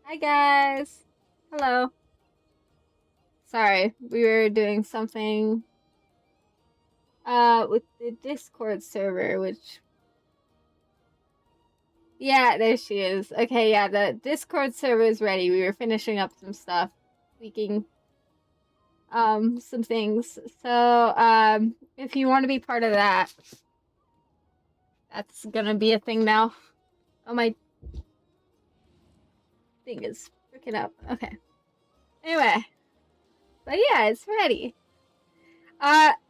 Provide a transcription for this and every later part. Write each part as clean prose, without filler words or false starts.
Hi guys. Hello. Sorry, we were doing something with the Discord server, which yeah, there she is. Okay, yeah, the Discord server is ready. We were finishing up some stuff, tweaking some things. So, if you want to be part of that, that's gonna be a thing now. Oh, my thing is freaking up. Okay. Anyway, but yeah, it's ready.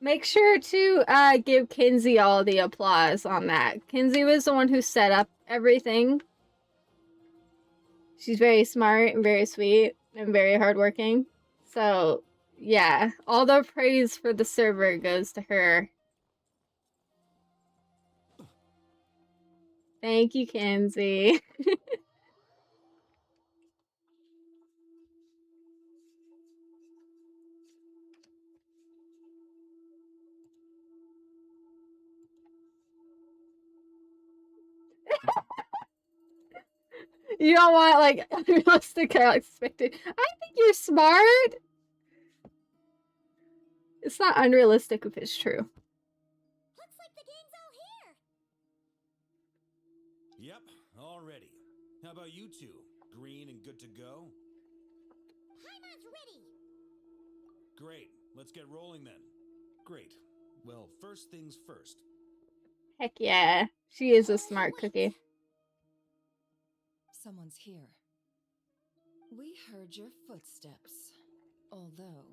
Make sure to give Kinsey all the applause on that. Kinsey was the one who set up everything. She's very smart and very sweet and very hardworking. So, yeah, all the praise for the server goes to her. Thank you, Kinsey. You don't want, like, unrealistic expectations. I think you're smart. It's not unrealistic if it's true. Looks like the game's all here. Yep, all ready. How about you two? Green and good to go? Paimon's ready. Great. Let's get rolling then. Great. Well, first things first. Heck yeah. She is a smart cookie. Someone's here. We heard your footsteps. Although...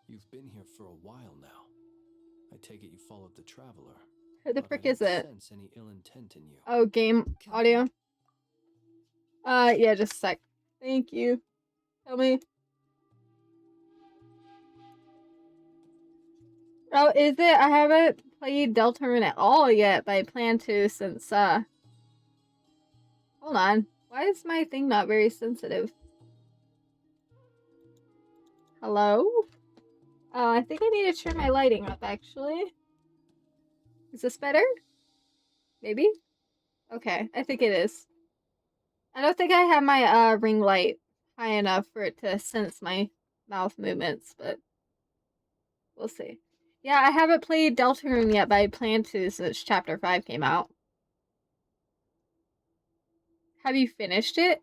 You've been here for a while now. I take it you followed the Traveler. Who the frick is it? Sense any ill intent in you. Oh, game audio. Yeah, just a sec. Thank you. Tell me. Oh, is it? I haven't played Deltarune at all yet, but I plan to since, hold on. Why is my thing not very sensitive? Hello? Oh, I think I need to turn my lighting up, actually. Is this better? Maybe? Okay, I think it is. I don't think I have my, ring light high enough for it to sense my mouth movements, but we'll see. Yeah, I haven't played Deltarune yet, but I plan to since Chapter 5 came out. Have you finished it?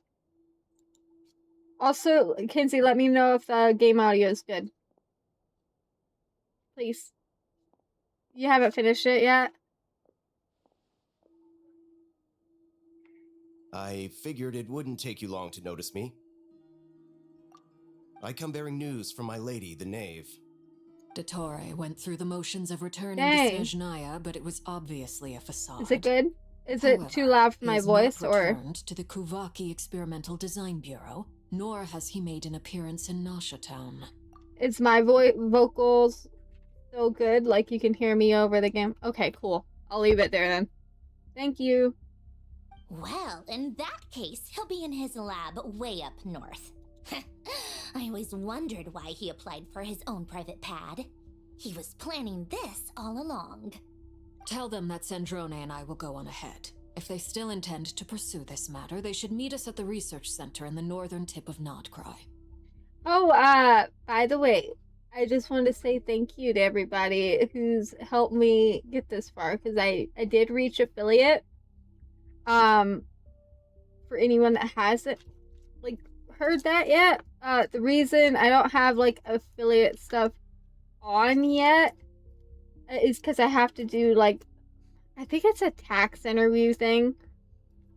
Also, Kinsey, let me know if the game audio is good. Please. You haven't finished it yet? I figured it wouldn't take you long to notice me. I come bearing news from my lady, the knave. Dottore went through the motions of returning Dang. to Snezhnaya, but it was obviously a facade. Is it good? Is However, it too loud for my voice, he has not or? returned to the Kuvaki Experimental Design Bureau, nor has he made an appearance in Nasha Town. Is my vocals still good? Like you can hear me over the game? Okay, cool. I'll leave it there then. Thank you. Well, in that case, he'll be in his lab way up north. I always wondered why he applied for his own private pad. He was planning this all along. Tell them that Sandrone and I will go on ahead. If they still intend to pursue this matter, they should meet us at the research center in the northern tip of Nodcry. Oh, by the way, I just wanted to say thank you to everybody who's helped me get this far, because I did reach affiliate. For anyone that hasn't, like, heard that yet, the reason I don't have, like, affiliate stuff on yet is because I have to do, like, I think it's a tax interview thing,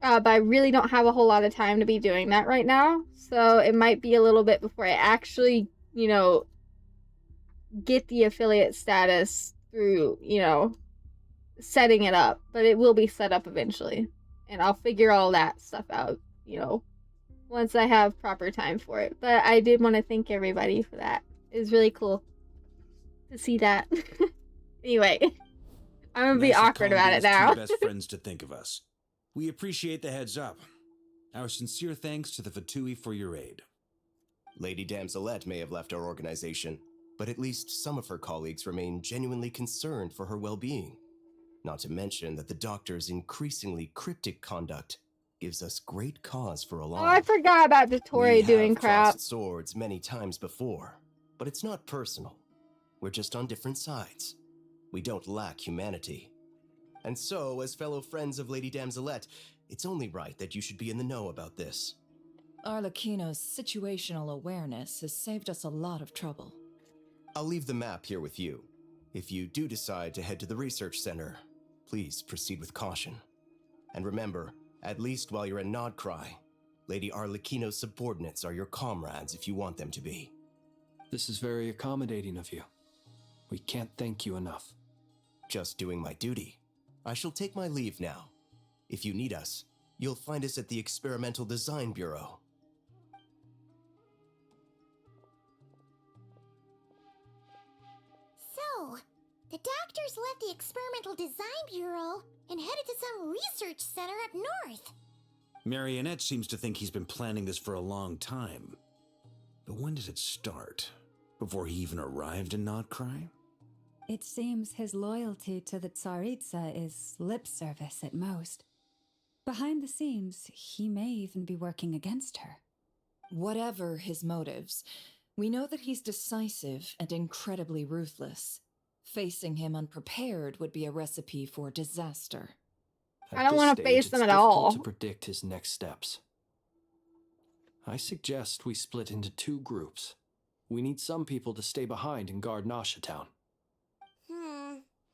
but I really don't have a whole lot of time to be doing that right now, so it might be a little bit before I actually, you know, get the affiliate status through, you know, setting it up, but it will be set up eventually, and I'll figure all that stuff out, you know, once I have proper time for it. But I did want to thank everybody for that. It was really cool to see that. Anyway, I'm gonna be awkward about it now. Two best friends to think of us. We appreciate the heads up. Our sincere thanks to the Fatui for your aid. Lady Damselette may have left our organization, but at least some of her colleagues remain genuinely concerned for her well-being. Not to mention that the Doctor's increasingly cryptic conduct gives us great cause for Oh, alarm. I forgot about Dottore We doing have crap. crossed swords many times before, but it's not personal. We're just on different sides. We don't lack humanity. And so, as fellow friends of Lady Damselette, it's only right that you should be in the know about this. Arlecchino's situational awareness has saved us a lot of trouble. I'll leave the map here with you. If you do decide to head to the research center, please proceed with caution. And remember, at least while you're in Nodcry, Lady Arlecchino's subordinates are your comrades if you want them to be. This is very accommodating of you. We can't thank you enough. Just doing my duty. I shall take my leave now. If you need us, you'll find us at the Experimental Design Bureau. So, the doctors left the Experimental Design Bureau and headed to some research center up north. Marionette seems to think he's been planning this for a long time. But when did it start? Before he even arrived in Nodcry? It seems his loyalty to the Tsaritsa is lip service at most. Behind the scenes, he may even be working against her. Whatever his motives, we know that he's decisive and incredibly ruthless. Facing him unprepared would be a recipe for disaster. I don't want to face them at It's all. difficult to predict his next steps. I suggest we split into 2 groups. We need some people to stay behind and guard Nasha Town.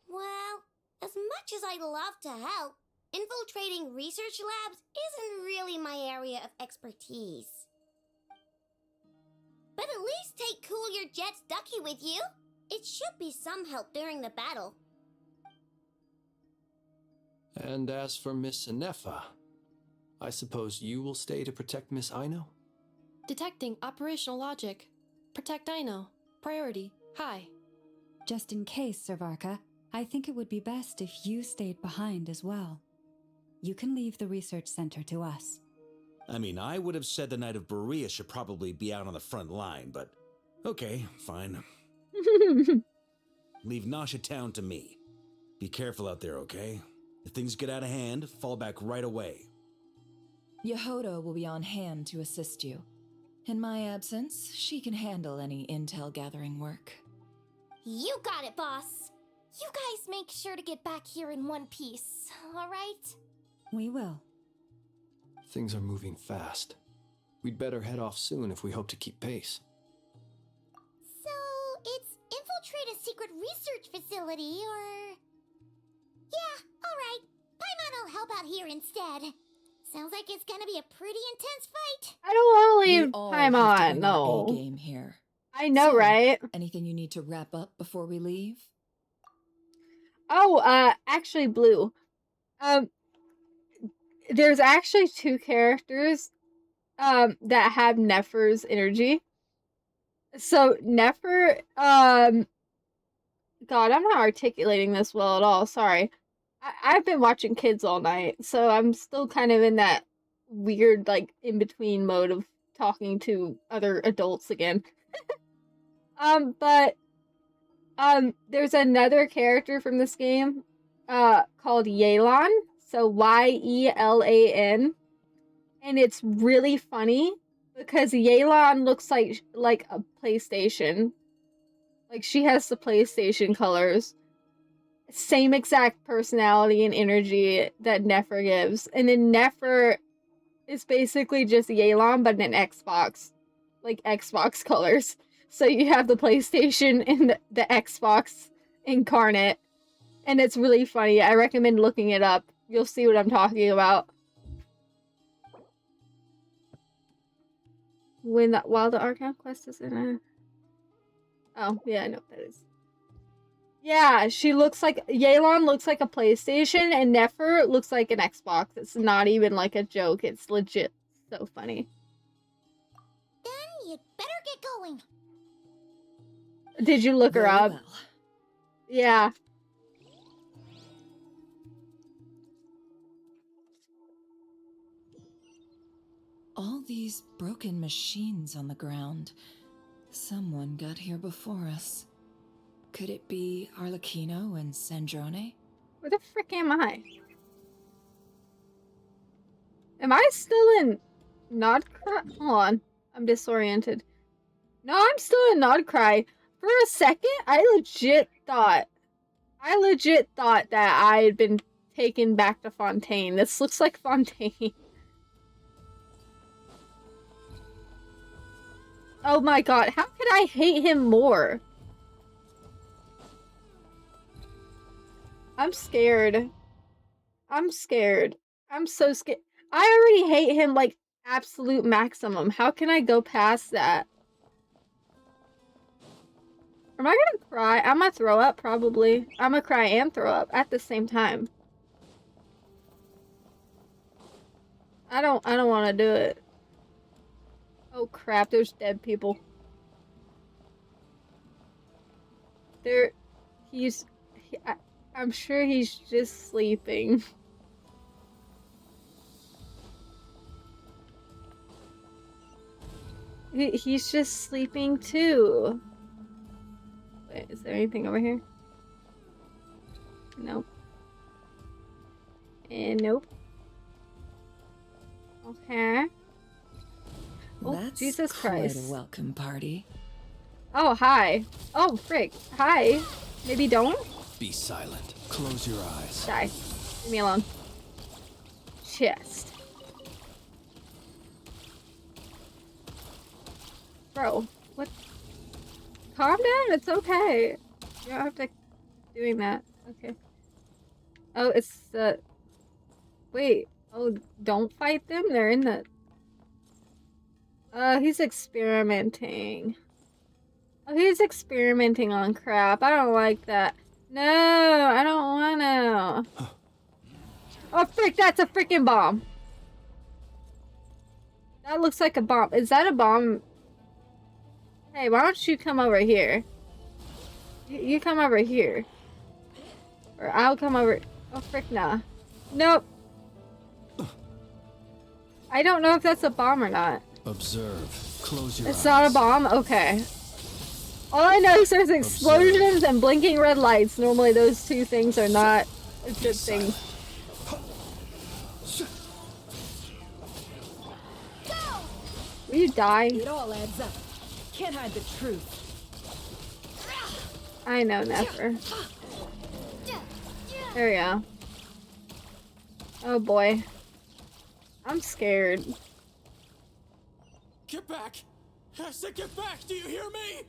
Well, as much as I'd love to help, infiltrating research labs isn't really my area of expertise. But at least take Cool Your Jet's Ducky with you. It should be some help during the battle. And as for Miss Inefa, I suppose you will stay to protect Miss Aino? Detecting operational logic. Protect Aino. Priority. High. Just in case, Servarka, I think it would be best if you stayed behind as well. You can leave the research center to us. I mean, I would have said the Knight of Berea should probably be out on the front line, but okay, fine. Leave Nasha Town to me. Be careful out there, okay? If things get out of hand, fall back right away. Yehoda will be on hand to assist you. In my absence, she can handle any intel gathering work. You got it, boss. You guys make sure to get back here in one piece, alright? We will. Things are moving fast. We'd better head off soon if we hope to keep pace. So, it's infiltrate a secret research facility, or... Yeah, alright. Paimon will help out here instead. Sounds like it's gonna be a pretty intense fight. I don't want to We leave all time have to on, bring our no. A-game here. I know, So, right? Anything you need to wrap up before we leave? Oh, actually, Blue. There's actually 2 characters, that have Nefer's energy. So, Nefer, God, I'm not articulating this well at all, sorry. I've been watching kids all night, so I'm still kind of in that weird, like, in-between mode of talking to other adults again. But there's another character from this game, called Yelan, so Yelan, and it's really funny because Yelan looks like a PlayStation. Like, she has the PlayStation colors. Same exact personality and energy that Nefer gives. And then Nefer is basically just Yelan, but in Xbox. Like, Xbox colors. So you have the PlayStation and the Xbox incarnate. And it's really funny. I recommend looking it up. You'll see what I'm talking about. While the Archive quest is in a... Oh, yeah, I know what that is. Yeah, she looks like... Yelan looks like a PlayStation, and Nefer looks like an Xbox. It's not even like a joke. It's legit so funny. Then you'd better get going. Did you look her Very up? well. Yeah. All these broken machines on the ground. Someone got here before us. Could it be Arlecchino and Sandrone? Where the frick am I? Am I still in Nodcry? Hold on. I'm disoriented. No, I'm still in Nodcry. For a second, I legit thought that I had been taken back to Fontaine. This looks like Fontaine. Oh my god, how could I hate him more? I'm scared. I'm scared. I'm so scared. I already hate him like absolute maximum. How can I go past that? Am I gonna cry? I'm gonna throw up, probably. I'm gonna cry and throw up at the same time. I don't want to do it. Oh crap, there's dead people. I'm sure he's just sleeping. He's just sleeping too. Wait, is there anything over here? Nope. And nope. Okay. Oh, That's Jesus Christ. quite a welcome party. Oh, hi. Oh, frick. Hi. Maybe don't? Be silent. Close your eyes. Die. Leave me alone. Chest. Bro, what? Calm down, it's okay. You don't have to doing that. Okay. Oh, it's the... Wait. Oh, don't fight them? They're in the... he's experimenting. Oh, he's experimenting on crap. I don't like that. No, I don't wanna. Oh, frick, that's a freaking bomb. That looks like a bomb. Is that a bomb? Hey, why don't you come over here? You come over here. Or I'll come over. Oh, frick, nah. Nope. I don't know if that's a bomb or not. Observe. Close your eyes. It's not a bomb? Okay. All I know is there's explosions and blinking red lights. Normally those two things are not a good thing. Will you die? It all adds up. Can't hide the truth. I know, never. There we go. Oh boy. I'm scared. Get back! I said get back! Do you hear me?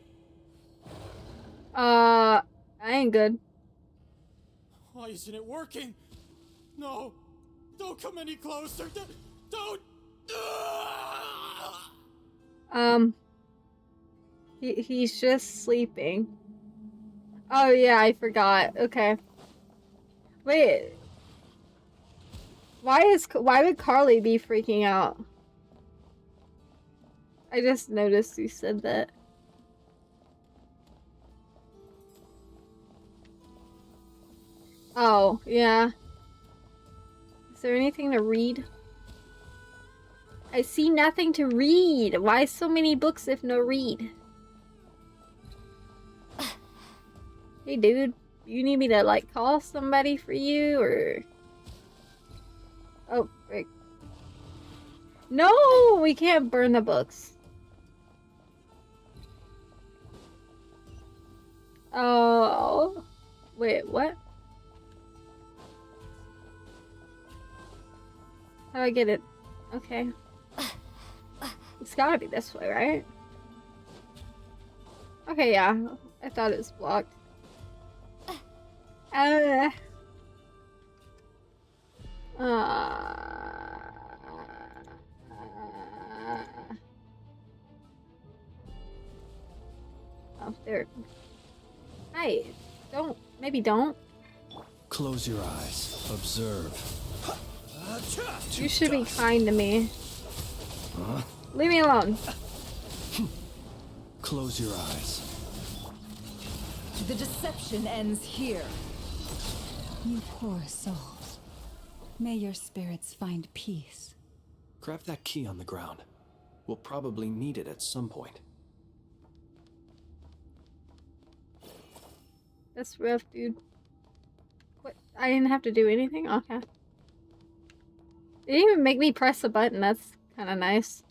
I ain't good. Why isn't it working? No! Don't come any closer! Don't! He's just sleeping. Oh yeah, I forgot. Okay. Wait. Why would Carly be freaking out? I just noticed you said that. Oh, yeah. Is there anything to read? I see nothing to read. Why so many books if no read? Hey, dude. You need me to, like, call somebody for you, or... Oh, frick. No! We can't burn the books. Oh. Wait, what? How do I get it? Okay. It's gotta be this way, right? Okay, yeah. I thought it was blocked. Oh, there. Hi. Don't. Maybe don't. Close your eyes. Observe. You should be kind to me. Leave me alone. Close your eyes. The deception ends here. You poor souls. May your spirits find peace. Grab that key on the ground. We'll probably need it at some point. That's rough, dude. What? I didn't have to do anything? Okay. It didn't even make me press a button. That's kind of nice.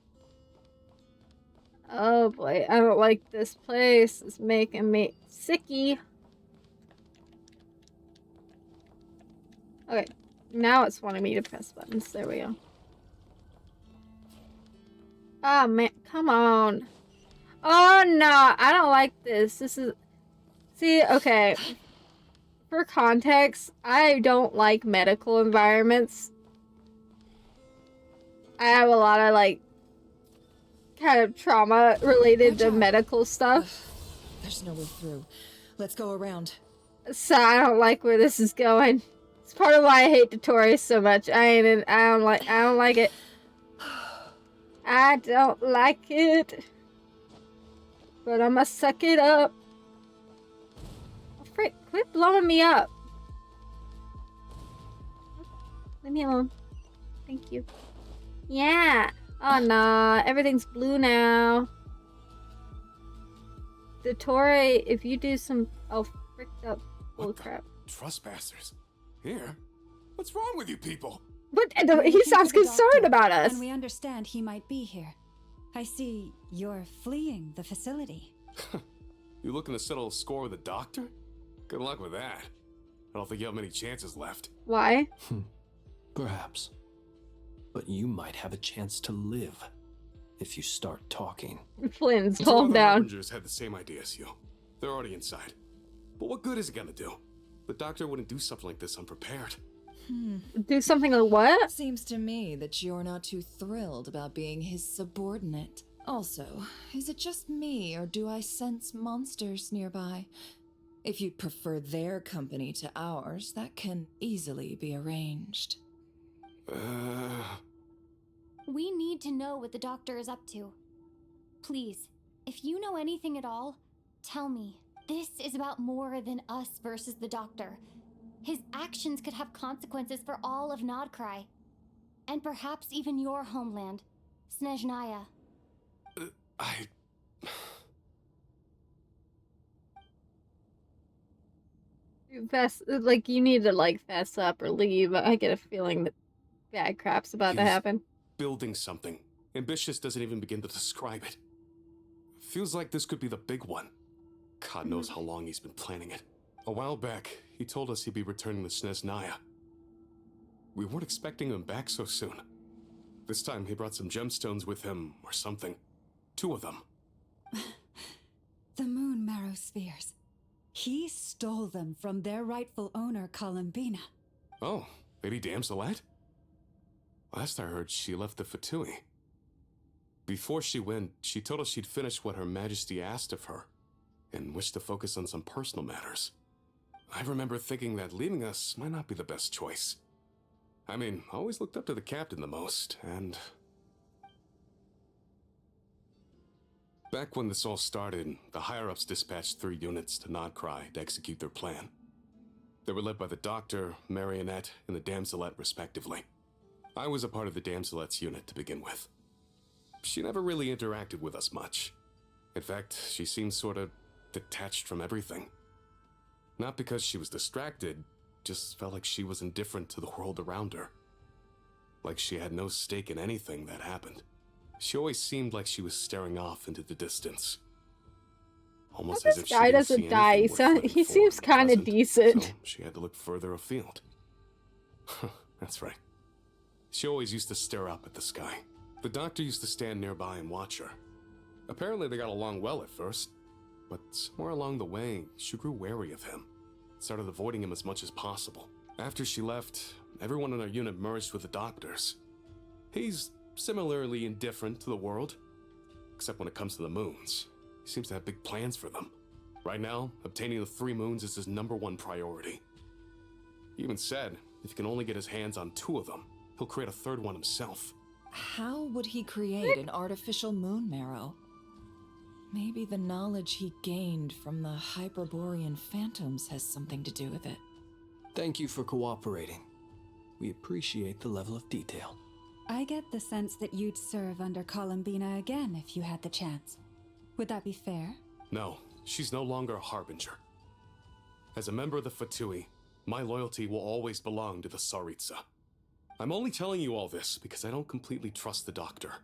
Oh boy, I don't like this place. It's making me sicky. Okay, now it's wanting me to press buttons. There we go. Oh man, come on. Oh no, I don't like this. This is... See, okay. For context, I don't like medical environments. I have a lot of, like, kind of trauma related to medical stuff. There's no way through. Let's go around. So I don't like where this is going. It's part of why I hate tutorials so much. I don't like it. I don't like it. But I'ma suck it up. Oh, frick, quit blowing me up. Leave me alone. Thank you. Yeah. Oh no, everything's blue now. Dottore, if you do some... Oh, fricked up bullcrap. Trespassers? Here? What's wrong with you people? But he Looking sounds for the concerned doctor, about us. And we understand he might be here. I see you're fleeing the facility. You looking to settle a score with the doctor? Good luck with that. I don't think you have many chances left. Why? Perhaps. But you might have a chance to live if you start talking. Flynn's, Two calm other down. Harbingers had the same idea as you. They're already inside. But what good is it gonna do? The doctor wouldn't do something like this unprepared. Do something like what? Seems to me that you're not too thrilled about being his subordinate. Also, is it just me, or do I sense monsters nearby? If you'd prefer their company to ours, that can easily be arranged. We need to know what the doctor is up to. Please, if you know anything at all, tell me. This is about more than us versus the doctor. His actions could have consequences for all of Nodcry. And perhaps even your homeland, Snezhnaya. You need to, like, fess up or leave. I get a feeling that bad crap's about to happen. Building something. Ambitious doesn't even begin to describe it. Feels like this could be the big one. God knows how long he's been planning it. A while back, he told us he'd be returning to Snezhnaya. We weren't expecting him back so soon. This time he brought some gemstones with him, or something. 2 of them. The moon marrow spheres. He stole them from their rightful owner, Columbina. Oh, Lady Damselette? Last I heard, she left the Fatui. Before she went, she told us she'd finished what Her Majesty asked of her, and wished to focus on some personal matters. I remember thinking that leaving us might not be the best choice. I mean, I always looked up to the captain the most, and... Back when this all started, the higher-ups dispatched 3 units to Nodcry to execute their plan. They were led by the Doctor, Marionette, and the Damselette, respectively. I was a part of the Damselette's unit to begin with. She never really interacted with us much. In fact, she seemed sort of detached from everything. Not because she was distracted, just felt like she was indifferent to the world around her. Like she had no stake in anything that happened. She always seemed like she was staring off into the distance. Almost as if she didn't see anything worth living He for seems in the kind of present, decent. so she had to look further afield. That's right. She always used to stare up at the sky. The doctor used to stand nearby and watch her. Apparently they got along well at first, but somewhere along the way, she grew wary of him. Started avoiding him as much as possible. After she left, everyone in our unit merged with the doctors. He's similarly indifferent to the world, except when it comes to the moons. He seems to have big plans for them. Right now, obtaining the 3 moons is his #1 priority. He even said, if he can only get his hands on 2 of them, he'll create a 3rd one himself. How would he create an artificial moon marrow? Maybe the knowledge he gained from the Hyperborean phantoms has something to do with it. Thank you for cooperating. We appreciate the level of detail. I get the sense that you'd serve under Columbina again if you had the chance. Would that be fair? No, she's no longer a Harbinger. As a member of the Fatui, my loyalty will always belong to the Tsaritsa. I'm only telling you all this because I don't completely trust the doctor.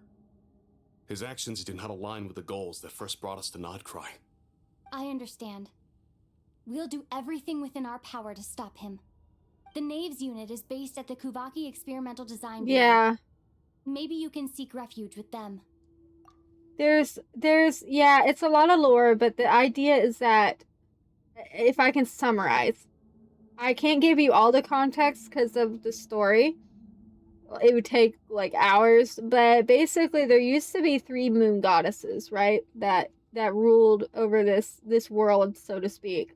His actions do not align with the goals that first brought us to Nodcry. I understand. We'll do everything within our power to stop him. The Knaves unit is based at the Kuvaki Experimental Design Bureau. Yeah. Maybe you can seek refuge with them. Yeah, it's a lot of lore, but the idea is that, if I can summarize, I can't give you all the context because of the story. It would take like hours, but basically there used to be 3 moon goddesses, right? That ruled over this world, so to speak.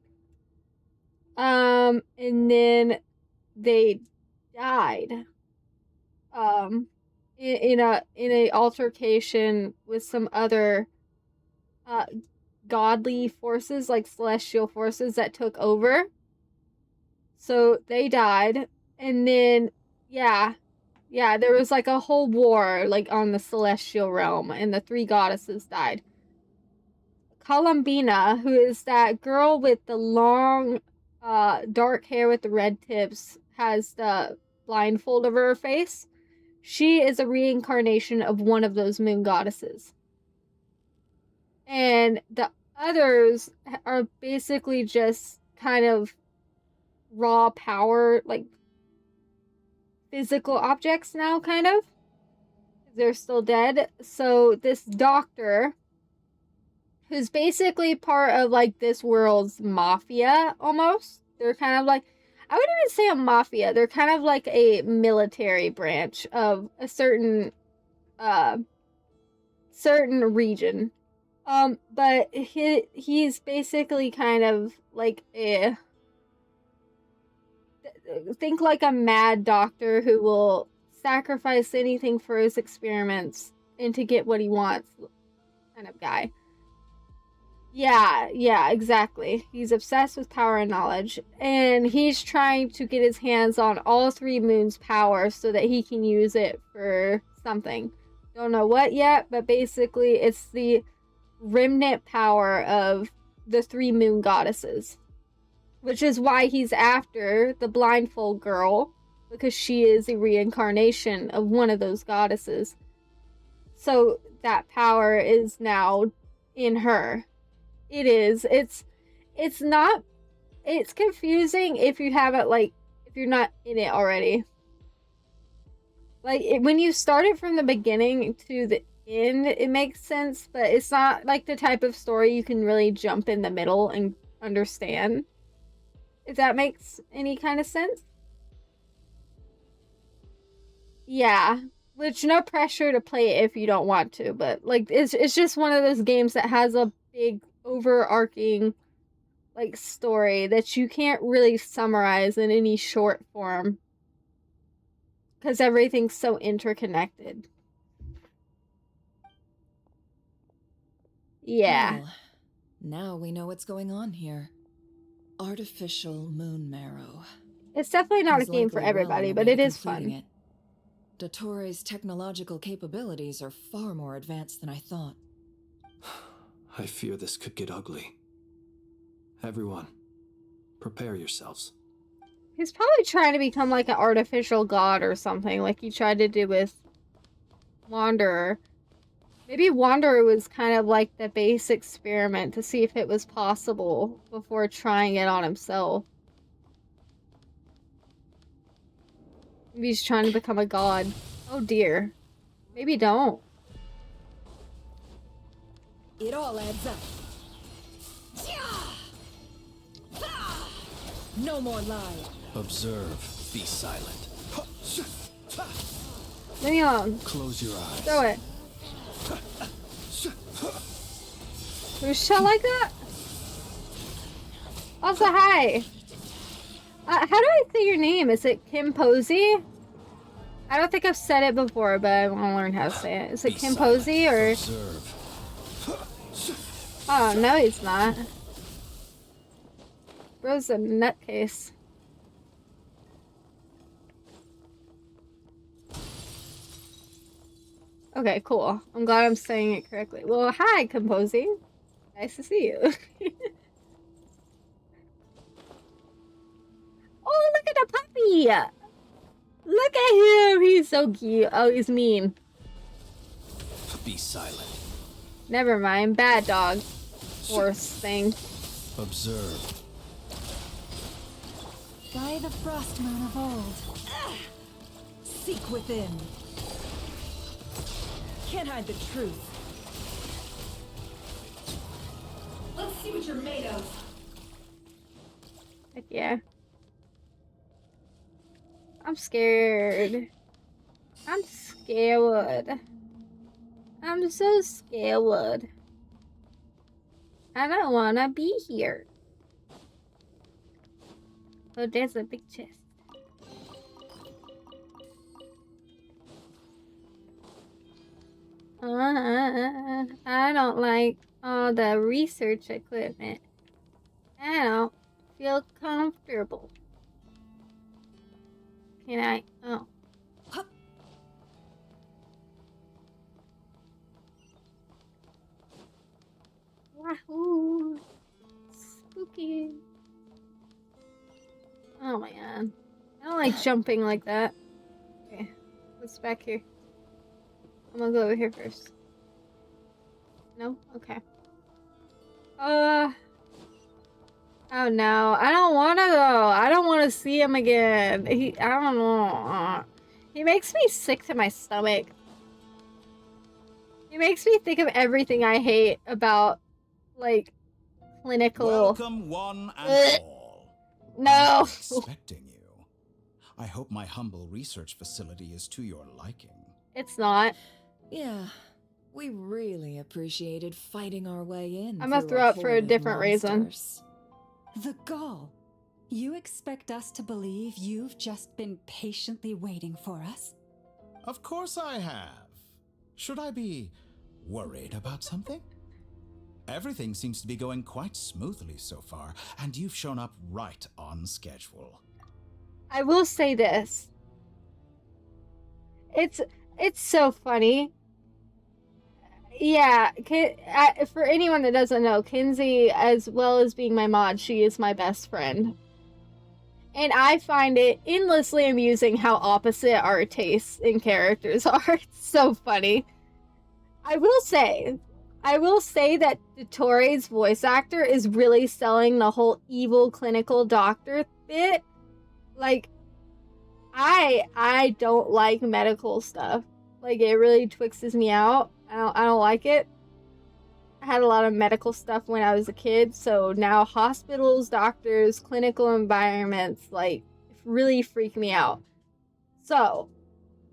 And then they died. In a altercation with some other godly forces, like celestial forces, that took over. So they died, and then yeah, there was like a whole war like on the celestial realm, and the 3 goddesses died. Columbina, who is that girl with the long dark hair with the red tips, has the blindfold over her face. She is a reincarnation of one of those moon goddesses. And the others are basically just kind of raw power, like physical objects now, kind of. They're still dead. So this doctor, who's basically part of like this world's mafia almost. They're kind of like, I wouldn't even say a mafia. They're kind of like a military branch of a certain region. But he's basically kind of like think like a mad doctor who will sacrifice anything for his experiments and to get what he wants kind of guy. Yeah, exactly. He's obsessed with power and knowledge, and he's trying to get his hands on all 3 moons' power so that he can use it for something. Don't know what yet, but basically it's the remnant power of the 3 moon goddesses. Which is why he's after the blindfold girl, because she is a reincarnation of one of those goddesses. So that power is now in her. It is. It's not. It's confusing if you haven't, like, if you're not in it already. Like, when you start it from the beginning to the end, it makes sense, but it's not like the type of story you can really jump in the middle and understand. If that makes any kind of sense. Yeah. Which, no pressure to play it if you don't want to, but, like, it's just one of those games that has a big overarching, like, story that you can't really summarize in any short form. Because everything's so interconnected. Yeah. Well, now we know what's going on here. Artificial moon marrow. It's definitely not He's a game for likely well everybody, on the but way it to is completing fun. it. Dottore's technological capabilities are far more advanced than I thought. I fear this could get ugly. Everyone, prepare yourselves. He's probably trying to become like an artificial god or something, like he tried to do with Wanderer. Maybe Wanderer was kind of like the base experiment to see if it was possible before trying it on himself. Maybe he's trying to become a god. Oh dear. Maybe don't. It all adds up. No more lies. Observe. Be silent. Leave me alone. Close your eyes. Throw it. There's a shot like that? Also, hi. How do I say your name? Is it Kim Posey? I don't think I've said it before, but I want to learn how to say it. Is it Kim Posey or? Observe. Oh, no, he's not. Bro's a nutcase. Okay, cool. I'm glad I'm saying it correctly. Well, hi, Composy. Nice to see you. Oh, look at the puppy! Look at him! He's so cute. Oh, he's mean. Be silent. Never mind. Bad dog. Horse thing. Observe. By the frost moon of old. Seek within. Can't hide the truth. Let's see what you're made of. Heck yeah. I'm scared. I'm scared. I'm so scared. I don't wanna be here. Oh, there's a big chest. I don't like all the research equipment. I don't feel comfortable. Can I? Oh. Wahoo! Spooky. Oh my god. I don't like jumping like that. Okay. What's back here? I'm gonna go over here first. No? Okay. Oh no. I don't wanna go. I don't wanna see him again. I don't know. He makes me sick to my stomach. He makes me think of everything I hate about, like, clinical. Welcome, one and all. No. I was expecting you. I hope my humble research facility is to your liking. It's not. Yeah, we really appreciated fighting our way in. I'm gonna throw up for a different reason. The gall. You expect us to believe you've just been patiently waiting for us? Of course I have. Should I be worried about something? Everything seems to be going quite smoothly so far, and you've shown up right on schedule. I will say this. It's so funny. Yeah, for anyone that doesn't know, Kinsey, as well as being my mod, she is my best friend. And I find it endlessly amusing how opposite our tastes in characters are. It's so funny. I will say that Dottoro's voice actor is really selling the whole evil clinical doctor bit. Like, I don't like medical stuff. Like, it really twixes me out. I don't like it. I had a lot of medical stuff when I was a kid, so now hospitals, doctors, clinical environments, like, really freak me out. So,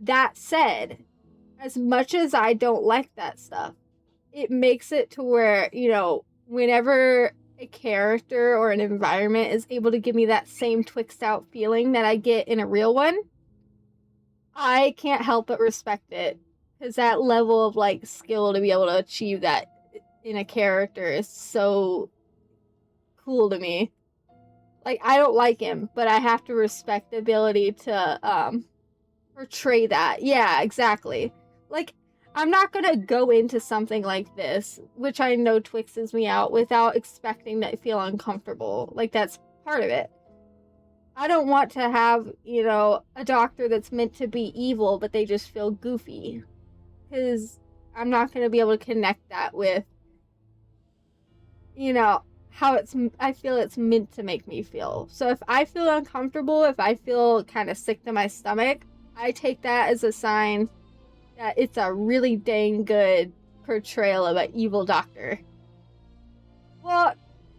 that said, as much as I don't like that stuff, it makes it to where, you know, whenever a character or an environment is able to give me that same twixed out feeling that I get in a real one, I can't help but respect it. Because that level of, like, skill to be able to achieve that in a character is so cool to me. Like, I don't like him, but I have to respect the ability to, portray that. Yeah, exactly. Like, I'm not gonna go into something like this, which I know twixes me out, without expecting to feel uncomfortable. Like, that's part of it. I don't want to have, you know, a doctor that's meant to be evil, but they just feel goofy. Because I'm not going to be able to connect that with, you know, how I feel it's meant to make me feel. So if I feel uncomfortable, if I feel kind of sick to my stomach, I take that as a sign that it's a really dang good portrayal of an evil doctor. Well,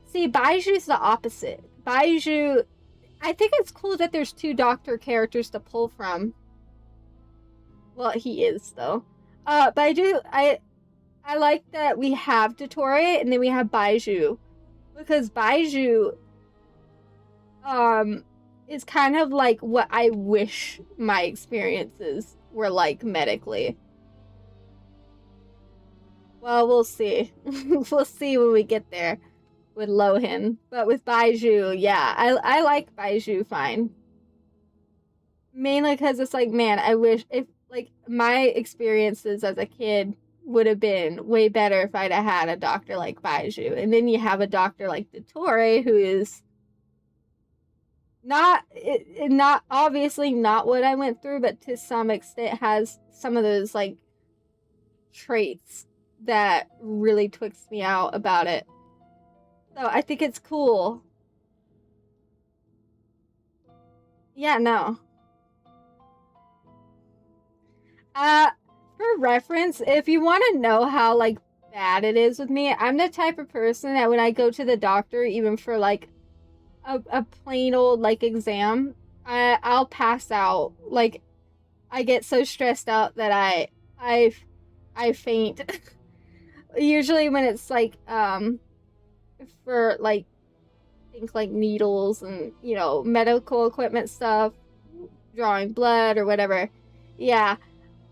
see, Baiju's the opposite. Baiju, I think it's cool that there's two doctor characters to pull from. Well, he is, though. But I like that we have Dottore and then we have Baiju. Because Baiju, is kind of like what I wish my experiences were like medically. Well, we'll see. We'll see when we get there with Lohan. But with Baiju, yeah, I like Baiju fine. Mainly because it's like, man, I wish if, like, my experiences as a kid would have been way better if I'd have had a doctor like Baiju. And then you have a doctor like Dottore who is not obviously not what I went through, but to some extent has some of those like traits that really twix me out about it. So I think it's cool. Yeah, no. For reference, if you want to know how like bad it is with me, I'm the type of person that when I go to the doctor, even for like a plain old like exam, I'll pass out. Like I get so stressed out that I faint. Usually when it's like for like think like needles and medical equipment stuff, drawing blood or whatever. Yeah,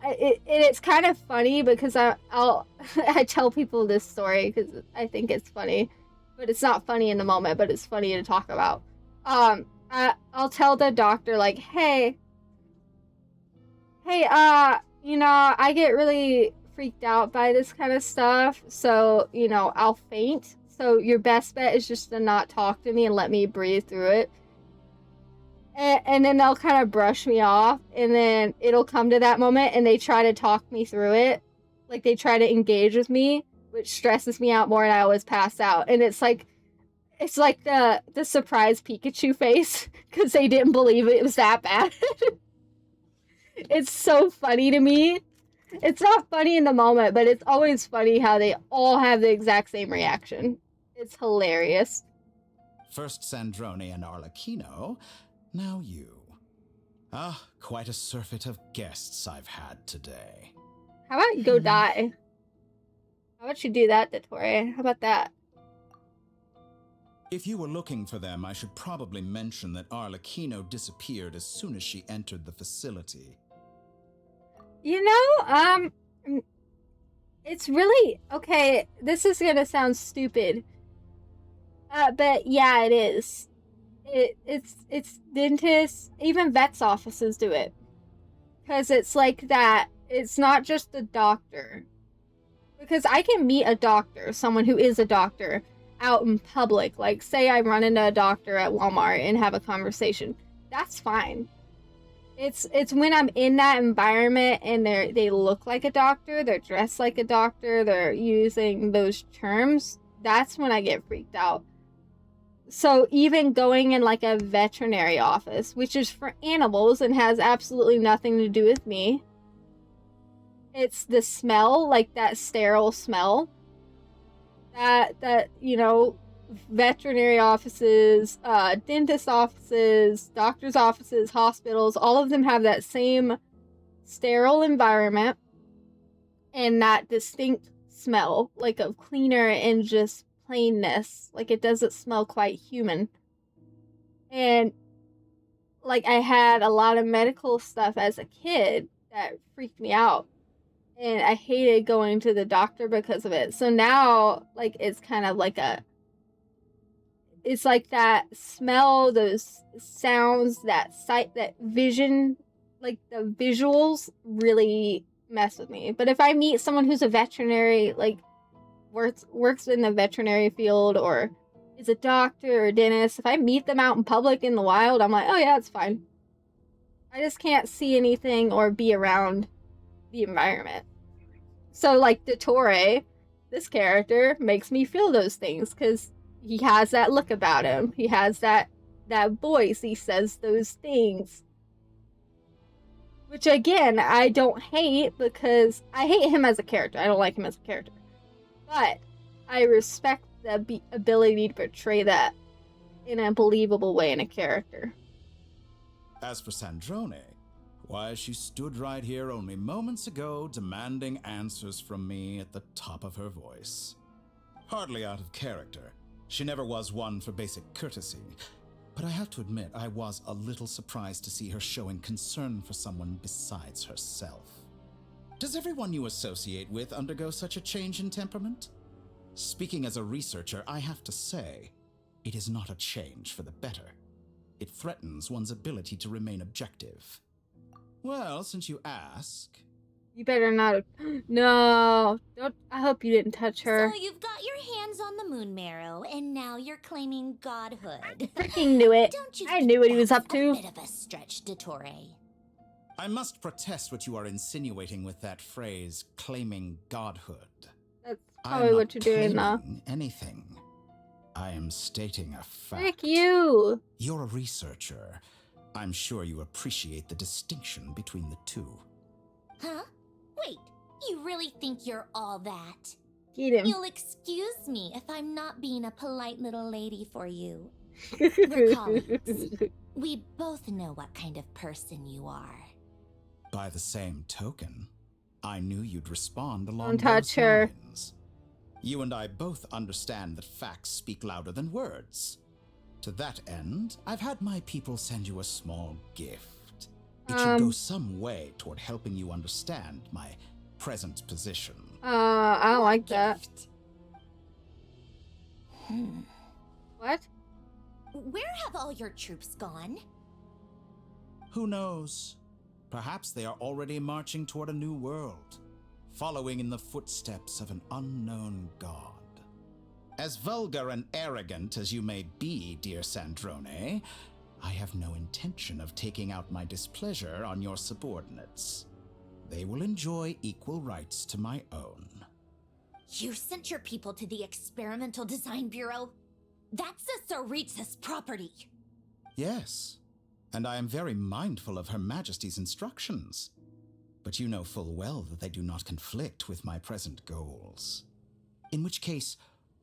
it's kind of funny because I'll I tell people this story because I think it's funny, but it's not funny in the moment, but it's funny to talk about. I'll tell the doctor like, hey, I get really freaked out by this kind of stuff, so I'll faint. So your best bet is just to not talk to me and let me breathe through it. And then they'll kind of brush me off, and then it'll come to that moment, and they try to talk me through it. Like, they try to engage with me, which stresses me out more, and I always pass out. And it's like the surprise Pikachu face, because they didn't believe it was that bad. It's so funny to me. It's not funny in the moment, but it's always funny how they all have the exact same reaction. It's hilarious. First Sandrone and Arlecchino, now you. Ah, quite a surfeit of guests I've had today. How about you go die? How about you do that, Dottore? How about that? If you were looking for them, I should probably mention that Arlecchino disappeared as soon as she entered the facility. It's really okay. This is gonna sound stupid, but yeah, it is. It's dentists, even vets' offices do it, because it's like that. It's not just the doctor, because I can meet a doctor, someone who is a doctor, out in public. Like, say I run into a doctor at Walmart and have a conversation. That's fine. It's when I'm in that environment and they look like a doctor, they're dressed like a doctor, they're using those terms, that's when I get freaked out. So even going in like a veterinary office, which is for animals and has absolutely nothing to do with me, it's the smell, like that sterile smell, that veterinary offices, dentist offices, doctor's offices, hospitals, all of them have that same sterile environment and that distinct smell, like of cleaner and just plainness. Like, it doesn't smell quite human. And like, I had a lot of medical stuff as a kid that freaked me out, and I hated going to the doctor because of it. So now, like, it's kind of like it's like that smell, those sounds, that sight, that vision, like the visuals really mess with me. But if I meet someone who's a veterinary, like works in the veterinary field or is a doctor or a dentist, if I meet them out in public in the wild, I'm like, oh yeah, it's fine. I just can't see anything or be around the environment. So like Dottore, this character makes me feel those things because he has that look about him. He has that voice. He says those things. Which again, I don't hate, because I hate him as a character. I don't like him as a character. But I respect the ability to portray that in a believable way in a character. As for Sandrone, why, she stood right here only moments ago demanding answers from me at the top of her voice. Hardly out of character. She never was one for basic courtesy. But I have to admit, I was a little surprised to see her showing concern for someone besides herself. Does everyone you associate with undergo such a change in temperament? Speaking as a researcher, I have to say, it is not a change for the better. It threatens one's ability to remain objective. Well, since you ask, You better not have... No. Don't... I hope you didn't touch her. So you've got your hands on the moon marrow, and now you're claiming godhood. Freaking knew it. Don't you I knew what he was up to. A bit of a stretch, Dottore. I must protest what you are insinuating with that phrase, claiming godhood. That's I probably am what not you're doing now. claiming anything. I am stating a fact. Frick you. You're a researcher. I'm sure you appreciate the distinction between the two. Huh? Wait, you really think you're all that? Get him. You'll excuse me if I'm not being a polite little lady for you. We're colleagues. We both know what kind of person you are. By the same token, I knew you'd respond along Don't touch her. lines. You and I both understand that facts speak louder than words. To that end, I've had my people send you a small gift. It should go some way toward helping you understand my present position. I don't like that. What? Where have all your troops gone? Who knows? Perhaps they are already marching toward a new world, following in the footsteps of an unknown god. As vulgar and arrogant as you may be, dear Sandrone, I have no intention of taking out my displeasure on your subordinates. They will enjoy equal rights to my own. You sent your people to the Experimental Design Bureau? That's a Tsaritsa's property. Yes, and I am very mindful of Her Majesty's instructions. But you know full well that they do not conflict with my present goals. In which case,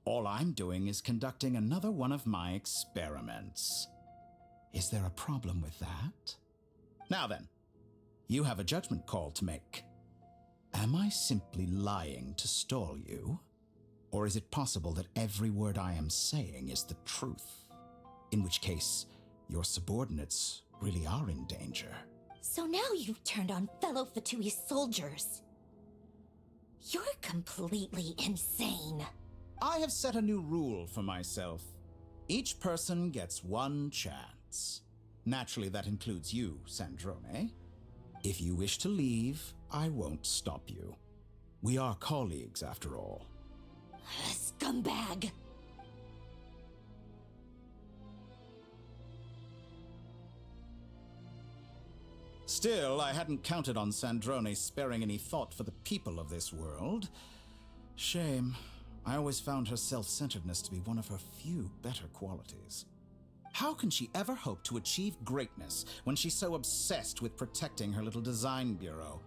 all I'm doing is conducting another one of my experiments. Is there a problem with that? Now then, you have a judgment call to make. Am I simply lying to stall you? Or is it possible that every word I am saying is the truth? In which case, your subordinates really are in danger. So now you've turned on fellow Fatui soldiers. You're completely insane. I have set a new rule for myself. Each person gets one chance. Naturally, that includes you, Sandrone. If you wish to leave, I won't stop you. We are colleagues, after all. Scumbag! Still, I hadn't counted on Sandrone sparing any thought for the people of this world. Shame. I always found her self-centeredness to be one of her few better qualities. How can she ever hope to achieve greatness when she's so obsessed with protecting her little design bureau?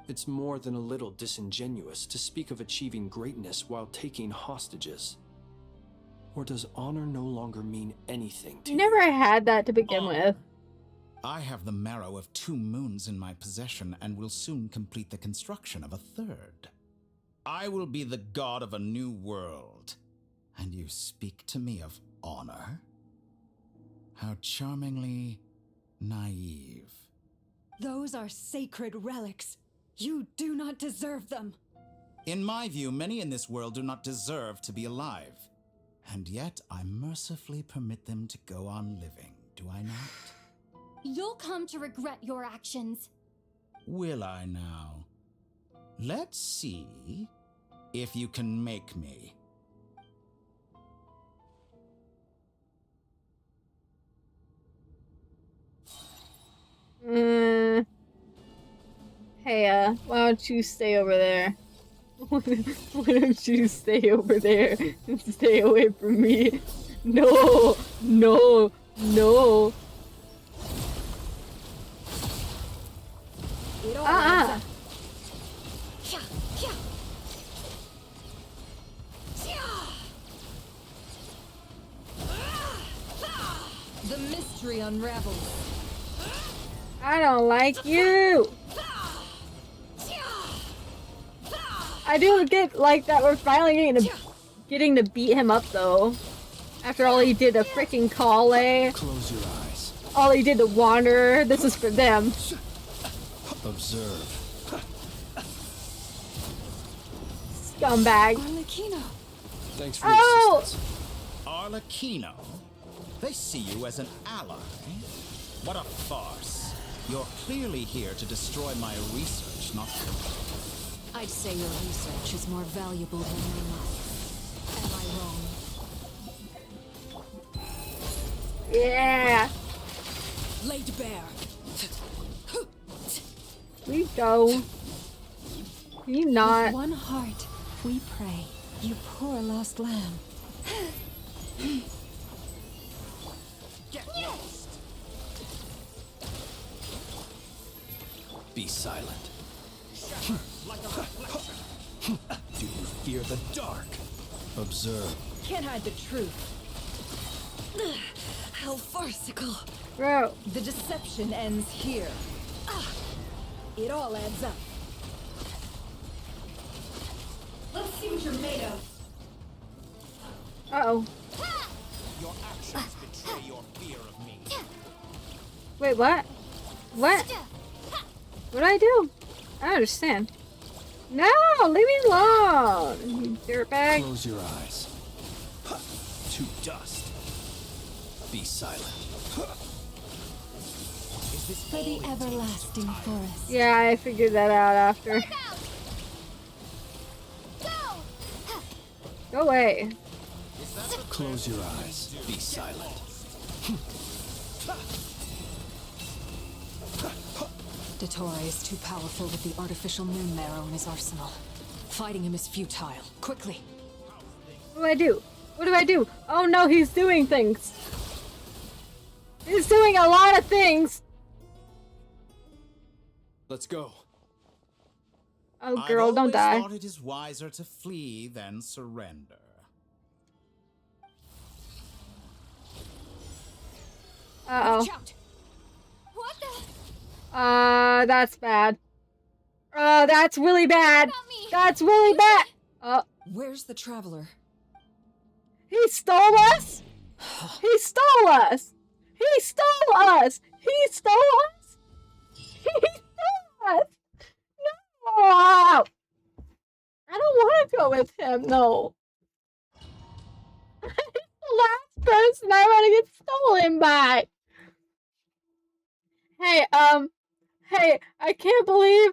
It's more than a little disingenuous to speak of achieving greatness while taking hostages. Or does honor no longer mean anything to you? Never had that to begin with. I have the marrow of 2 moons in my possession and will soon complete the construction of a 3rd. I will be the god of a new world. And you speak to me of honor? How charmingly naive. Those are sacred relics. You do not deserve them. In my view, many in this world do not deserve to be alive. And yet I mercifully permit them to go on living, do I not? You'll come to regret your actions. Will I now? Let's see if you can make me. Hey, why don't you stay over there? Why don't you stay over there and stay away from me? No, no, no. The mystery unravels. I don't like you. I do get like that we're finally getting to beat him up though. After all he did to freaking Kale. Close your eyes. All he did to Wanderer. This is for them. Observe. Scumbag. Arlecchino. Thanks for your assistance. Arlecchino? They see you as an ally? What a farce. You're clearly here to destroy my research, not... I'd say your research is more valuable than your life. Am I wrong? Yeah. Laid bare. We go. You not. With one heart, we pray. You poor lost lamb. Get lost. Be silent. Like a reflection. Do you fear the dark? Observe. Can't hide the truth. How farcical. Bro. The deception ends here. It all adds up. Let's see what you're made of. Uh-oh. Your actions betray your fear of me. Wait, what? What? What did I do? I don't understand. No! Leave me alone! You dirtbag. Close your eyes. To dust. Be silent. Is this For the everlasting forest. Yeah, I figured that out after. Go away. Close your eyes. Be silent. Dottore is too powerful with the artificial moon marrow in his arsenal. Fighting him is futile. Quickly. What do I do? What do I do? Oh no, he's doing things. He's doing a lot of things. Let's go. Oh girl, don't die. I thought it is wiser to flee than surrender. Uh-oh. Watch out. What the? That's bad. That's really bad. That's really bad. Where's the traveler? He stole us? He stole us! He stole us! He stole us! He stole us! No! I don't want to go with him, no. He's the last person I want to get stolen by. Hey, I can't believe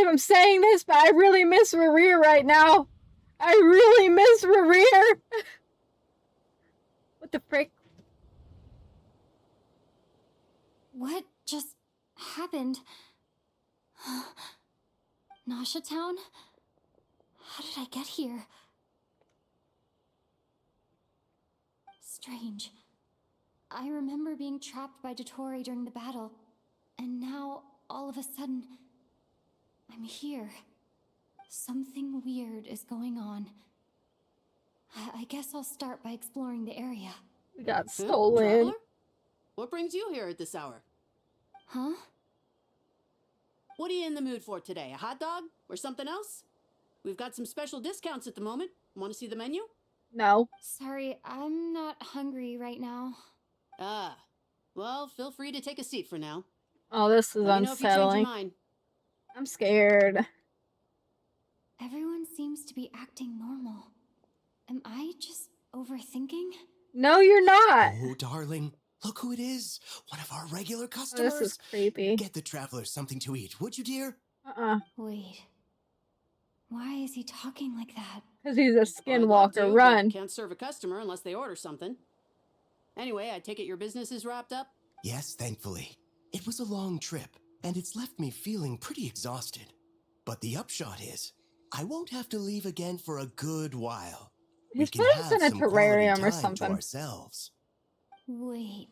I'm saying this, but I really miss Rerir right now. I really miss Rerir. What the frick? What just happened? Nasha Town? How did I get here? Strange. I remember being trapped by Dottore during the battle, and now, all of a sudden, I'm here. Something weird is going on. I guess I'll start by exploring the area. We got stolen. Traveler? What brings you here at this hour? Huh? What are you in the mood for today? A hot dog? Or something else? We've got some special discounts at the moment. Want to see the menu? No. Sorry, I'm not hungry right now. Ah. Well, feel free to take a seat for now. Oh, this is Let me know if you change your unsettling. mind. I'm scared. Everyone seems to be acting normal. Am I just overthinking? No, you're not. Oh, darling. Look who it is. One of our regular Oh, customers. this is creepy. Get the traveler something to eat, would you, dear? Wait. Why is he talking like that? Because he's a I'd love skinwalker. to, but Run. Can't serve a customer unless they order something. Anyway, I take it your business is wrapped up? Yes, thankfully. It was a long trip, and it's left me feeling pretty exhausted. But the upshot is, I won't have to leave again for a good while. He's put us in a terrarium or To something. ourselves. Wait.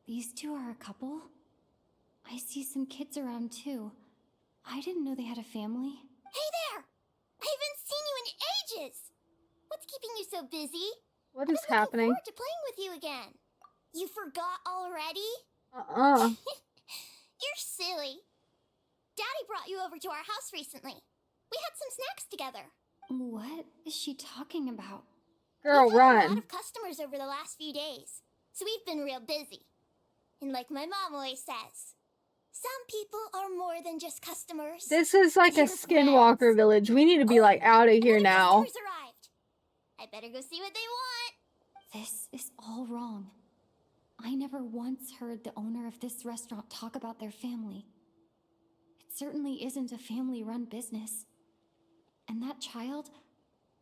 These two are a couple? I see some kids around too. I didn't know they had a family. Hey there! I haven't seen you in ages! What's keeping you so busy? What I'm is looking happening? forward to playing with you again. You forgot already? You're silly. Daddy brought you over to our house recently. We had some snacks together. What is she talking about? Girl, We've had a lot run. of customers over the last few days, so we've been real busy. And like my mom always says, some people are more than just customers. This is like a They're skinwalker friends. village. We need to be like out of here Another now. customer's arrived. I better go see what they want. This is all wrong. I never once heard the owner of this restaurant talk about their family. It certainly isn't a family-run business. And that child,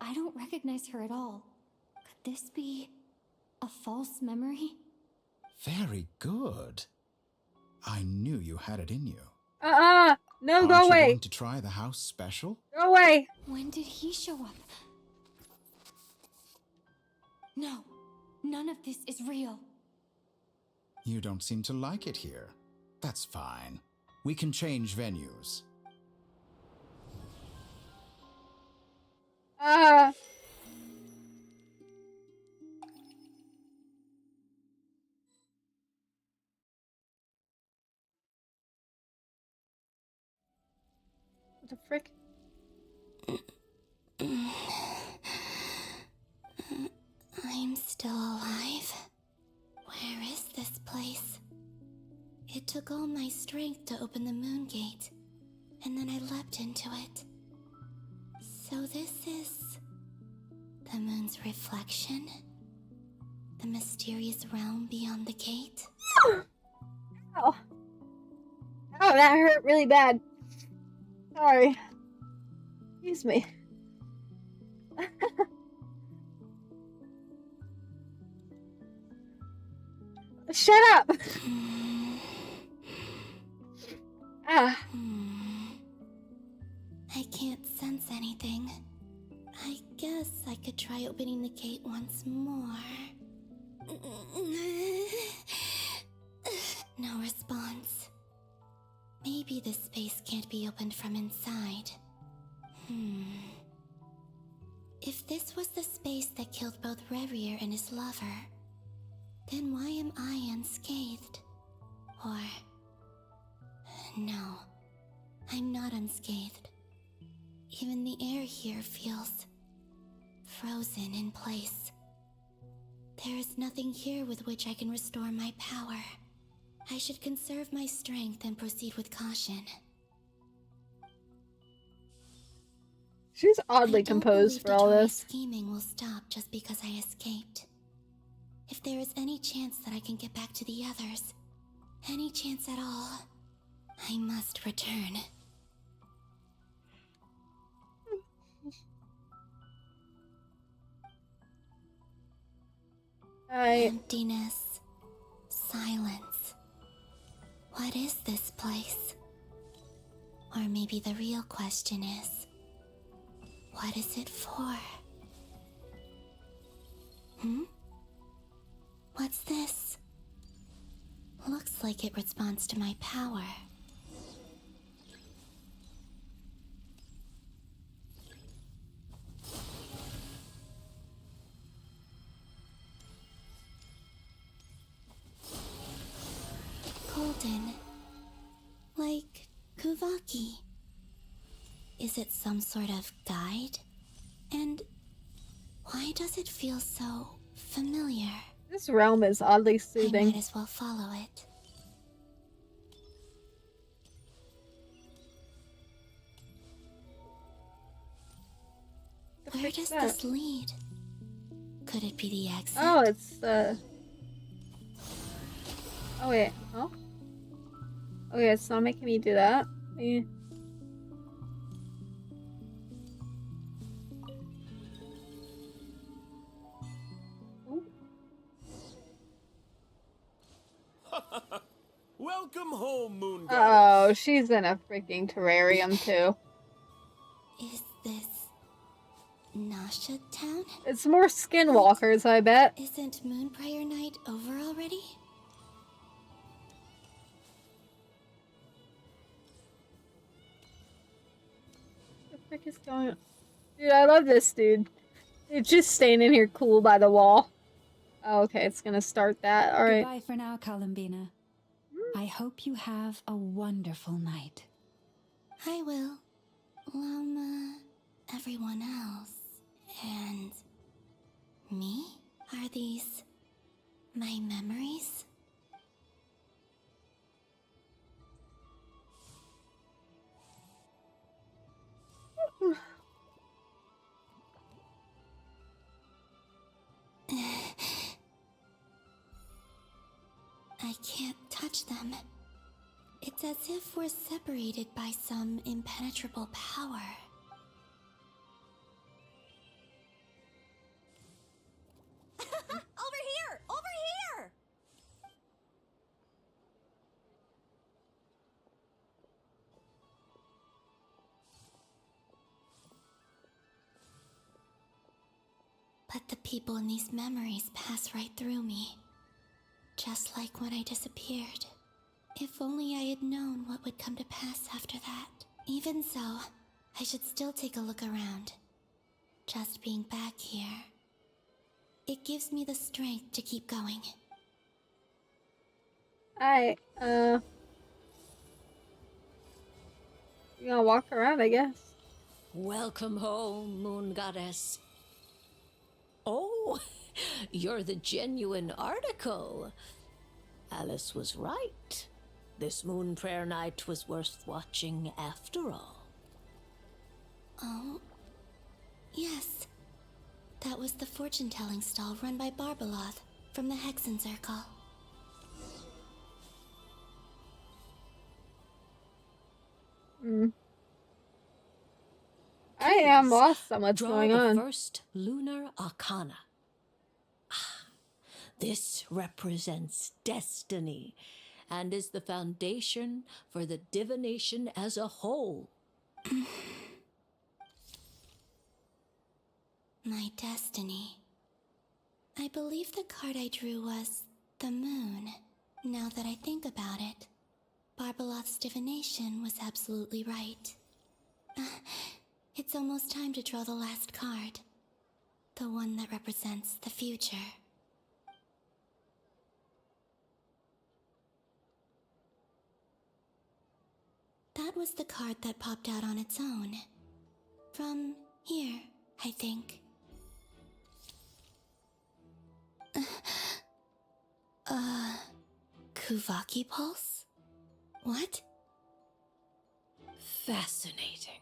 I don't recognize her at all. Could this be a false memory? Very good. I knew you had it in you. No, Aren't go you away. going to try the house special? Go away. When did he show up? No, none of this is real. You don't seem to like it here. That's fine. We can change venues. What the frick? I'm still alive. Where is this place? It took all my strength to open the moon gate, and then I leapt into it. So this is the moon's reflection? The mysterious realm beyond the gate? Oh. Oh, that hurt really bad. Sorry. Excuse me. Shut up! I can't sense anything. I guess I could try opening the gate once more. No response. Maybe this space can't be opened from inside. If this was the space that killed both Revier and his lover, then why am I unscathed? Or... no, I'm not unscathed. Even the air here feels frozen in place. There is nothing here with which I can restore my power. I should conserve my strength and proceed with caution. She's oddly composed for all this. Scheming will stop just because I escaped. If there is any chance that I can get back to the others, any chance at all, I must return. Emptiness, silence. What is this place? Or maybe the real question is, what is it for? What's this? Looks like it responds to my power. Golden. Like Kuvaki. Is it some sort of guide? And why does it feel so familiar? This realm is oddly I soothing. might as well follow it. Where does this lead? Could it be the exit? Oh, it's oh wait, oh? Okay, it's not making me do that. Eh. Welcome home, Moon Goddess. Oh, she's in a freaking terrarium too. Is this Nasha Town? It's more skinwalkers, I bet. Isn't Moonbriar Night over already? What the frick is going on? Dude, I love this dude. It's just staying in here cool by the wall. Oh, okay, it's gonna start that. Alright. Goodbye for now, Columbina. I hope you have a wonderful night. I will. Everyone else. And me? Are these my memories? I can't touch them. It's as if we're separated by some impenetrable power. Over here! Over here! But the people in these memories pass right through me. Just like when I disappeared. If only I had known what would come to pass after that. Even so, I should still take a look around. Just being back here. It gives me the strength to keep going. Alright, you gonna walk around, I guess. Welcome home, Moon Goddess. Oh, you're the genuine article. Alice was right. This moon prayer night was worth watching after all. Oh, yes. That was the fortune-telling stall run by Barbaloth from the Hexen Circle. I am lost on what's Draw going the on. first lunar arcana. This represents destiny and is the foundation for the divination as a whole. My destiny. I believe the card I drew was the moon. Now that I think about it, Barbaloth's divination was absolutely right. It's almost time to draw the last card. The one that represents the future. That was the card that popped out on its own. From here, I think. Kuvaki Pulse? What? Fascinating.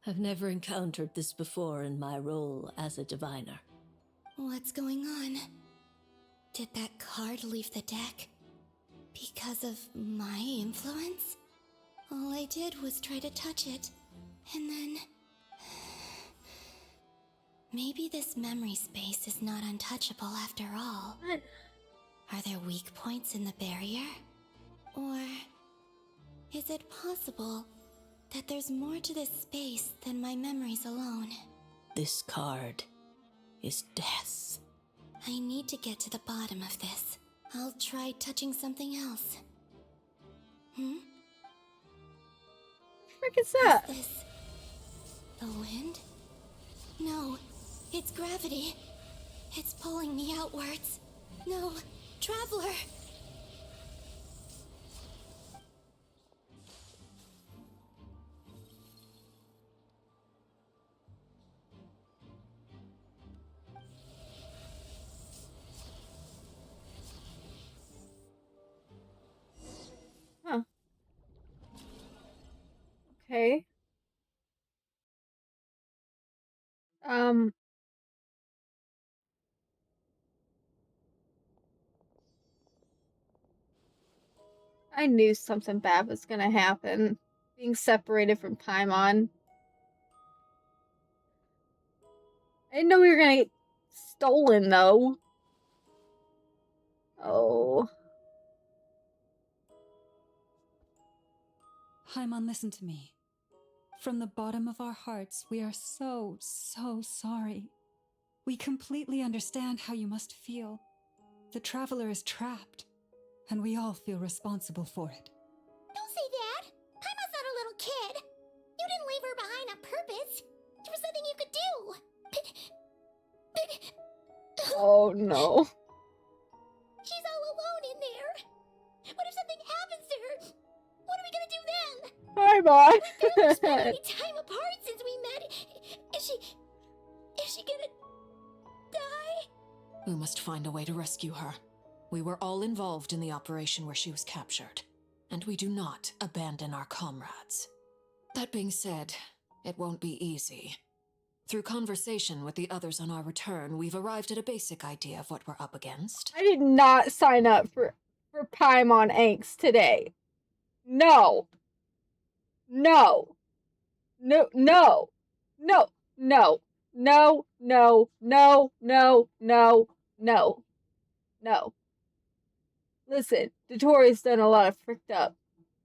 I've never encountered this before in my role as a diviner. What's going on? Did that card leave the deck? Because of my influence? All I did was try to touch it, and then... Maybe this memory space is not untouchable after all. Are there weak points in the barrier? Or is it possible that there's more to this space than my memories alone? This card is death. I need to get to the bottom of this. I'll try touching something else. What is that? Is this the wind? No, it's gravity. It's pulling me outwards. No, Traveler! Huh. Okay. I knew something bad was gonna happen. Being separated from Paimon. I didn't know we were gonna get stolen, though. Oh. Paimon, listen to me. From the bottom of our hearts, we are so sorry. We completely understand how you must feel. The Traveler is trapped, and we all feel responsible for it. Don't say that! Paimon's not a little kid! You didn't leave her behind on purpose! There was nothing you could do! But... Oh, no. She's all alone in there! What if something happens to her? What are we gonna do then? Paimon! We've barely spent any time apart since we met. Is she gonna... die? We must find a way to rescue her. We were all involved in the operation where she was captured, and we do not abandon our comrades. That being said, it won't be easy. Through conversation with the others on our return, we've arrived at a basic idea of what we're up against. I did not sign up for for Paimon angst today. No. No. No. No. No. No. No. No. No. No. No. No. No. Listen, Dottoro's done a lot of fricked up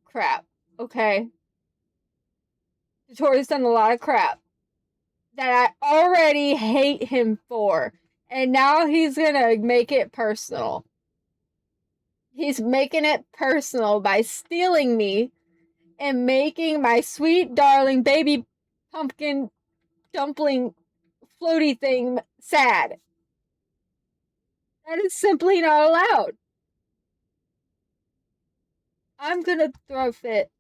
crap, okay? Dottoro's done a lot of crap that I already hate him for. And now he's gonna make it personal. He's making it personal by stealing me and making my sweet, darling baby pumpkin dumpling floaty thing sad. That is simply not allowed. I'm gonna throw a fit.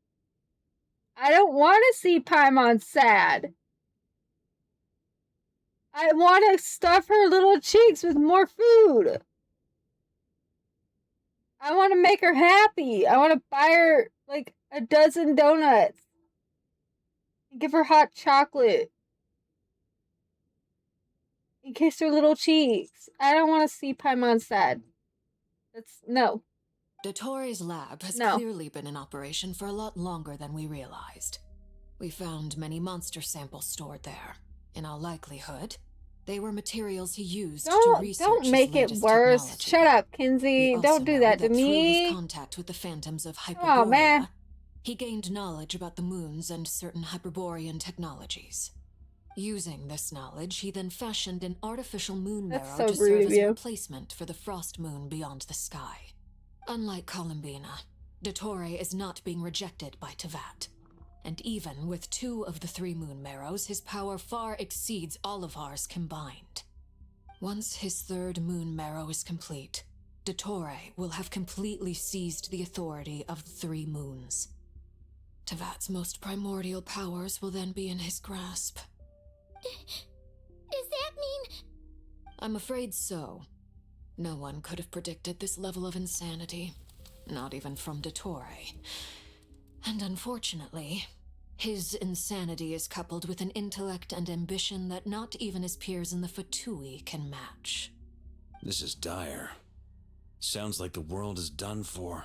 I don't want to see Paimon sad. I want to stuff her little cheeks with more food. I want to make her happy. I want to buy her like a dozen donuts. And give her hot chocolate. And kiss her little cheeks. I don't want to see Paimon sad. No. Dottore's lab has clearly been in operation for a lot longer than we realized. We found many monster samples stored there. In all likelihood, they were materials he used to research Don't make it worse. technology. Shut up, Kinsey. Don't do that to Through me. his contact with the phantoms of Hyperborea, Oh, man. he gained knowledge about the moons and certain Hyperborean technologies. Using this knowledge, he then fashioned an artificial moon marrow to serve as a replacement for the frost moon beyond the sky. Unlike Columbina, Dottore is not being rejected by Tevat. And even with 2 of the 3 moon marrows, his power far exceeds all of ours combined. Once his 3rd moon marrow is complete, Dottore will have completely seized the authority of the 3 moons. Tevat's most primordial powers will then be in his grasp. Does that mean... I'm afraid so. No one could have predicted this level of insanity. Not even from Dottore. And unfortunately, his insanity is coupled with an intellect and ambition that not even his peers in the Fatui can match. This is dire. Sounds like the world is done for.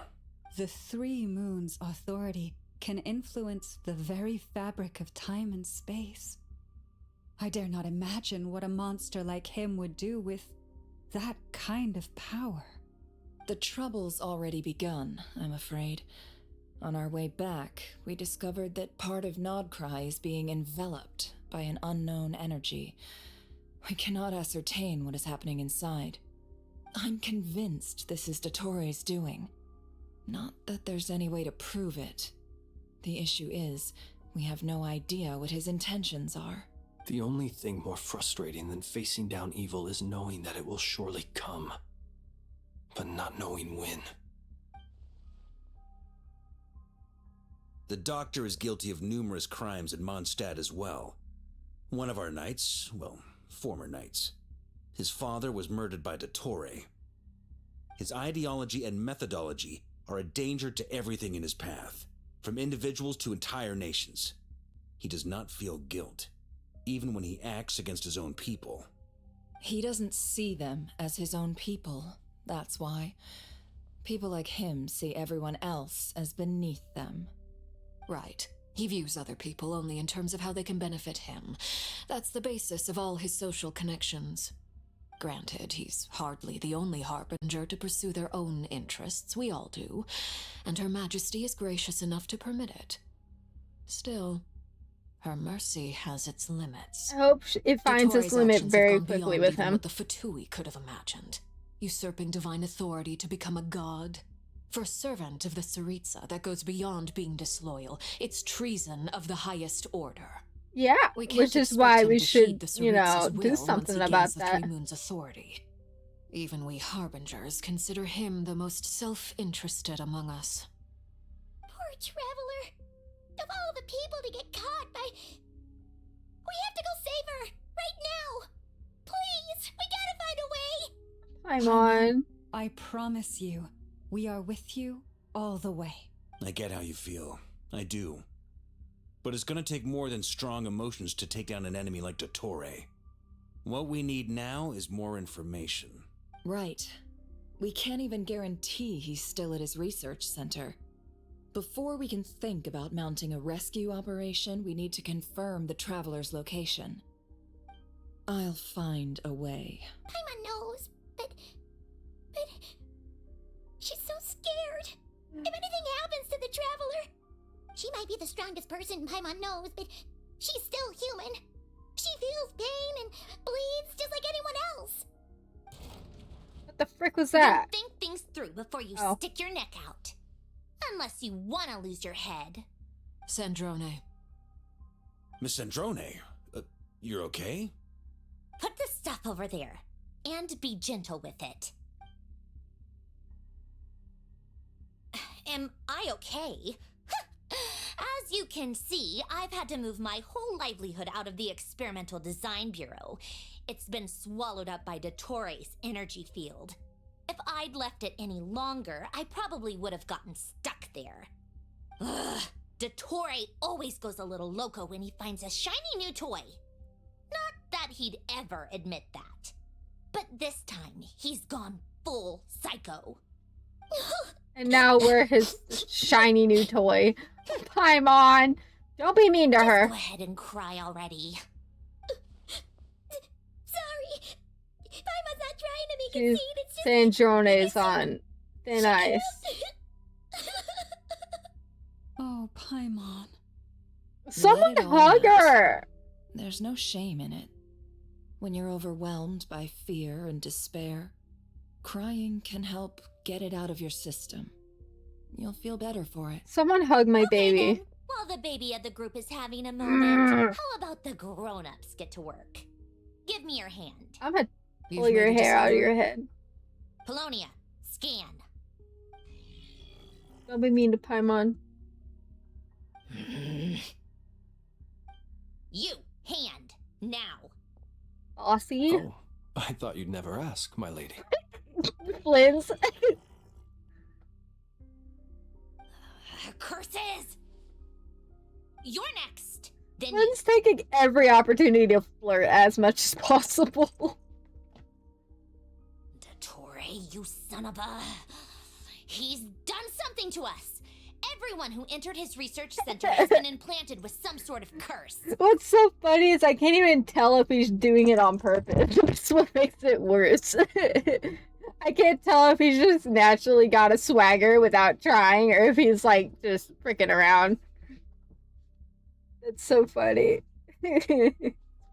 The 3 moons' authority can influence the very fabric of time and space. I dare not imagine what a monster like him would do with that kind of power. The trouble's already begun, I'm afraid. On our way back, we discovered that part of Nodcry is being enveloped by an unknown energy. We cannot ascertain what is happening inside. I'm convinced this is Dottore's doing. Not that there's any way to prove it. The issue is, we have no idea what his intentions are. The only thing more frustrating than facing down evil is knowing that it will surely come, but not knowing when. The doctor is guilty of numerous crimes in Mondstadt as well. One of our knights, well, former knights. His father was murdered by Dottore. His ideology and methodology are a danger to everything in his path, from individuals to entire nations. He does not feel guilt, even when he acts against his own people. He doesn't see them as his own people, that's why. People like him see everyone else as beneath them. Right. He views other people only in terms of how they can benefit him. That's the basis of all his social connections. Granted, he's hardly the only harbinger to pursue their own interests. We all do. And Her Majesty is gracious enough to permit it. Still, her mercy has its limits. I hope it finds its limit very quickly with him. What the Fatui could have imagined. Usurping divine authority to become a god. For a servant of the Tsaritsa, that goes beyond being disloyal. It's treason of the highest order. Yeah, which is why we should, do something about that. The 3 Moons' authority. Even we harbingers consider him the most self-interested among us. Poor Traveler. Of all the people to get caught by... We have to go save her! Right now! Please! We gotta find a way! Paimon. I promise you, we are with you all the way. I get how you feel. I do. But it's gonna take more than strong emotions to take down an enemy like Dottore. What we need now is more information. Right. We can't even guarantee he's still at his research center. Before we can think about mounting a rescue operation, we need to confirm the traveler's location. I'll find a way. Paimon knows, but she's so scared. If anything happens to the traveler, she might be the strongest person Paimon knows, but she's still human. She feels pain and bleeds just like anyone else. What the frick was that? Then think things through before you stick your neck out. Unless you want to lose your head. Sandrone. Miss Sandrone, you're okay? Put the stuff over there, and be gentle with it. Am I okay? As you can see, I've had to move my whole livelihood out of the Experimental Design Bureau. It's been swallowed up by Dottore's energy field. If I'd left it any longer, I probably would have gotten stuck there. Ugh, Dottore always goes a little loco when he finds a shiny new toy. Not that he'd ever admit that. But this time, he's gone full psycho. And now we're his shiny new toy. Paimon, don't be mean to her. Go ahead and cry already. Sorry. Paimon's not trying to be conceited. It's just Sandrone's on thin ice. Oh, Paimon. Someone Let it all hug out. her. There's no shame in it. When you're overwhelmed by fear and despair, crying can help get it out of your system. You'll feel better for it. Someone hug my baby. Then, while the baby of the group is having a moment, how about the grown-ups get to work? Give me your hand. I'm gonna pull your hair out of your head. Polonia, scan. Don't be mean to Paimon. You, hand, now. Bossy. Oh, I thought you'd never ask, my lady. Flynn's. Curses! You're next. Then Flynn's taking every opportunity to flirt as much as possible. Dottore, you son of a... He's done something to us. Everyone who entered his research center has been implanted with some sort of curse. What's so funny is I can't even tell if he's doing it on purpose. That's what makes it worse. I can't tell if he's just naturally got a swagger without trying, or if he's like just freaking around. It's so funny.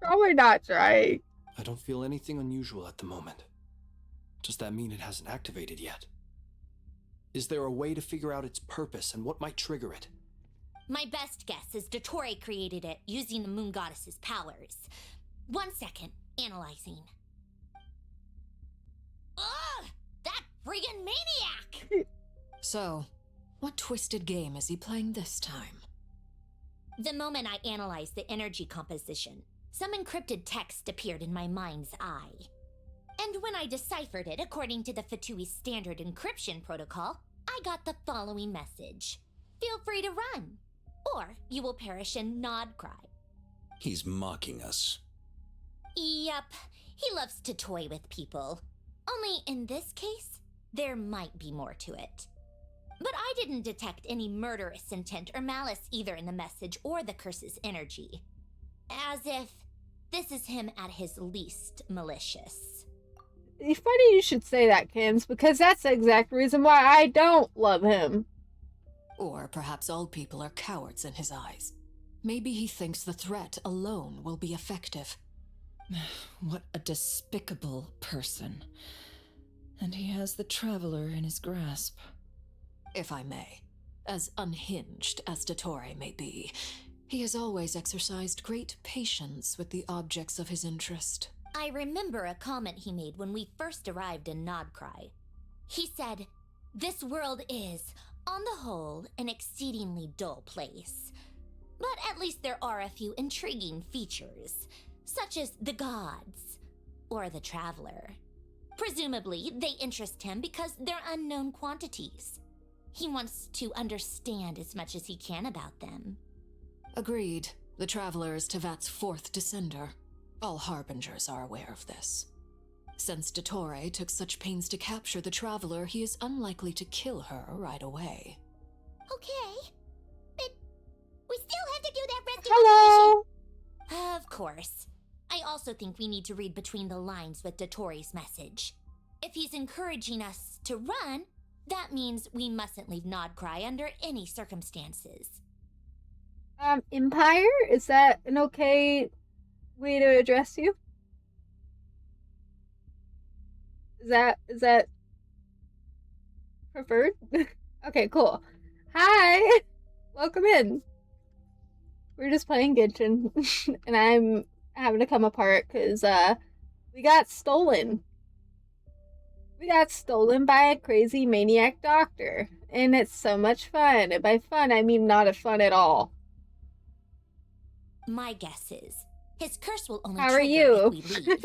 Probably not trying. I don't feel anything unusual at the moment. Does that mean it hasn't activated yet? Is there a way to figure out its purpose and what might trigger it? My best guess is Dottore created it using the moon goddess's powers. 1 second, analyzing. Ugh! That friggin' maniac! So, what twisted game is he playing this time? The moment I analyzed the energy composition, some encrypted text appeared in my mind's eye. And when I deciphered it according to the Fatui standard encryption protocol, I got the following message. Feel free to run, or you will perish in nod cry. He's mocking us. Yep, he loves to toy with people. Only in this case, there might be more to it. But I didn't detect any murderous intent or malice either in the message or the curse's energy. As if this is him at his least malicious. It's funny you should say that, Kins, because that's the exact reason why I don't love him. Or perhaps all people are cowards in his eyes. Maybe he thinks the threat alone will be effective. What a despicable person. And he has the Traveler in his grasp. If I may, as unhinged as Dottore may be, he has always exercised great patience with the objects of his interest. I remember a comment he made when we first arrived in Nodcry. He said, "This world is, on the whole, an exceedingly dull place. But at least there are a few intriguing features, such as the gods, or the Traveler. Presumably, they interest him because they're unknown quantities. He wants to understand as much as he can about them." Agreed. The Traveler is Tevat's fourth descender. All Harbingers are aware of this. Since Dottore took such pains to capture the Traveler, he is unlikely to kill her right away. Okay. But we still have to do that rescue Hello! operation. Of course. I also think we need to read between the lines with Dottore's message. If he's encouraging us to run, that means we mustn't leave Nodcry under any circumstances. Empire? Is that an okay way to address you? Is that preferred? Okay, cool. Hi! Welcome in. We're just playing Genshin, and I'm having to come apart because, we got stolen. We got stolen by a crazy maniac doctor, and it's so much fun. And by fun, I mean not a fun at all. My guess is his curse will only How are trigger you? if we leave.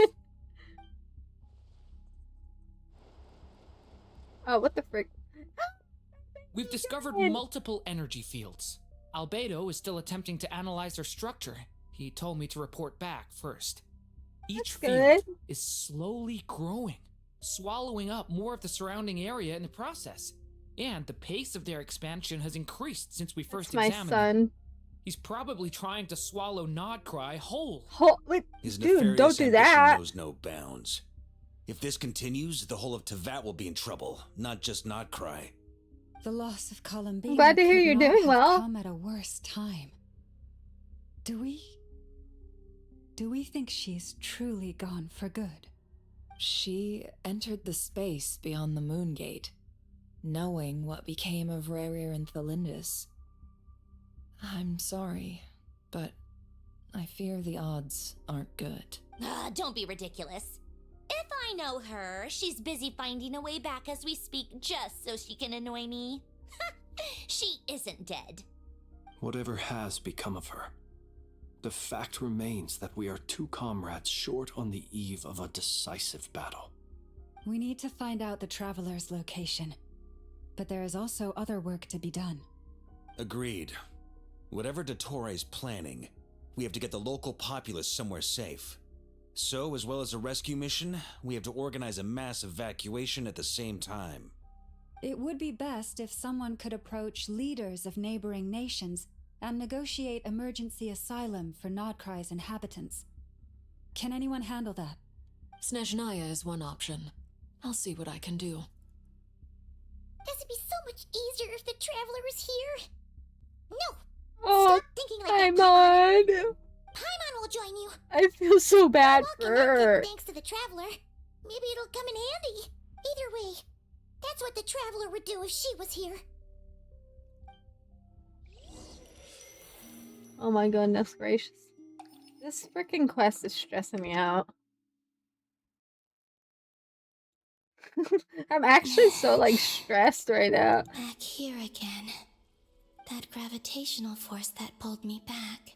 Oh, what the frick? We've discovered multiple energy fields. Albedo is still attempting to analyze their structure. He told me to report back first. Each field is slowly growing, swallowing up more of the surrounding area in the process. And the pace of their expansion has increased since we first examined my son. them. He's probably trying to swallow Nodcry whole. Wait, His dude, don't do ambition that. knows no bounds. If this continues, the whole of Tevat will be in trouble, not just Nodcry. The loss of Columbina I'm glad to hear could you're not doing have well. come at a worse time. Do we think she's truly gone for good? She entered the space beyond the Moon Gate, knowing what became of Rerir and Thelindis. I'm sorry, but I fear the odds aren't good. Don't be ridiculous. If I know her, she's busy finding a way back as we speak just so she can annoy me. She isn't dead. Whatever has become of her, the fact remains that we are two comrades short on the eve of a decisive battle. We need to find out the Traveler's location, but there is also other work to be done. Agreed. Whatever Dottore is planning, we have to get the local populace somewhere safe. So, as well as a rescue mission, we have to organize a mass evacuation at the same time. It would be best if someone could approach leaders of neighboring nations and negotiate emergency asylum for Nodcry's inhabitants. Can anyone handle that? Snezhnaya is one option. I'll see what I can do. Does it be so much easier if the Traveler is here? No! Oh, Stop thinking like that, Paimon! Paimon will join you. I feel so bad Welkin for might her. take thanks to the Traveler. Maybe it'll come in handy. Either way, that's what the Traveler would do if she was here. Oh my goodness gracious. This freaking quest is stressing me out. I'm actually so, like, stressed right now. Back here again. That gravitational force that pulled me back.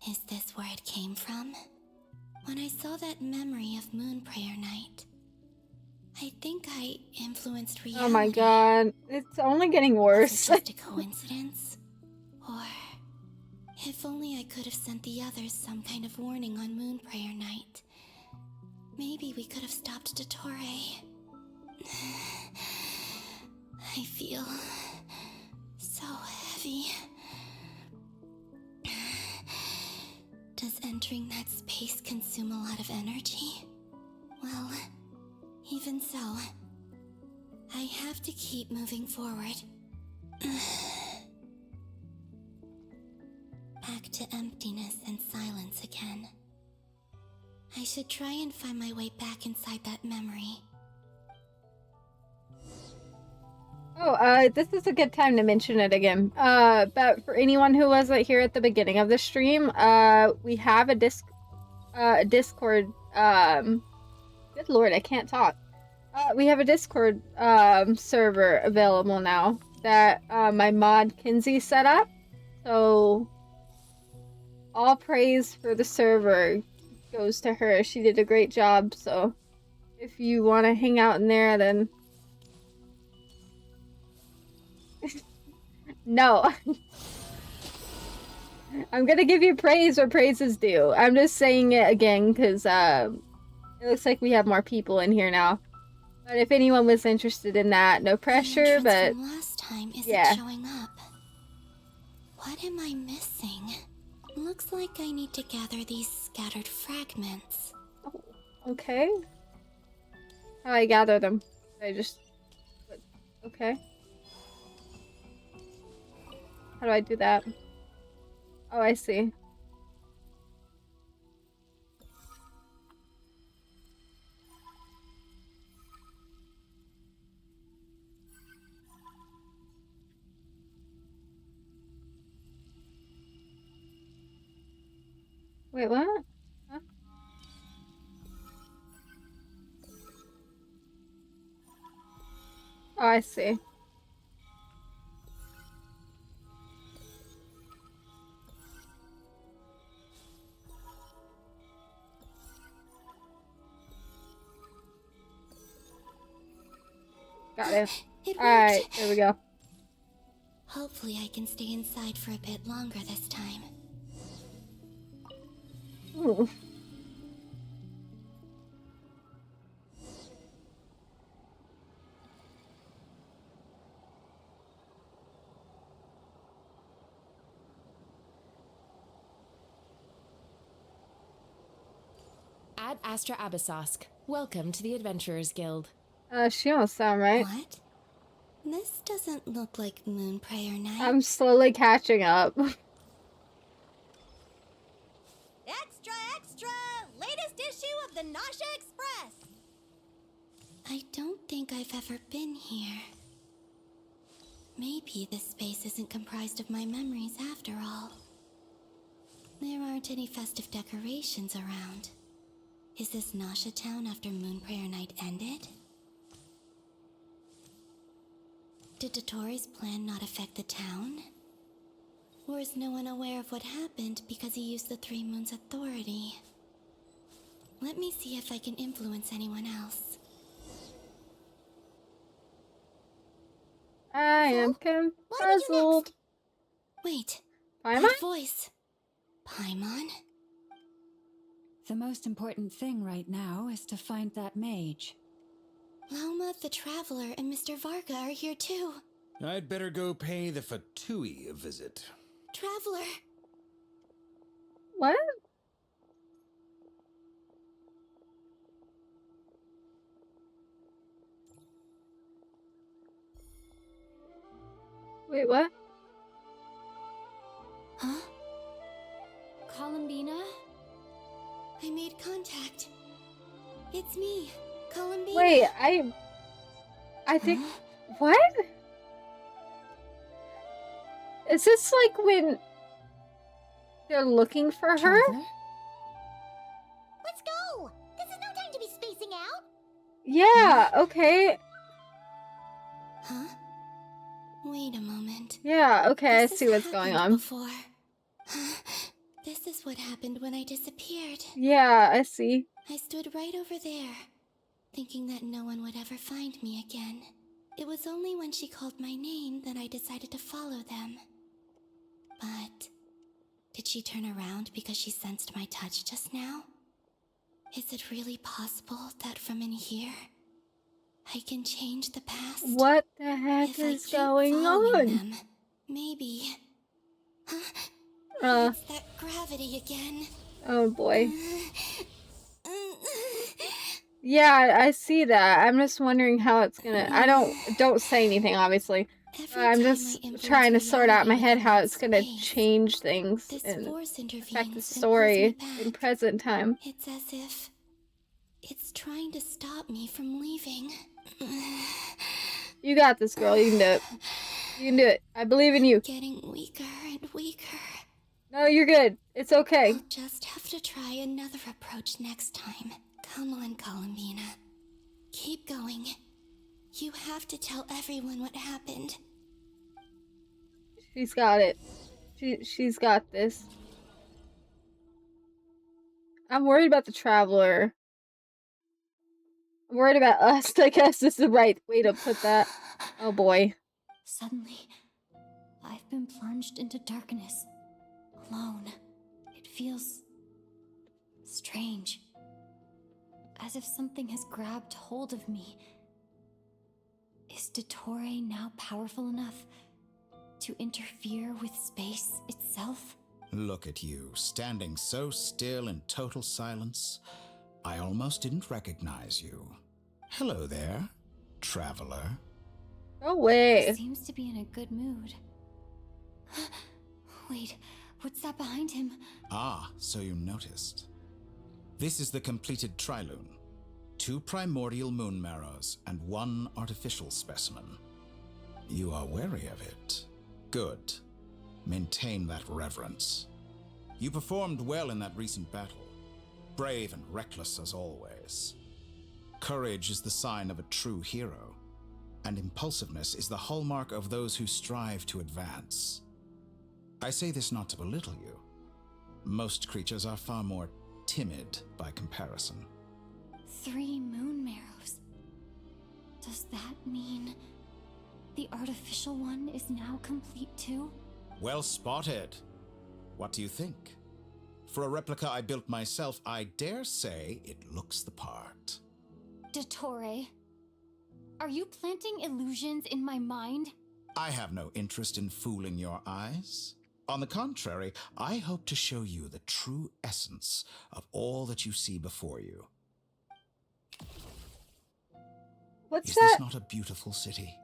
Is this where it came from? When I saw that memory of Moon Prayer Night, I think I influenced reality. Oh my god. It's only getting worse. Was it just a coincidence? Or if only I could have sent the others some kind of warning on Moon Prayer Night. Maybe we could have stopped Dottore. I feel so heavy. Does entering that space consume a lot of energy? Well, even so, I have to keep moving forward. Back to emptiness and silence again. I should try and find my way back inside that memory. Oh, this is a good time to mention it again. But for anyone who wasn't here at the beginning of the stream, we have a Discord, good lord, I can't talk. We have a Discord, server available now that, my mod Kinsey set up. So, all praise for the server goes to her. She did a great job, so if you want to hang out in there, then no. I'm gonna give you praise where praise is due. I'm just saying it again because It looks like we have more people in here now. But if anyone was interested in that, no pressure, the but from last time isn't yeah. showing up. What am I missing? Looks like I need to gather these scattered fragments. Oh, okay. How do I gather them? I just... Okay. How do I do that? Oh, I see. Wait, what? Huh? Oh, I see. Got it. Alright, there we go. Hopefully I can stay inside for a bit longer this time. Ooh. Ad Astra Abyssosk. Welcome to the Adventurers Guild. She don't sound right. What? This doesn't look like Moonprayer Night. I'm slowly catching up. Extra, extra! Latest issue of the Nasha Express! I don't think I've ever been here. Maybe this space isn't comprised of my memories after all. There aren't any festive decorations around. Is this Nasha Town after Moonprayer Night ended? Did Dotori's plan not affect the town? Or is no one aware of what happened because he used the Three Moons' authority? Let me see if I can influence anyone else. I am puzzled. Wait, Paimon? that voice. Paimon? The most important thing right now is to find that mage. Lauma the Traveler and Mr. Varga are here too. I'd better go pay the Fatui a visit. Traveler! What? Wait, what? Huh? Columbina? I made contact. It's me, Columbina. Wait, I think... What? Is this like when they're looking for her? Let's go! This is no time to be spacing out! Yeah, okay. Huh? Wait a moment. Yeah, okay, This I see has what's going happened on. Before. This is what happened when I disappeared. Yeah, I see. I stood right over there, thinking that no one would ever find me again. It was only when she called my name that I decided to follow them. But did she turn around because she sensed my touch just now? Is it really possible that from in here, I can change the past? What the heck is going on? Them, maybe. Uh. It's that gravity again. Oh boy. Yeah, I see that. I'm just wondering how it's gonna... don't say anything, obviously. I'm just trying to sort out in my head how it's gonna change things and affect the story in present time. It's as if it's trying to stop me from leaving. You got this, girl. You can do it. You can do it. I believe in you. Getting weaker and weaker. No, you're good. It's okay. I'll just have to try another approach next time. Come on, Columbina. Keep going. You have to tell everyone what happened. She's got it. She's got this. I'm worried about the Traveler. I'm worried about us. I guess is the right way to put that. Oh boy. Suddenly, I've been plunged into darkness. Alone. It feels strange. as if something has grabbed hold of me. Is Dottore now powerful enough to interfere with space itself? Look at you, standing so still in total silence. I almost didn't recognize you. Hello there, traveler. No way. He seems to be in a good mood. Wait, what's that behind him? Ah, so you noticed. This is the completed trilune. 2 primordial moon marrows and 1 artificial specimen. You are wary of it. Good. Maintain that reverence. You performed well in that recent battle. Brave and reckless as always. Courage is the sign of a true hero, and impulsiveness is the hallmark of those who strive to advance. I say this not to belittle you. Most creatures are far more timid by comparison. 3 moon marrows. Does that mean the artificial one is now complete too? Well spotted. What do you think? For a replica I built myself, I dare say it looks the part. Dottore, are you planting illusions in my mind? I have no interest in fooling your eyes. On the contrary, I hope to show you the true essence of all that you see before you. What's Is that? this not a beautiful city?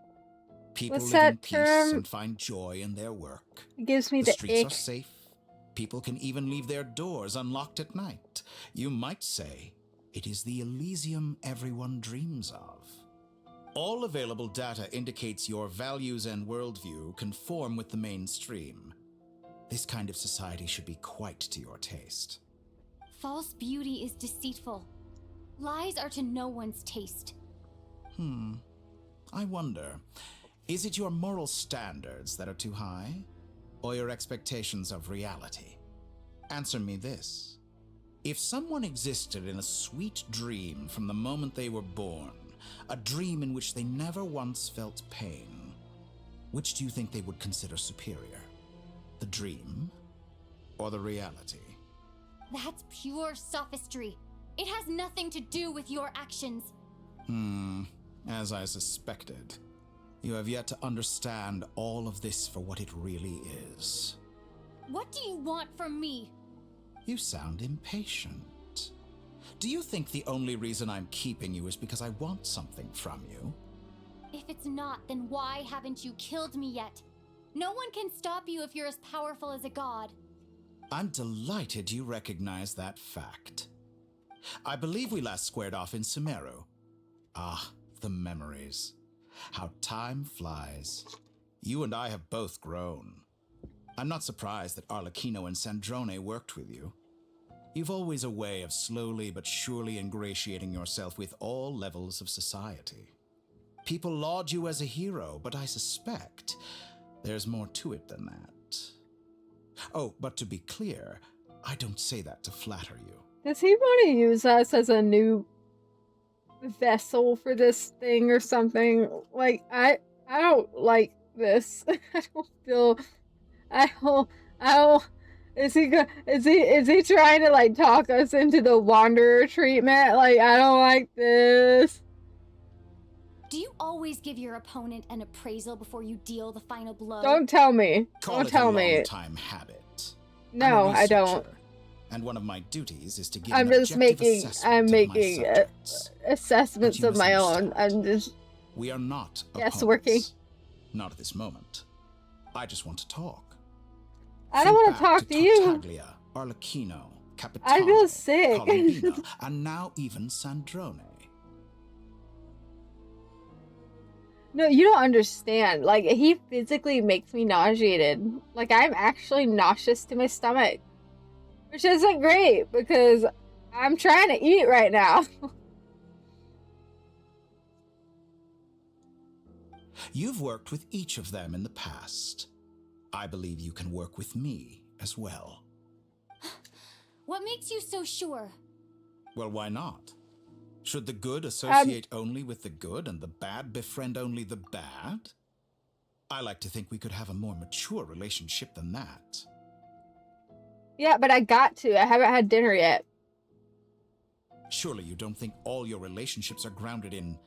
People What's live in that peace term? and find joy in their work. It gives me The the streets ick. are safe. People can even leave their doors unlocked at night. You might say it is the Elysium everyone dreams of. All available data indicates your values and worldview conform with the mainstream. This kind of society should be quite to your taste. False beauty is deceitful. Lies are to no one's taste. I wonder, is it your moral standards that are too high? Or your expectations of reality? Answer me this. If someone existed in a sweet dream from the moment they were born, a dream in which they never once felt pain, which do you think they would consider superior? The dream or the reality? That's pure sophistry. It has nothing to do with your actions. As I suspected. You have yet to understand all of this for what it really is. What do you want from me? You sound impatient. Do you think the only reason I'm keeping you is because I want something from you? If it's not, then why haven't you killed me yet? No one can stop you if you're as powerful as a god. I'm delighted you recognize that fact. I believe we last squared off in Sumeru. Ah, the memories. How time flies. You and I have both grown. I'm not surprised that Arlecchino and Sandrone worked with you. You've always a way of slowly but surely ingratiating yourself with all levels of society. People laud you as a hero, but I suspect there's more to it than that. Oh, but to be clear, I don't say that to flatter you. Does he want to use us as a new vessel for this thing or something? Like, I don't like this. I don't, is he trying to like talk us into the wanderer treatment? Like, I don't like this. Do you always give your opponent an appraisal before you deal the final blow? Don't tell me. Call Don't it tell a me. long-time habit. No, I'm a I don't. researcher, and one of my duties is to give I'm an just objective making assessment of my subjects. assessments But you of my own. misunderstand. I'm just We are not guessworking. opponents. Not at this moment. I just want to talk. I don't want to talk to you. Tartaglia, Arlecchino, Capitano, I feel sick. Colombina, and now even Sandrone. No, you don't understand. Like, he physically makes me nauseated. Like, I'm actually nauseous to my stomach. Which isn't great, because I'm trying to eat right now. You've worked with each of them in the past. I believe you can work with me as well. What makes you so sure? Well, why not? Should the good associate only with the good and the bad befriend only the bad? I like to think we could have a more mature relationship than that. Yeah, but I got to. I haven't had dinner yet. Surely you don't think all your relationships are grounded in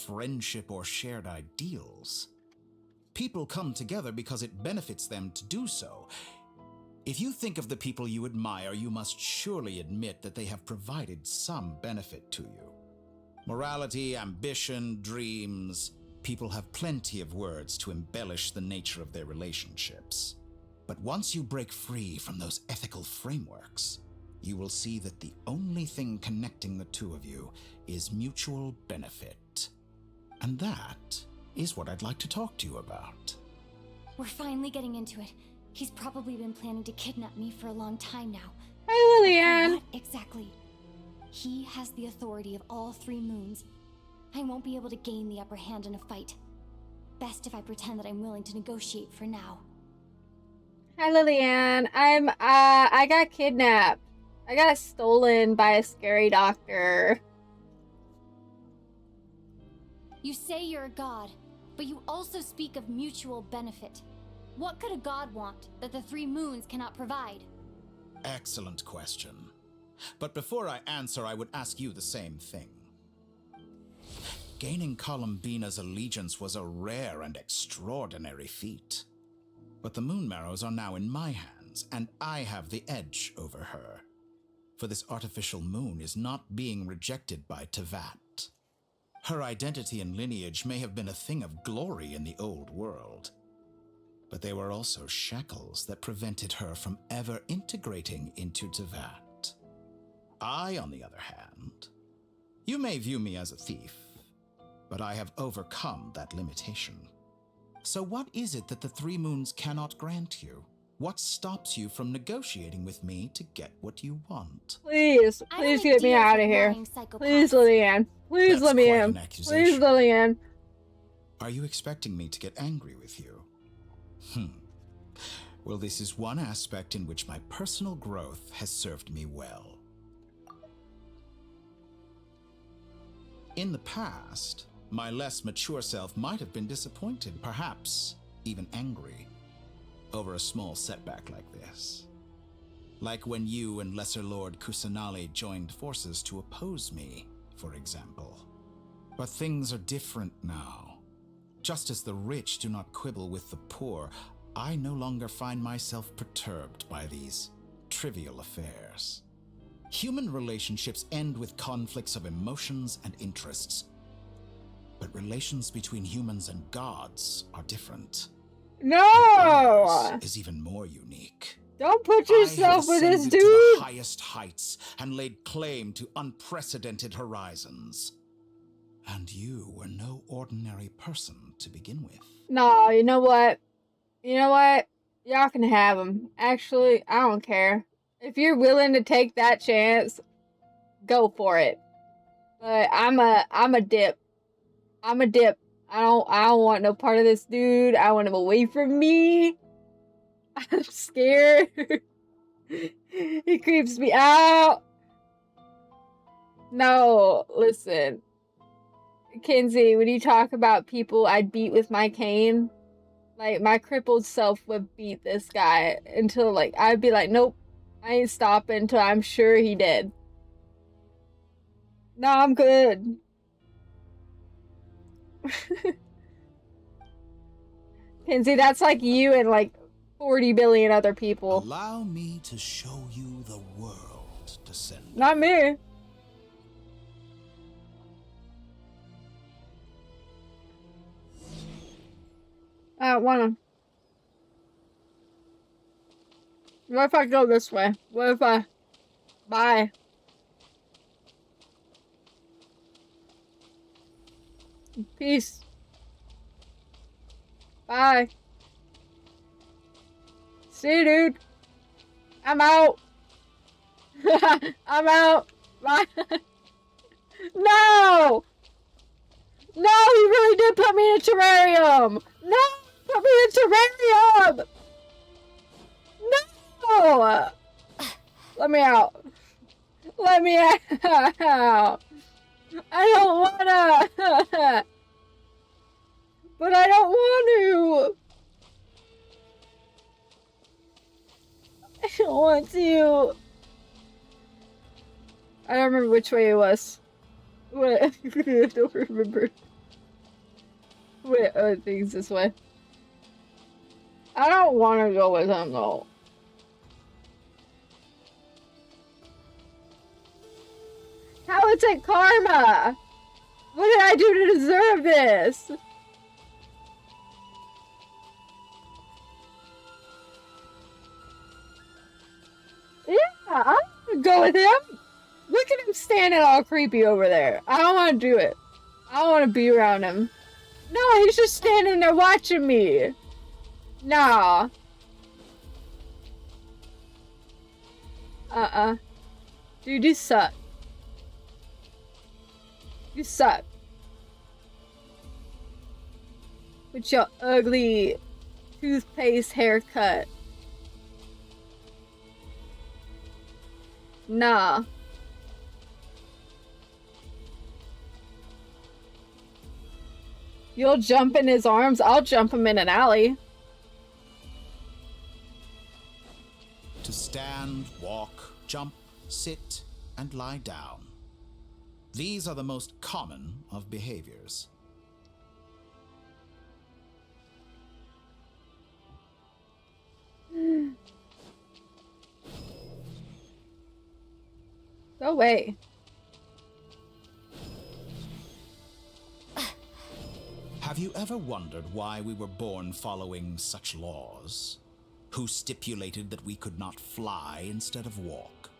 friendship or shared ideals. People come together because it benefits them to do so. If you think of the people you admire, you must surely admit that they have provided some benefit to you. Morality, ambition, dreams. People have plenty of words to embellish the nature of their relationships. But once you break free from those ethical frameworks, you will see that the only thing connecting the two of you is mutual benefit. And that is what I'd like to talk to you about. We're finally getting into it. He's probably been planning to kidnap me for a long time now. Hi, Lillian. What exactly? He has the authority of all 3 moons. I won't be able to gain the upper hand in a fight. Best if I pretend that I'm willing to negotiate for now. Hi, Lillian. I got kidnapped. I got stolen by a scary doctor. You say you're a god, but you also speak of mutual benefit. What could a god want that the 3 moons cannot provide? Excellent question. But before I answer, I would ask you the same thing. Gaining Columbina's allegiance was a rare and extraordinary feat. But the Moon Marrows are now in my hands, and I have the edge over her. For this artificial moon is not being rejected by Tevat. Her identity and lineage may have been a thing of glory in the old world, but they were also shackles that prevented her from ever integrating into Tevat. I, on the other hand, you may view me as a thief, but I have overcome that limitation. So what is it that the 3 moons cannot grant you? What stops you from negotiating with me to get what you want? Please get me out of here. Please, Lillian. Please let me in. Please, Lillian. Are you expecting me to get angry with you? Well, this is one aspect in which my personal growth has served me well. In the past, my less mature self might have been disappointed, perhaps even angry, over a small setback like this. Like when you and Lesser Lord Kusanali joined forces to oppose me, for example. But things are different now. Just as the rich do not quibble with the poor, I no longer find myself perturbed by these trivial affairs. Human relationships end with conflicts of emotions and interests. But relations between humans and gods are different. No! Ours is even more unique. Don't put yourself with this dude! To the highest heights and laid claim to unprecedented horizons. And you were no ordinary person to begin with. No, you know what? Y'all can have him. Actually, I don't care. If you're willing to take that chance, go for it. But I'm a dip. I'm a dip. I don't want no part of this dude. I want him away from me. I'm scared. He creeps me out. No, listen. Kinsey, when you talk about people I'd beat with my cane, like, my crippled self would beat this guy until, like, I'd be like, nope, I ain't stopping until I'm sure he did. No, I'm good. Kinsey, that's like you and, like, 40 billion other people. Allow me to show you the world, Descendant. Not me. I don't wanna. What if I go this way? What if I... Bye. Peace. Bye. See you, dude. I'm out. I'm out. Bye. No! No, he really did put me in a terrarium! No! Put me in a terrarium! No! Let me out. Let me out. I don't wanna. But I don't want to. I don't want to. I don't remember which way it was. Wait, I don't remember. Wait, I think it's this way. I don't want to go with him though. How is it karma? What did I do to deserve this? Yeah, I'm gonna go with him. Look at him standing all creepy over there. I don't want to do it. I don't want to be around him. No, he's just standing there watching me. Nah. Dude, you suck. You suck. With your ugly toothpaste haircut. Nah. You'll jump in his arms, I'll jump him in an alley. To stand, walk, jump, sit, and lie down. These are the most common of behaviors. Go away. Have you ever wondered why we were born following such laws? Who stipulated that we could not fly instead of walk?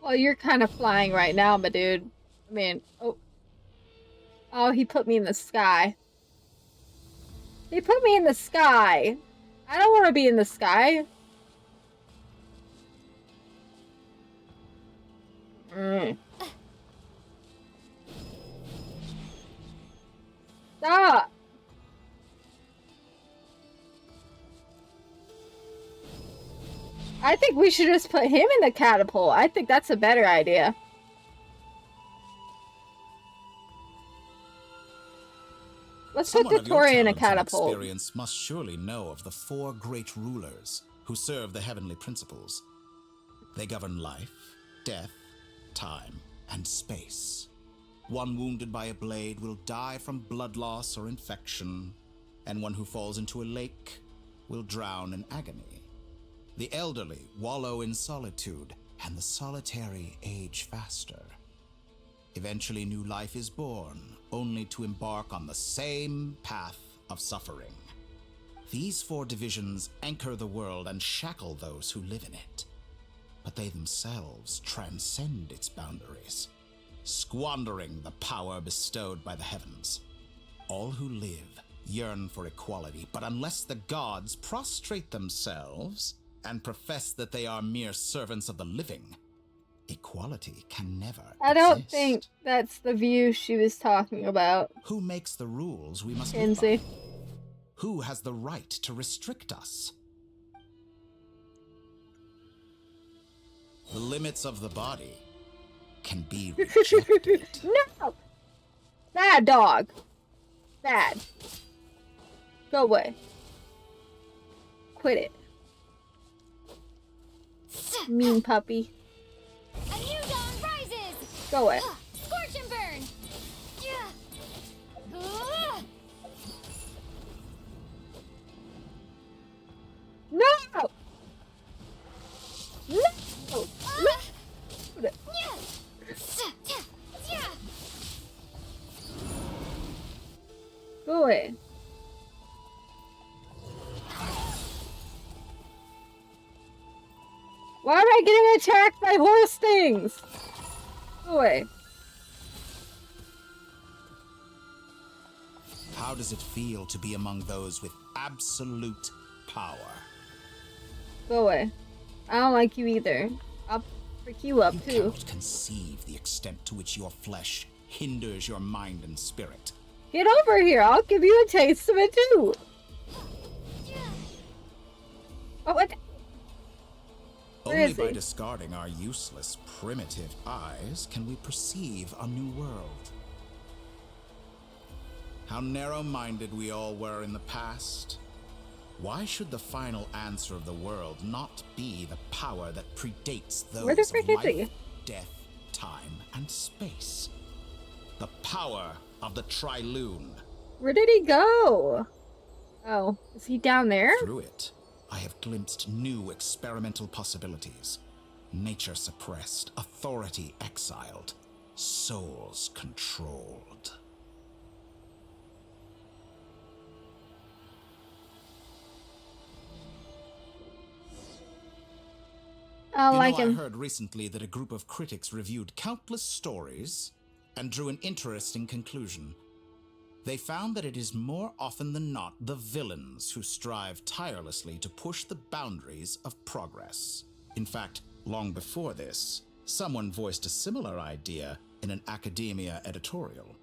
Well, you're kind of flying right now, my dude. I mean, oh. Oh, he put me in the sky. He put me in the sky. I don't want to be in the sky. Stop. I think we should just put him in the catapult. I think that's a better idea. Let's put Dottore in a catapult. Experience must surely know of the 4 great rulers who serve the heavenly principles. They govern life, death, time, and space. One wounded by a blade will die from blood loss or infection, and one who falls into a lake will drown in agony. The elderly wallow in solitude, and the solitary age faster. Eventually, new life is born, only to embark on the same path of suffering. These 4 divisions anchor the world and shackle those who live in it. But they themselves transcend its boundaries, squandering the power bestowed by the heavens. All who live yearn for equality, but unless the gods prostrate themselves and profess that they are mere servants of the living, equality can never I don't exist. think that's the view she was talking about. Who makes the rules we must Kenzie. live by? Who has the right to restrict us? The limits of the body can be rejected. No! Bad dog. Bad. Go away. Quit it. Mean puppy. A new dawn rises! Go away. Scorch and burn! No! No! Go away. Why am I getting attacked by horse things? Go away. How does it feel to be among those with absolute power? Go away. I don't like you either. I'll freak you up too. You cannot conceive the extent to which your flesh hinders your mind and spirit. Get over here. I'll give you a taste of it too. Oh, what? Where Only is by he? discarding our useless, primitive eyes can we perceive a new world. How narrow-minded we all were in the past. Why should the final answer of the world not be the power that predates those Where the of frick is life, he? death, time, and space. The power of the Trilune. Where did he go? Oh, is he down there? Through it, I have glimpsed new experimental possibilities. Nature suppressed, authority exiled, souls controlled. I heard recently that a group of critics reviewed countless stories and drew an interesting conclusion. They found that it is more often than not the villains who strive tirelessly to push the boundaries of progress. In fact, long before this, someone voiced a similar idea in an academia editorial.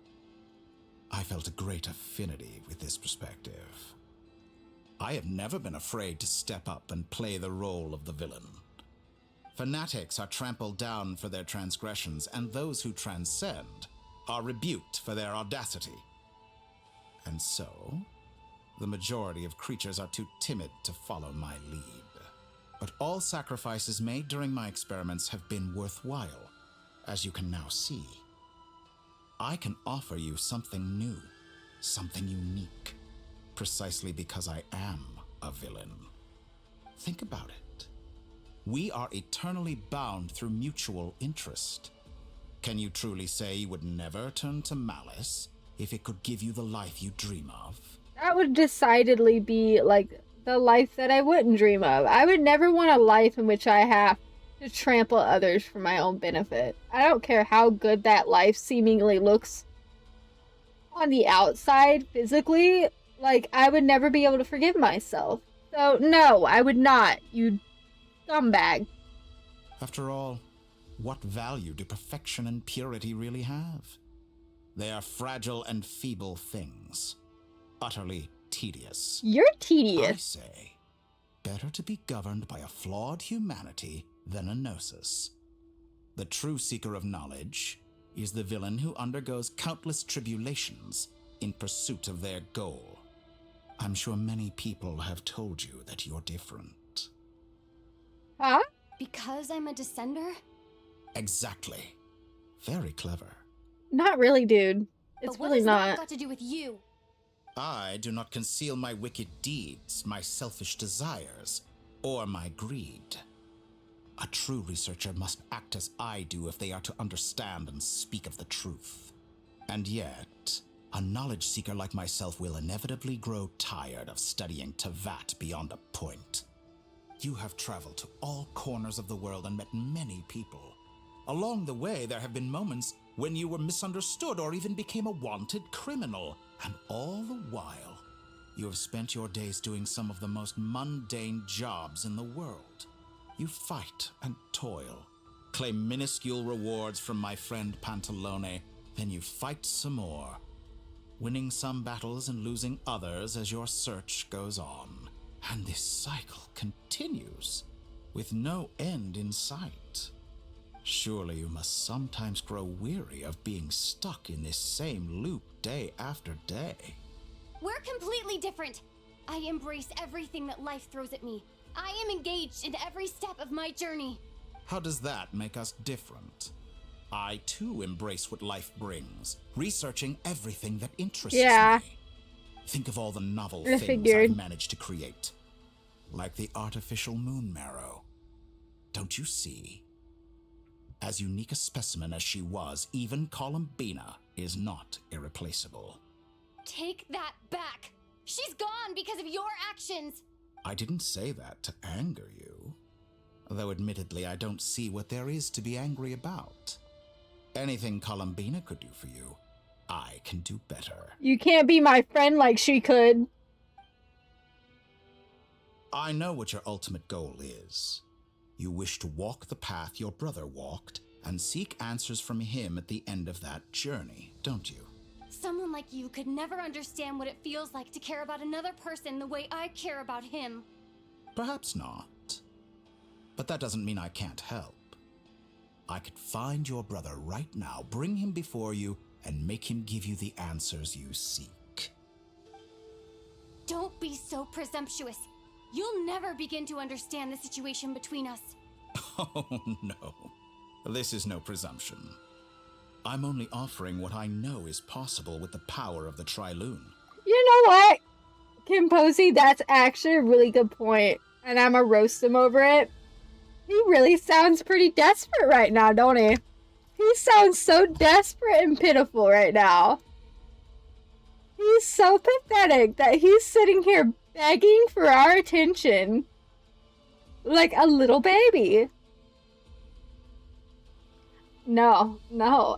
I felt a great affinity with this perspective. I have never been afraid to step up and play the role of the villain. Fanatics are trampled down for their transgressions, and those who transcend are rebuked for their audacity. And so, the majority of creatures are too timid to follow my lead. But all sacrifices made during my experiments have been worthwhile, as you can now see. I can offer you something new, something unique, precisely because I am a villain. Think about it. We are eternally bound through mutual interest. Can you truly say you would never turn to malice if it could give you the life you dream of? That would decidedly be, like, the life that I wouldn't dream of. I would never want a life in which I have to trample others for my own benefit. I don't care how good that life seemingly looks on the outside, physically. Like, I would never be able to forgive myself. So, no, I would not, you scumbag. After all, what value do perfection and purity really have? They are fragile and feeble things, utterly tedious. You're tedious. I say, better to be governed by a flawed humanity than a gnosis. The true seeker of knowledge is the villain who undergoes countless tribulations in pursuit of their goal. I'm sure many people have told you that you're different. Huh? Because I'm a descender? Exactly. Very clever. Not really, dude. It's but what really has not. That got to do with you? I do not conceal my wicked deeds, my selfish desires, or my greed. A true researcher must act as I do if they are to understand and speak of the truth. And yet, a knowledge seeker like myself will inevitably grow tired of studying Tevat beyond a point. You have traveled to all corners of the world and met many people. Along the way, there have been moments when you were misunderstood or even became a wanted criminal. And all the while, you have spent your days doing some of the most mundane jobs in the world. You fight and toil, claim minuscule rewards from my friend Pantalone, then you fight some more, winning some battles and losing others as your search goes on. And this cycle continues, with no end in sight. Surely you must sometimes grow weary of being stuck in this same loop day after day. We're completely different. I embrace everything that life throws at me. I am engaged in every step of my journey. How does that make us different? I too embrace what life brings, researching everything that interests me. Think of all the novel things I've managed to create. Like the artificial moon marrow. Don't you see? As unique a specimen as she was, even Columbina is not irreplaceable. Take that back! She's gone because of your actions! I didn't say that to anger you. Though admittedly, I don't see what there is to be angry about. Anything Columbina could do for you, I can do better. You can't be my friend like she could. I know what your ultimate goal is. You wish to walk the path your brother walked and seek answers from him at the end of that journey, don't you? Someone like you could never understand what it feels like to care about another person the way I care about him. Perhaps not. But that doesn't mean I can't help. I could find your brother right now, bring him before you, and make him give you the answers you seek. Don't be so presumptuous. You'll never begin to understand the situation between us. Oh, no. This is no presumption. I'm only offering what I know is possible with the power of the Triloon. You know what, Kim Posey, that's actually a really good point, and I'm gonna roast him over it. He really sounds pretty desperate right now, don't he? He sounds so desperate and pitiful right now. He's so pathetic that he's sitting here begging for our attention. Like a little baby. No.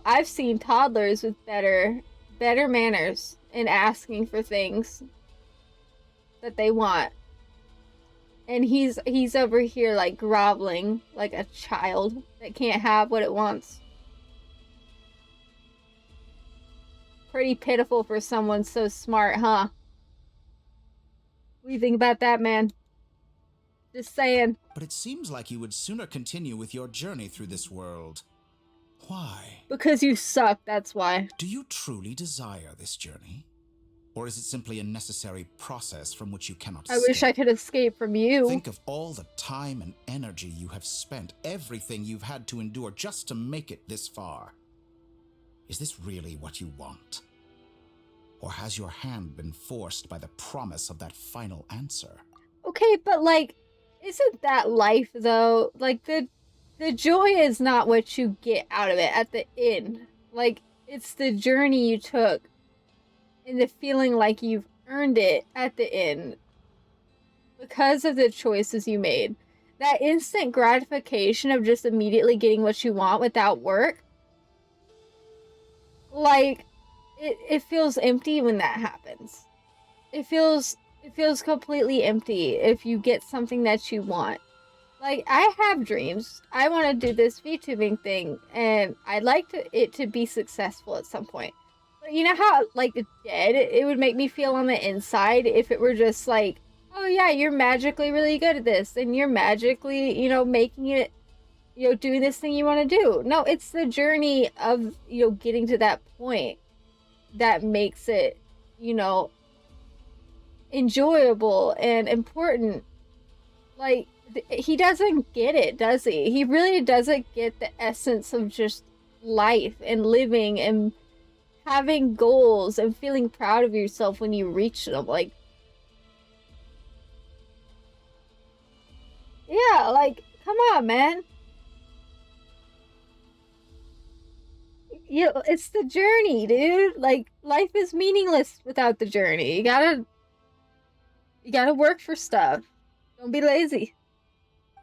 I've seen toddlers with better manners in asking for things that they want. And he's over here like groveling like a child that can't have what it wants. Pretty pitiful for someone so smart, huh? What do you think about that, man? Just saying. But it seems like you would sooner continue with your journey through this world. Why? Because you suck, that's why. Do you truly desire this journey? Or is it simply a necessary process from which you cannot escape? I wish I could escape from you. Think of all the time and energy you have spent, everything you've had to endure just to make it this far. Is this really what you want? Or has your hand been forced by the promise of that final answer? Okay, but like, isn't that life though? Like the joy is not what you get out of it at the end. Like, it's the journey you took and the feeling like you've earned it at the end because of the choices you made. That instant gratification of just immediately getting what you want without work, like, it feels empty when that happens. It feels completely empty if you get something that you want. Like, I have dreams. I want to do this VTubing thing, and I'd like it to be successful at some point. But you know how, like, dead it would make me feel on the inside if it were just like, oh yeah, you're magically really good at this, and you're magically, you know, making it, you know, doing this thing you want to do. No, it's the journey of, you know, getting to that point that makes it, you know, enjoyable and important. Like, he doesn't get it, does he? He really doesn't get the essence of just life and living and having goals and feeling proud of yourself when you reach them. Like, yeah, like, come on, man. You know, it's the journey, dude. Like, life is meaningless without the journey. You gotta work for stuff. Don't be lazy.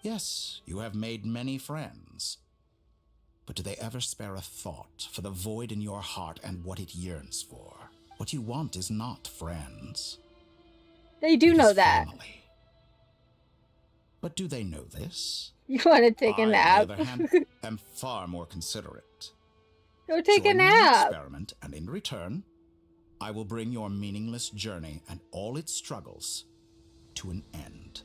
Yes, you have made many friends. But do they ever spare a thought for the void in your heart and what it yearns for? What you want is not friends. They do know that. Family. But do they know this? You want to take a nap? On the other hand, am far more considerate. Go take Join a my nap. experiment, and in return, I will bring your meaningless journey and all its struggles to an end.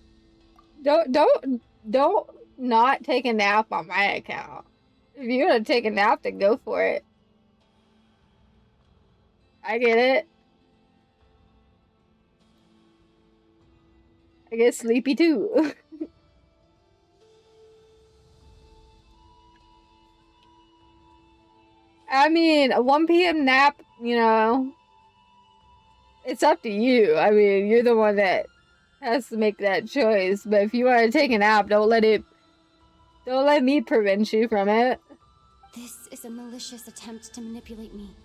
Don't not take a nap on my account. If you want to take a nap, then go for it. I get it. I get sleepy too. I mean, a 1 p.m. nap, you know, it's up to you. I mean, you're the one that has to make that choice. But if you want to take a nap, don't let me prevent you from it. This is a malicious attempt to manipulate me.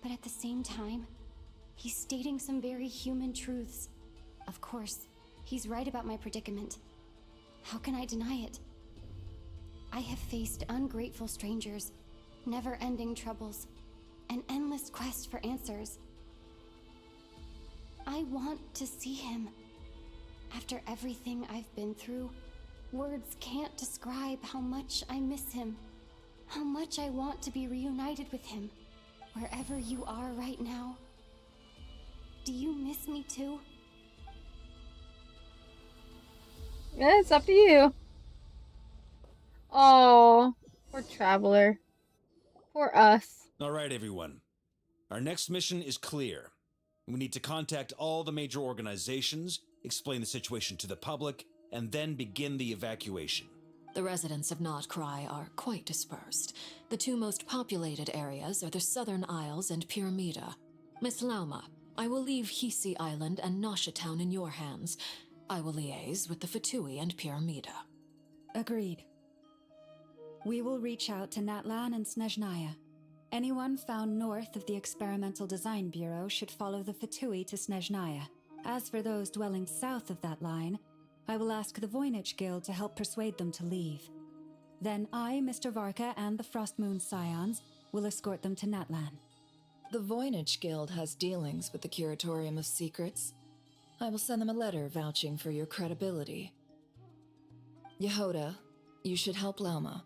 But at the same time, he's stating some very human truths. Of course, he's right about my predicament. How can I deny it? I have faced ungrateful strangers, never-ending troubles, an endless quest for answers. I want to see him. After everything I've been through, words can't describe how much I miss him, how much I want to be reunited with him, wherever you are right now. Do you miss me too? Yeah, it's up to you. Oh, poor traveler. Poor us. All right, everyone. Our next mission is clear. We need to contact all the major organizations, explain the situation to the public, and then begin the evacuation. The residents of Nodcry are quite dispersed. The two most populated areas are the Southern Isles and Pyramida. Miss Lauma, I will leave Hisi Island and Nasha Town in your hands. I will liaise with the Fatui and Pyramida. Agreed. We will reach out to Natlan and Snezhnaya. Anyone found north of the Experimental Design Bureau should follow the Fatui to Snezhnaya. As for those dwelling south of that line, I will ask the Voynich Guild to help persuade them to leave. Then I, Mr. Varka, and the Frostmoon Scions will escort them to Natlan. The Voynich Guild has dealings with the Curatorium of Secrets. I will send them a letter vouching for your credibility. Yehoda, you should help Lauma.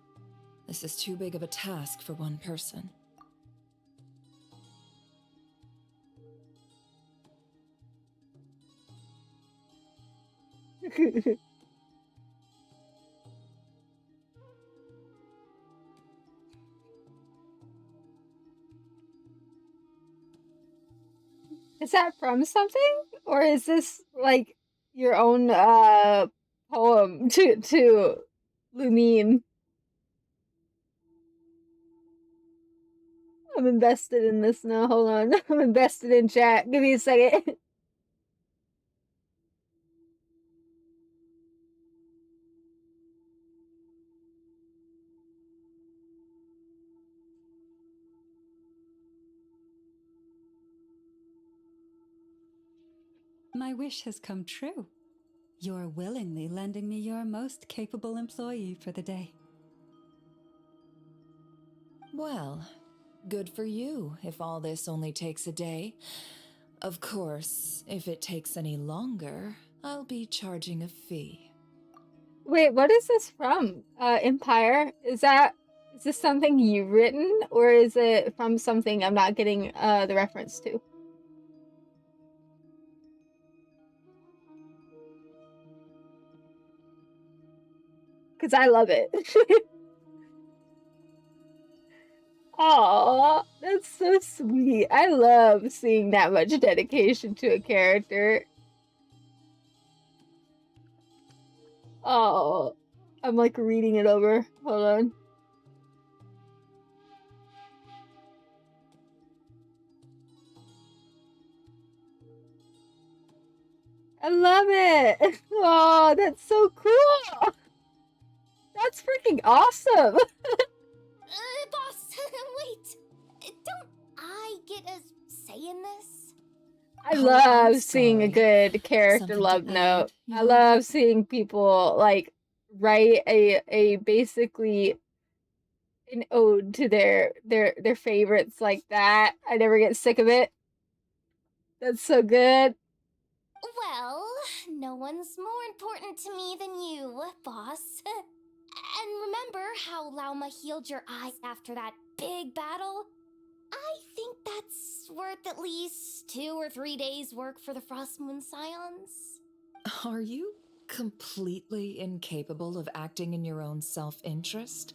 This is too big of a task for one person. Is that from something? Or is this like your own poem to Lumine? I'm invested in this now. Hold on. I'm invested in chat. Give me a second. My wish has come true. You're willingly lending me your most capable employee for the day. Well, good for you if all this only takes a day. Of course, if it takes any longer, I'll be charging a fee. Wait, what is this from? Empire? Is this something you've written, or is it from something I'm not getting the reference to? Because I love it. Aw, that's so sweet. I love seeing that much dedication to a character. Oh, I'm like reading it over. Hold on. I love it. Oh, that's so cool. That's freaking awesome. Boss, wait. Don't I get a say in this? I love seeing a good character love note. I love seeing people like write a basically an ode to their favorites like that. I never get sick of it. That's so good. Well, no one's more important to me than you, boss. And remember how Lauma healed your eyes after that big battle? I think that's worth at least 2 or 3 days' work for the Frostmoon Scions. Are you completely incapable of acting in your own self-interest?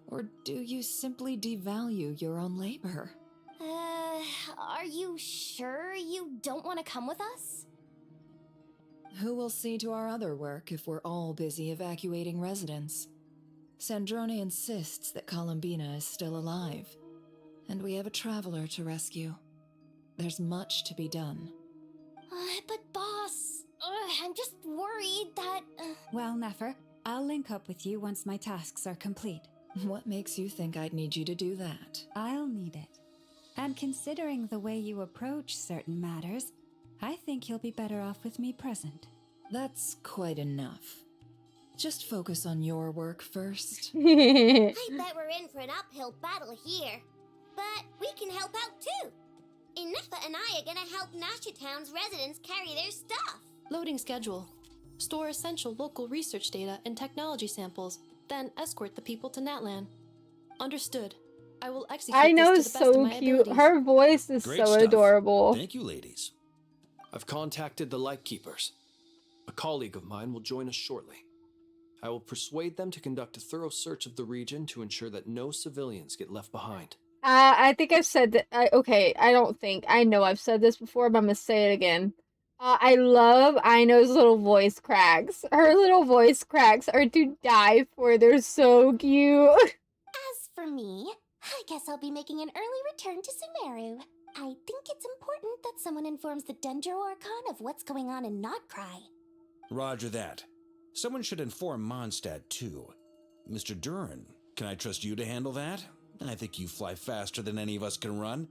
Or do you simply devalue your own labor? Are you sure you don't want to come with us? Who will see to our other work if we're all busy evacuating residents? Sandrone insists that Columbina is still alive, and we have a traveler to rescue. There's much to be done. But boss, I'm just worried that... Well, Nefer, I'll link up with you once my tasks are complete. What makes you think I'd need you to do that? I'll need it. And considering the way you approach certain matters, I think you'll be better off with me present. That's quite enough. Just focus on your work first. I bet we're in for an uphill battle here. But we can help out too. Inefa and I are gonna help Nasha Town's residents carry their stuff. Loading schedule. Store essential local research data and technology samples, then escort the people to Natlan. Understood. I will execute I know, this to the best of so my cute. abilities. Her voice is Great so stuff. adorable. Thank you, ladies. I've contacted the Lightkeepers. A colleague of mine will join us shortly. I will persuade them to conduct a thorough search of the region to ensure that no civilians get left behind. I think I've said that. Okay, I don't think. I know I've said this before, but I'm gonna say it again. I love Aino's little voice cracks. Her little voice cracks are to die for. They're so cute. As for me, I guess I'll be making an early return to Sumeru. I think it's important that someone informs the Dendro Archon of what's going on in Notcry. Roger that. Someone should inform Mondstadt, too. Mr. Duran, can I trust you to handle that? I think you fly faster than any of us can run.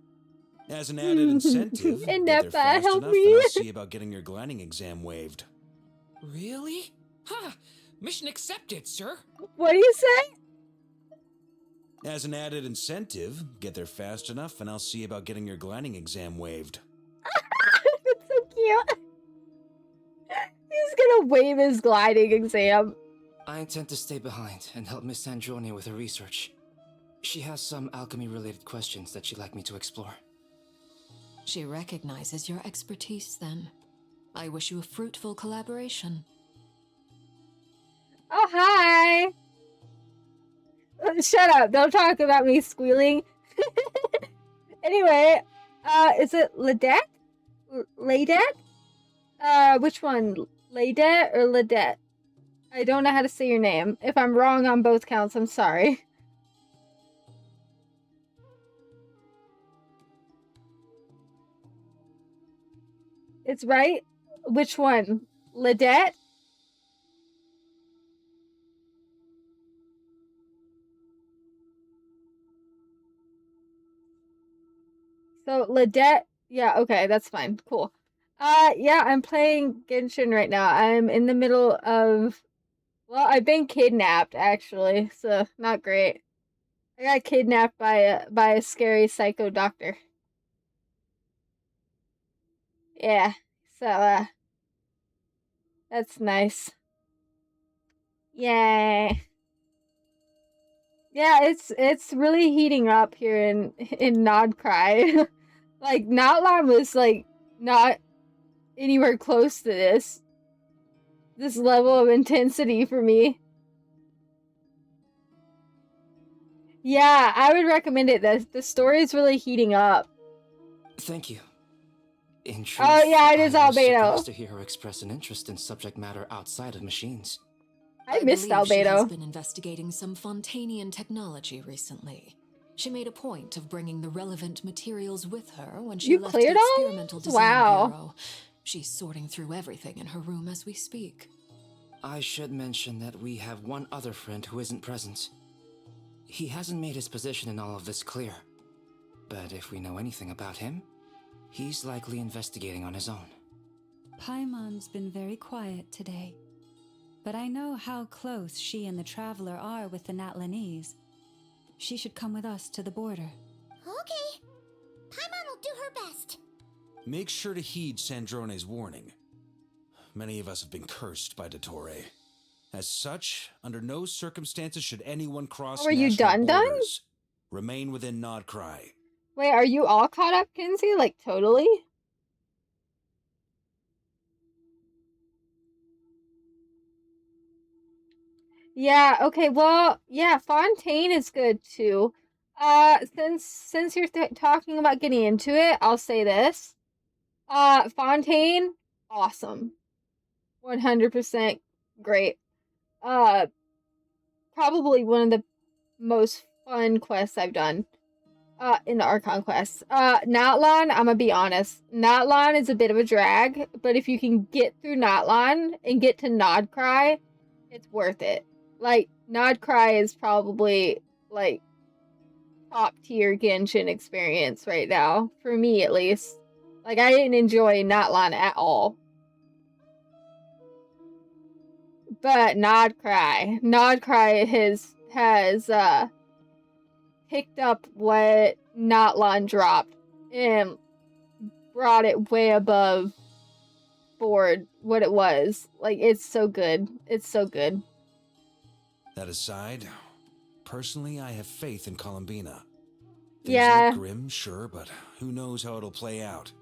As an added incentive, get there fast help enough me. and I'll see about getting your gliding exam waived. Really? Huh. Mission accepted, sir. What do you say? As an added incentive, get there fast enough and I'll see about getting your gliding exam waived. That's so cute. He's gonna waive his gliding exam. I intend to stay behind and help Miss Sandrone with her research. She has some alchemy-related questions that she'd like me to explore. She recognizes your expertise, then. I wish you a fruitful collaboration. Oh, hi! Shut up, don't talk about me squealing. Anyway, is it Ladette? Ladette? Which one? Ladette or Ladette? I don't know how to say your name. If I'm wrong on both counts, I'm sorry. It's right? Which one? Ladette? So, Ladette, yeah, okay, that's fine. Cool. Yeah, I'm playing Genshin right now. I'm in the middle of, well, I've been kidnapped, actually, so not great. I got kidnapped by a scary psycho doctor. Yeah, so, that's nice. Yay. Yeah, it's really heating up here in Nodcry. Like, Notlan was, like, not anywhere close to this level of intensity for me. Yeah, I would recommend it. The story is really heating up. Thank you. In truth, Oh yeah, it is I was Albedo. surprised to hear her express an interest in subject matter outside of machines. I missed believe she has Albedo. been investigating some Fontanian technology recently. She made a point of bringing the relevant materials with her when she You left cleared the all experimental these? design Wow. bureau. She's sorting through everything in her room as we speak. I should mention that we have one other friend who isn't present. He hasn't made his position in all of this clear. But if we know anything about him, he's likely investigating on his own. Paimon's been very quiet today. But I know how close she and the Traveler are with the Natlanese. She should come with us to the border. Okay. Paimon will do her best. Make sure to heed Sandrone's warning. Many of us have been cursed by Dottore. As such, under no circumstances should anyone cross Oh, are you national done? borders. Remain within Nodcry. Wait, are you all caught up, Kinsey? Like, totally? Yeah, okay, well, yeah, Fontaine is good too. Since you're talking about getting into it, I'll say this. Fontaine, awesome. 100% great. Probably one of the most fun quests I've done. In the Archon quests. Natlan, I'm gonna be honest. Natlan is a bit of a drag, but if you can get through Natlan and get to Nodcry, it's worth it. Like, Nodcry is probably, like, top tier Genshin experience right now. For me, at least. Like, I didn't enjoy Natlan at all. But Nodcry has picked up what Natlan dropped and brought it way above board what it was. Like, it's so good. It's so good. That aside, personally, I have faith in Columbina. Things Yeah. look grim, sure, but who knows how it'll play out.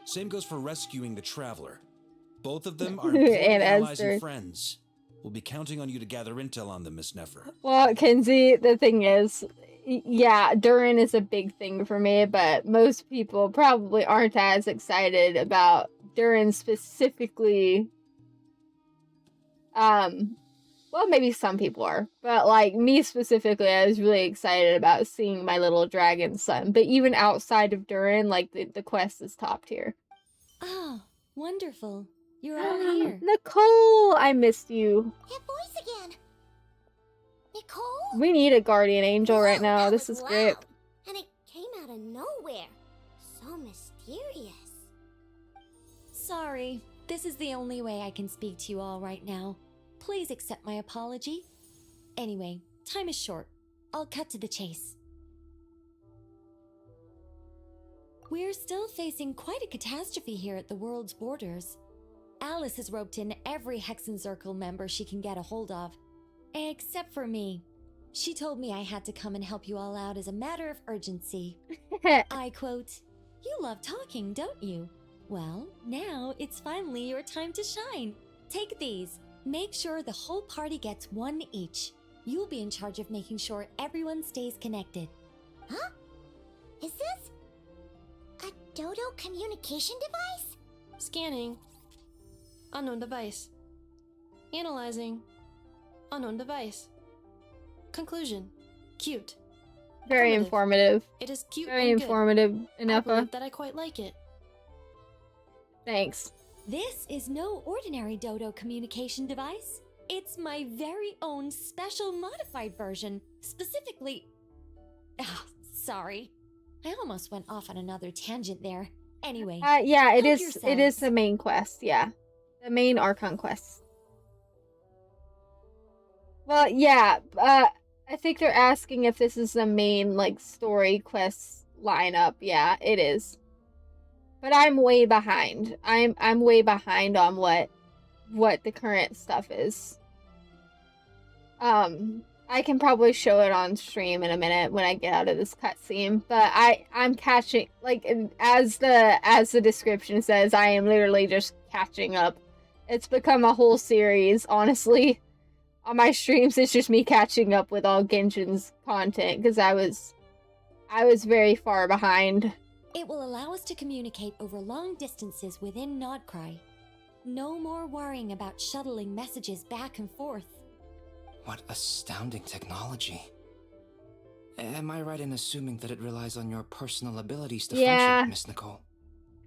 Same goes for rescuing the Traveler. Both of them are important And allies Esther. and friends. We'll be counting on you to gather intel on them, Miss Nefer. Well, Kinsey, the thing is, yeah, Durin is a big thing for me, but most people probably aren't as excited about Durin specifically, well, maybe some people are, but like me specifically, I was really excited about seeing my little dragon son. But even outside of Durin, like the quest is top tier. Oh, wonderful. You're all here. Nicole, I missed you. That voice again. Nicole? We need a guardian angel right now. That This was is great. loud, and it came out of nowhere. So mysterious. Sorry, this is the only way I can speak to you all right now. Please accept my apology. Anyway, time is short. I'll cut to the chase. We're still facing quite a catastrophe here at the world's borders. Alice has roped in every Hexencircle member she can get a hold of. Except for me. She told me I had to come and help you all out as a matter of urgency. I quote, "You love talking, don't you? Well, now it's finally your time to shine. Take these. Make sure the whole party gets one each. You'll be in charge of making sure everyone stays connected." Huh? Is this a Dodo communication device? Scanning. Unknown device. Analyzing. Unknown device. Conclusion. Cute. Very informative. It is cute Very and informative, good. I Inefa. believe that I quite like it. Thanks. This is no ordinary Dodo communication device. It's my very own special modified version. Specifically... Ah, sorry. I almost went off on another tangent there. Anyway. Yeah, it help is. It yourselves. is the main quest. Yeah, the main Archon quest. Well, yeah. I think they're asking if this is the main like story quest lineup. Yeah, it is. But I'm way behind. I'm way behind on what the current stuff is. I can probably show it on stream in a minute when I get out of this cutscene. But I'm catching, like, as the description says, I am literally just catching up. It's become a whole series, honestly. On my streams, it's just me catching up with all Genshin's content because I was very far behind. It will allow us to communicate over long distances within Nodcry. No more worrying about shuttling messages back and forth. What astounding technology. Am I right in assuming that it relies on your personal abilities to function, Miss Nicole?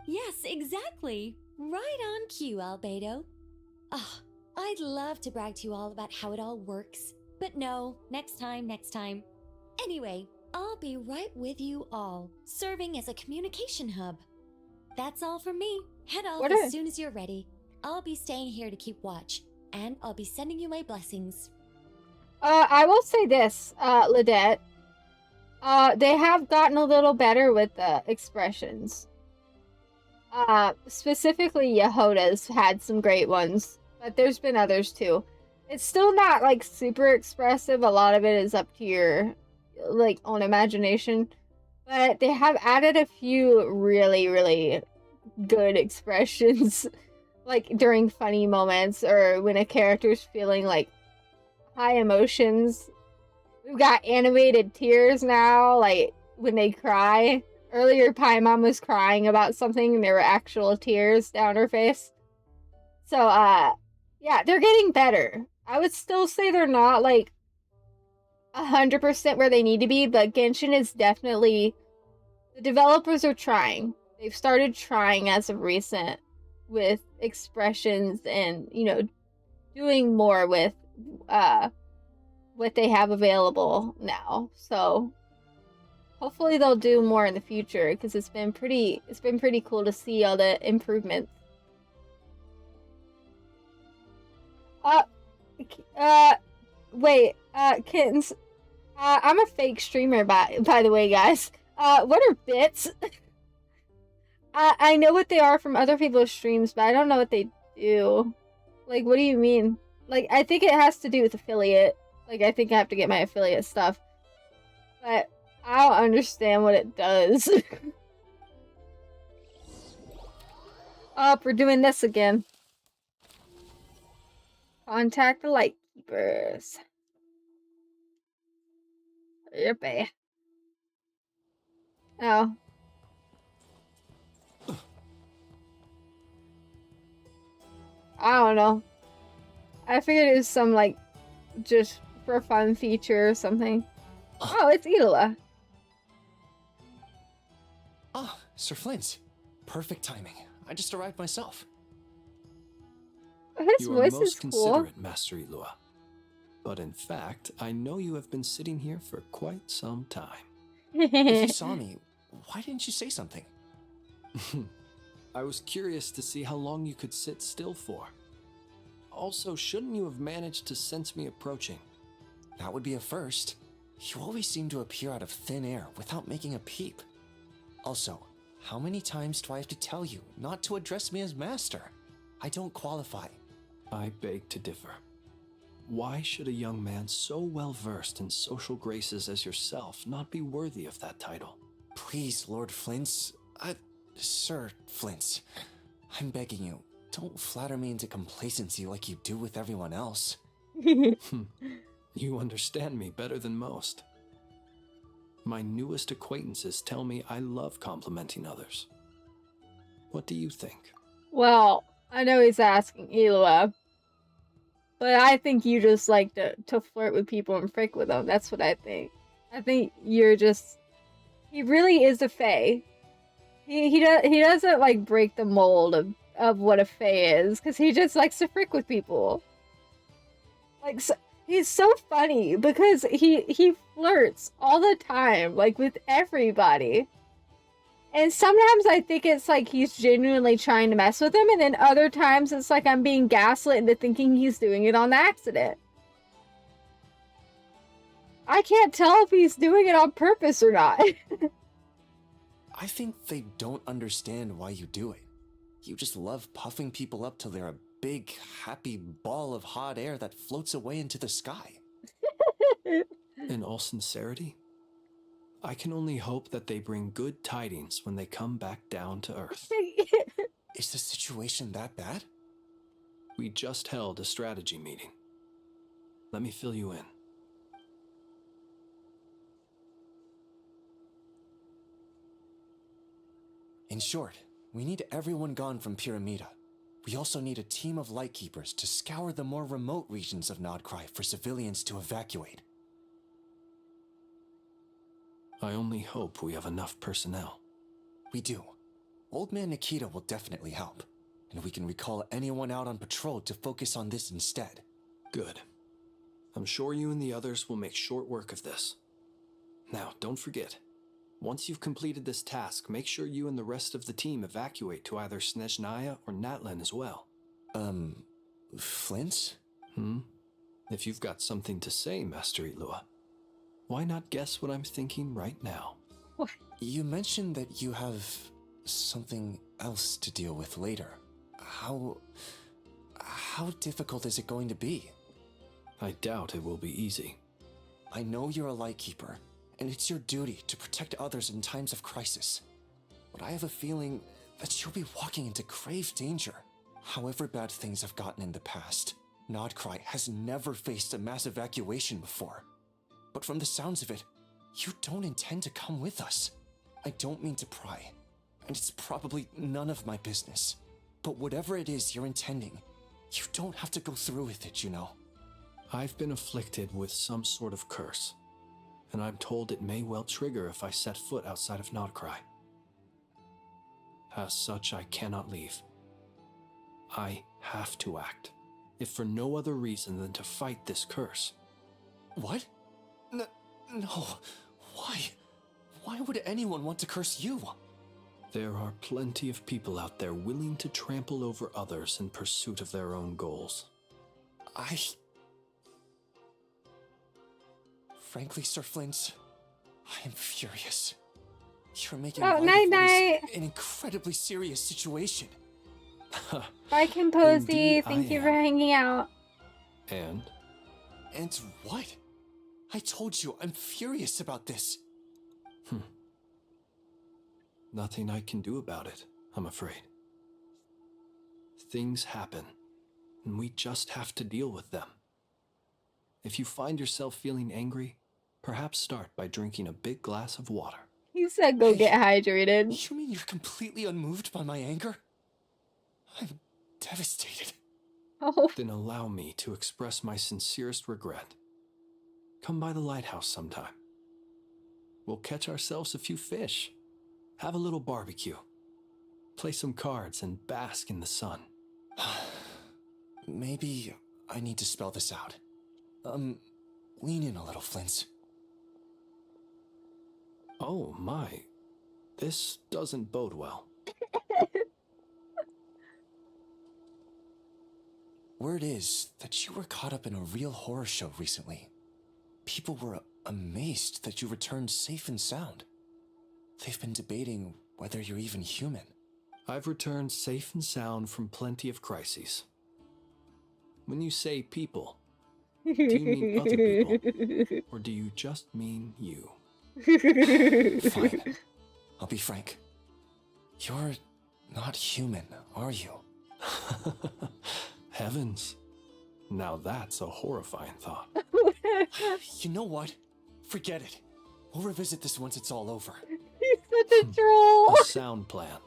Yes, exactly. Right on cue, Albedo. Ah, I'd love to brag to you all about how it all works. But no, next time. Anyway, I'll be right with you all, serving as a communication hub. That's all from me. Head off as soon as you're ready. I'll be staying here to keep watch, and I'll be sending you my blessings. I will say this, Ladette. They have gotten a little better with the expressions. Specifically, Yehoda's had some great ones, but there's been others too. It's still not, like, super expressive. A lot of it is up to your, like, own imagination. But they have added a few really, really good expressions, like, during funny moments or when a character's feeling, like, high emotions. We've got animated tears now, like when they cry. Earlier, Paimon was crying about something and there were actual tears down her face. So, yeah, they're getting better. I would still say they're not like 100% where they need to be, but Genshin is definitely... The developers are trying. They've started trying as of recent with expressions and, you know, doing more with what they have available now. So hopefully they'll do more in the future because it's been pretty cool to see all the improvements. Wait, kittens. I'm a fake streamer by the way, guys. What are bits? I know what they are from other people's streams, but I don't know what they do. Like, what do you mean? Like, I think it has to do with affiliate. Like, I think I have to get my affiliate stuff. But I don't understand what it does. Oh, we're doing this again. Contact the Lightkeepers. Yippee. Oh. I don't know. I figured it was some, like, just for fun feature or something. Oh, it's Edola. Ah, Sir Flint. Perfect timing. I just arrived myself. His You are voice most is cool. considerate, Master Elua. But in fact, I know you have been sitting here for quite some time. If you saw me, why didn't you say something? I was curious to see how long you could sit still for. Also, shouldn't you have managed to sense me approaching? That would be a first. You always seem to appear out of thin air without making a peep. Also, how many times do I have to tell you not to address me as master? I don't qualify. I beg to differ. Why should a young man so well versed in social graces as yourself not be worthy of that title? Please, Lord Flint's... Sir Flint's. I'm begging you, don't flatter me into complacency like you do with everyone else. You understand me better than most. My newest acquaintances tell me I love complimenting others. What do you think? Well, I know he's asking Eloa, but I think you just like to flirt with people and frick with them. That's what I think. I think you're just... He really is a fae. He doesn't like break the mold of what a fae is, because he just likes to frick with people. Like, so, he's so funny because he flirts all the time, like with everybody. And sometimes I think it's like he's genuinely trying to mess with them, and then other times it's like I'm being gaslit into thinking he's doing it on accident. I can't tell if he's doing it on purpose or not. I think they don't understand why you do it. You just love puffing people up till they're a big, happy ball of hot air that floats away into the sky. In all sincerity, I can only hope that they bring good tidings when they come back down to Earth. Is the situation that bad? We just held a strategy meeting. Let me fill you in. In short, we need everyone gone from Pyramida. We also need a team of lightkeepers to scour the more remote regions of Nodcry for civilians to evacuate. I only hope we have enough personnel. We do. Old Man Nikita will definitely help, and we can recall anyone out on patrol to focus on this instead. Good. I'm sure you and the others will make short work of this. Now, don't forget, once you've completed this task, make sure you and the rest of the team evacuate to either Snezhnaya or Natlan as well. Flint? If you've got something to say, Master Elua, why not guess what I'm thinking right now? What? You mentioned that you have something else to deal with later. How difficult is it going to be? I doubt it will be easy. I know you're a lightkeeper, and it's your duty to protect others in times of crisis. But I have a feeling that you'll be walking into grave danger. However bad things have gotten in the past, Nodcry has never faced a mass evacuation before. But from the sounds of it, you don't intend to come with us. I don't mean to pry, and it's probably none of my business. But whatever it is you're intending, you don't have to go through with it, you know. I've been afflicted with some sort of curse, and I'm told it may well trigger if I set foot outside of Nodcry. As such, I cannot leave. I have to act, if for no other reason than to fight this curse. What? No. Why? Why would anyone want to curse you? There are plenty of people out there willing to trample over others in pursuit of their own goals. Frankly, Sir Flint, I am furious. You're making Oh, light night, of what night. is an incredibly serious situation. Bye, Composy. Indeed, Thank I you for am. hanging out. And? And what? I told you, I'm furious about this. Nothing I can do about it, I'm afraid. Things happen, and we just have to deal with them. If you find yourself feeling angry, perhaps start by drinking a big glass of water. He said go get hydrated. You mean you're completely unmoved by my anger? I'm devastated. Oh. Then allow me to express my sincerest regret. Come by the lighthouse sometime. We'll catch ourselves a few fish, have a little barbecue, play some cards, and bask in the sun. Maybe I need to spell this out. Lean in a little, Flint's. Oh my, this doesn't bode well. Word is that you were caught up in a real horror show recently. People were amazed that you returned safe and sound. They've been debating whether you're even human. I've returned safe and sound from plenty of crises. When you say people, do you mean other people? Or do you just mean you? Fine. I'll be frank. You're not human, are you? Heavens. Now that's a horrifying thought. You know what? Forget it. We'll revisit this once it's all over. He's such a troll. A sound plan.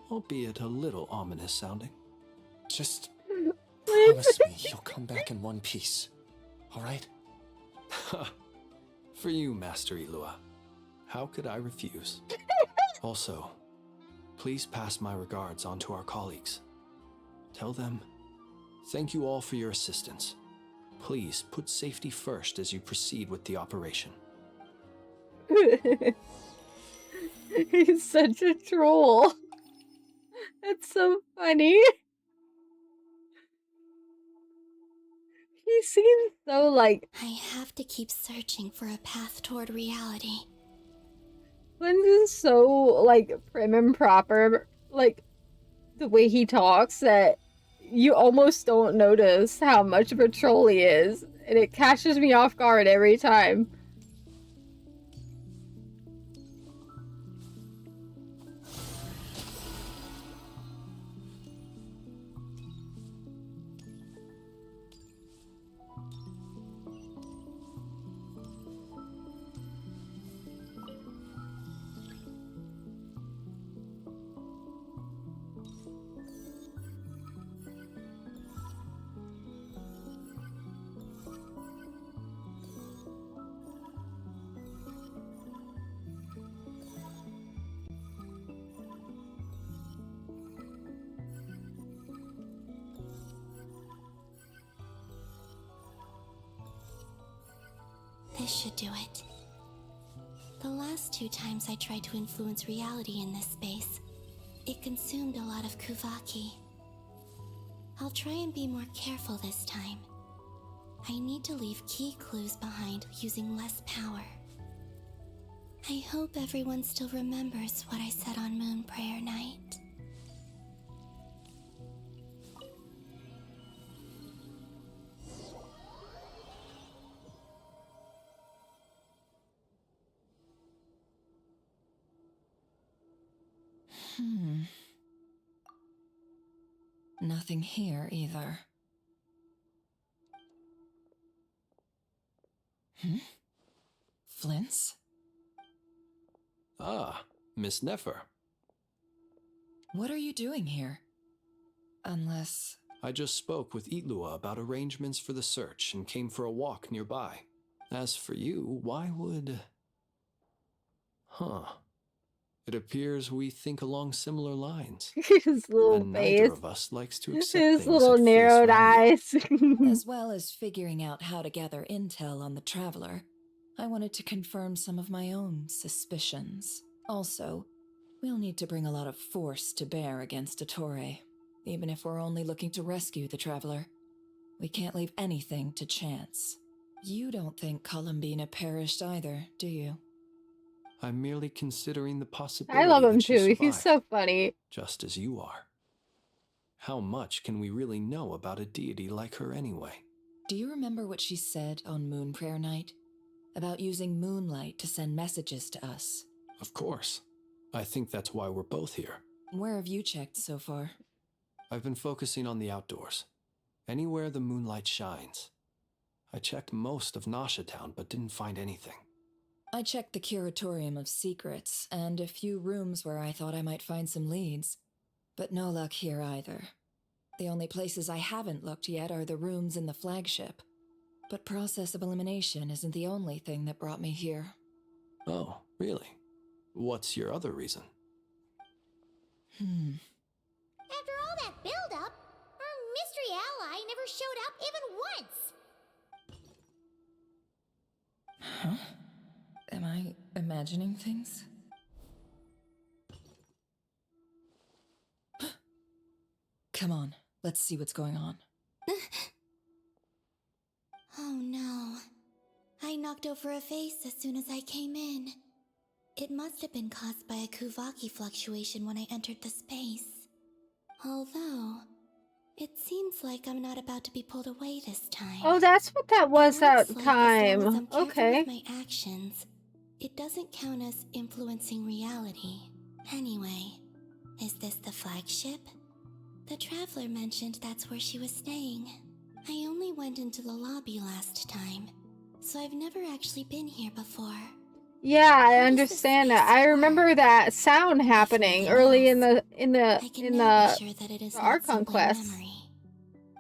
Albeit a little ominous sounding. Just promise me you'll come back in one piece. All right? For you, Master Ilua. How could I refuse? Also, please pass my regards on to our colleagues. Tell them, thank you all for your assistance. Please put safety first as you proceed with the operation. He's such a troll. That's so funny. He seems so like... I have to keep searching for a path toward reality. Flynn is so, like, prim and proper, like, the way he talks, that you almost don't notice how much of a troll he is, and it catches me off guard every time. This should do it. The last 2 times I tried to influence reality in this space, it consumed a lot of Kuvaki. I'll try and be more careful this time. I need to leave key clues behind using less power. I hope everyone still remembers what I said on Moon Prayer Night. Nothing here either. Flint's? Ah, Miss Nefer. What are you doing here? Unless... I just spoke with Ilua about arrangements for the search and came for a walk nearby. As for you, why would... Huh. It appears we think along similar lines. His little and face. neither of us likes to accept His things little at face narrowed value. eyes. As well as figuring out how to gather intel on the Traveler, I wanted to confirm some of my own suspicions. Also, we'll need to bring a lot of force to bear against Ettore, even if we're only looking to rescue the Traveler. We can't leave anything to chance. You don't think Columbina perished either, do you? I'm merely considering the possibility I love him that she too. He's survived, so funny. just as you are. How much can we really know about a deity like her anyway? Do you remember what she said on Moon Prayer Night? About using moonlight to send messages to us? Of course. I think that's why we're both here. Where have you checked so far? I've been focusing on the outdoors. Anywhere the moonlight shines. I checked most of Nasha Town, but didn't find anything. I checked the Curatorium of Secrets, and a few rooms where I thought I might find some leads. But no luck here either. The only places I haven't looked yet are the rooms in the flagship. But process of elimination isn't the only thing that brought me here. Oh, really? What's your other reason? After all that build-up, our mystery ally never showed up even once. Huh? Am I imagining things? Come on, let's see what's going on. Oh no. I knocked over a vase as soon as I came in. It must have been caused by a Kuvaki fluctuation when I entered the space. Although, it seems like I'm not about to be pulled away this time. Oh, that's what that was that Looks like time. as long as I'm careful Okay. with my actions, it doesn't count as influencing reality. Anyway, is this the flagship? The traveler mentioned that's where she was staying. I only went into the lobby last time, so I've never actually been here before. Yeah, I understand that. I remember that sound happening early in the Archon quest.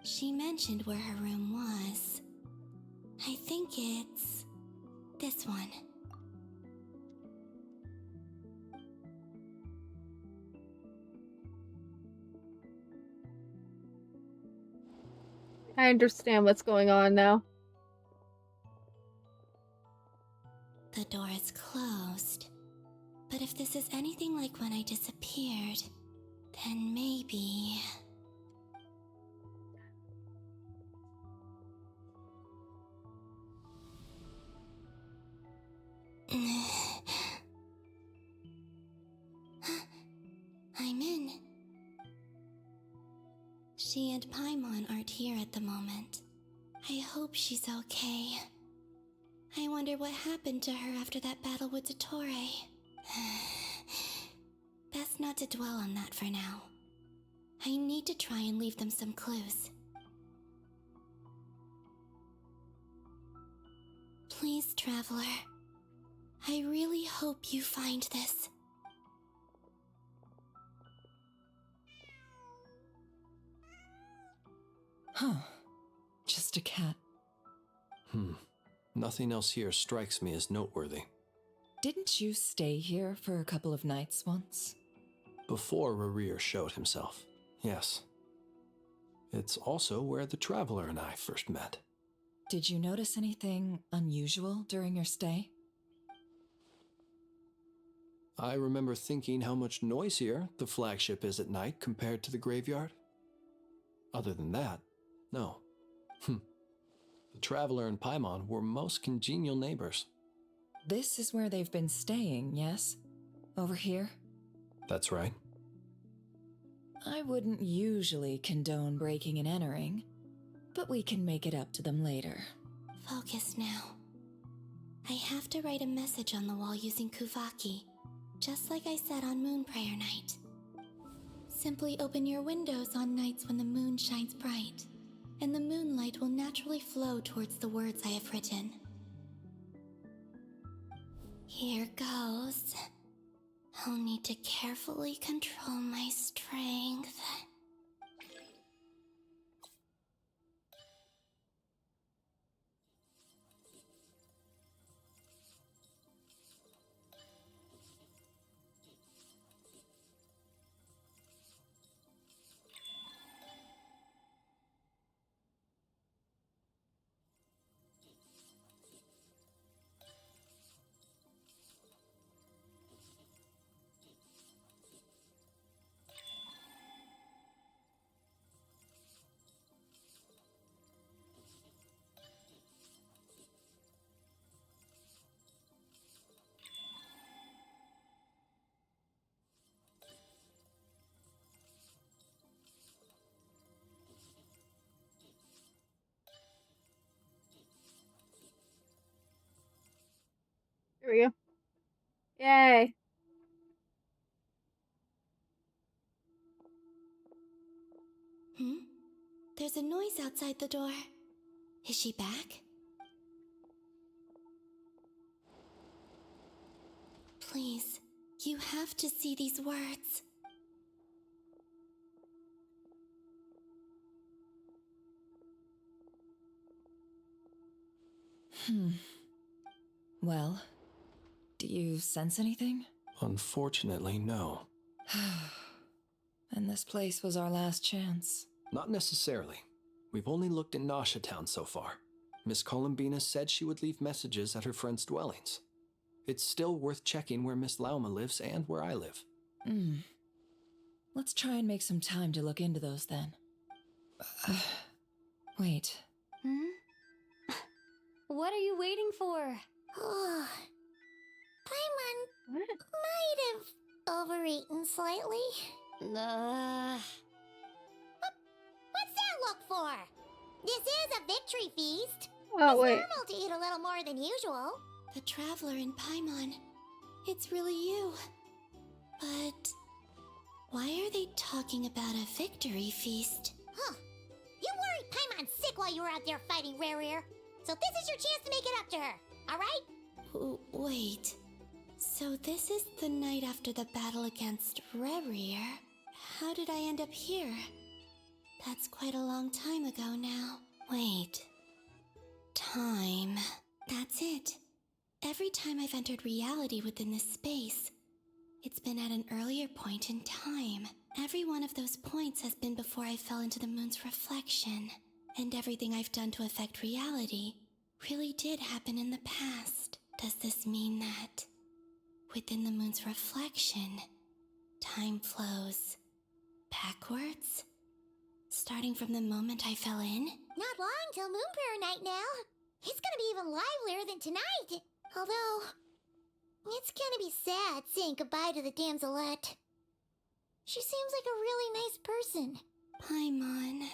She mentioned where her room was. I think it's this one. I understand what's going on now. The door is closed. But if this is anything like when I disappeared, then maybe... I'm in. She and Paimon aren't here at the moment. I hope she's okay. I wonder what happened to her after that battle with Dottore. Best not to dwell on that for now. I need to try and leave them some clues. Please, Traveler. I really hope you find this. Huh. Just a cat. Nothing else here strikes me as noteworthy. Didn't you stay here for a couple of nights once? Before Rerir showed himself, yes. It's also where the Traveler and I first met. Did you notice anything unusual during your stay? I remember thinking how much noisier the flagship is at night compared to the graveyard. Other than that, no. The Traveler and Paimon were most congenial neighbors. This is where they've been staying, yes? Over here? That's right. I wouldn't usually condone breaking and entering, but we can make it up to them later. Focus now. I have to write a message on the wall using Kuvaki, just like I said on Moon Prayer Night. Simply open your windows on nights when the moon shines bright, and the moonlight will naturally flow towards the words I have written. Here goes. I'll need to carefully control my strength. Here we go. Yay. There's a noise outside the door. Is she back? Please, you have to see these words. Well, do you sense anything? Unfortunately, no. And this place was our last chance. Not necessarily. We've only looked in Nasha Town so far. Miss Columbina said she would leave messages at her friends' dwellings. It's still worth checking where Miss Lauma lives and where I live. Let's try and make some time to look into those then. Wait. What are you waiting for? Paimon might have overeaten slightly. What's that look for? This is a victory feast. Oh, wait. It's normal to eat a little more than usual. The traveler in Paimon. It's really you. But why are they talking about a victory feast? Huh. You worried Paimon sick while you were out there fighting Rare. So this is your chance to make it up to her, alright? Wait. So this is the night after the battle against Rare. How did I end up here? That's quite a long time ago now. Wait. Time. That's it. Every time I've entered reality within this space, it's been at an earlier point in time. Every one of those points has been before I fell into the moon's reflection. And everything I've done to affect reality really did happen in the past. Does this mean that within the moon's reflection, time flows backwards? Starting from the moment I fell in? Not long till Moon Prayer Night now. It's gonna be even livelier than tonight. Although, it's gonna be sad saying goodbye to the damselette. She seems like a really nice person. Paimon.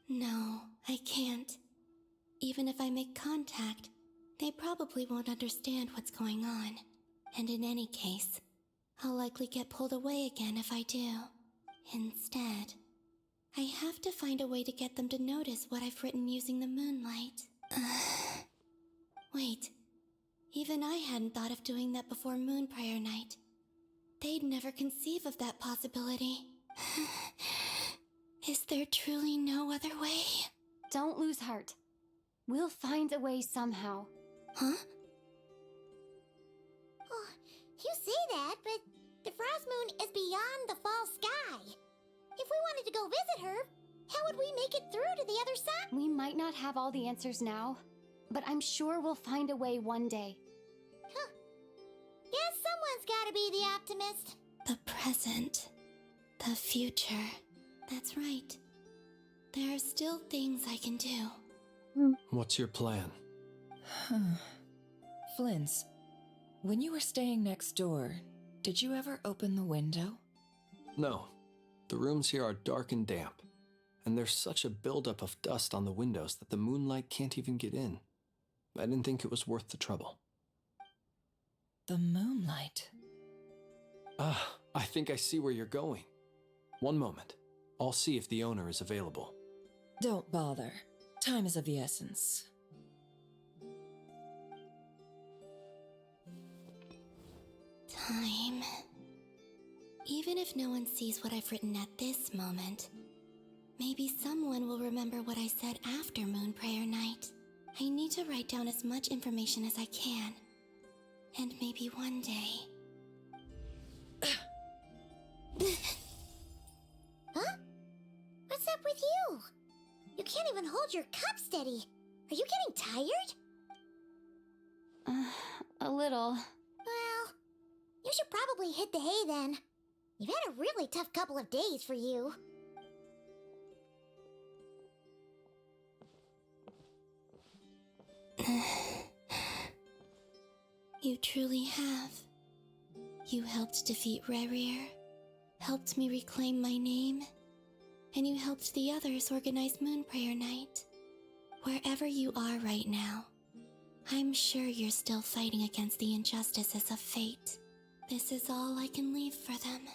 No, I can't. Even if I make contact, they probably won't understand what's going on. And in any case, I'll likely get pulled away again if I do. Instead, I have to find a way to get them to notice what I've written using the moonlight. Wait, even I hadn't thought of doing that before Moon Prayer Night. They'd never conceive of that possibility. Is there truly no other way? Don't lose heart. We'll find a way somehow. Huh? Oh, you say that, but the Frost Moon is beyond the fall sky. If we wanted to go visit her, how would we make it through to the other side? We might not have all the answers now, but I'm sure we'll find a way one day. Huh. Guess someone's gotta be the optimist. The present. The future. That's right. There are still things I can do. What's your plan? Flint's, when you were staying next door, did you ever open the window? No. The rooms here are dark and damp, and there's such a buildup of dust on the windows that the moonlight can't even get in. I didn't think it was worth the trouble. The moonlight? I think I see where you're going. One moment. I'll see if the owner is available. Don't bother. Time is of the essence. Time. Even if no one sees what I've written at this moment, maybe someone will remember what I said after Moon Prayer Night. I need to write down as much information as I can. And maybe one day... Huh? What's up with you? You can't even hold your cup steady. Are you getting tired? A little. Well, you should probably hit the hay then. You've had a really tough couple of days for you. You truly have. You helped defeat Rare, helped me reclaim my name, and you helped the others organize Moon Prayer Night. Wherever you are right now, I'm sure you're still fighting against the injustices of fate. This is all I can leave for them.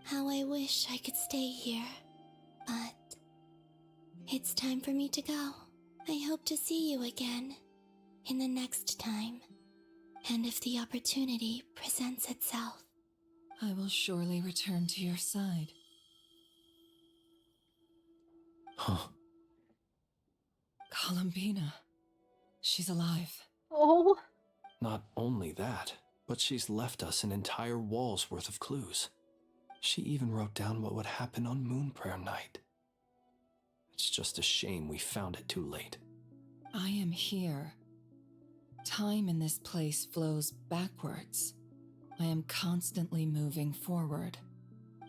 How I wish I could stay here, but it's time for me to go. I hope to see you again in the next time, and if the opportunity presents itself. I will surely return to your side. Huh. Columbina. She's alive. Oh. Not only that, but she's left us an entire wall's worth of clues. She even wrote down what would happen on Moon Prayer Night. It's just a shame we found it too late. I am here. Time in this place flows backwards. I am constantly moving forward.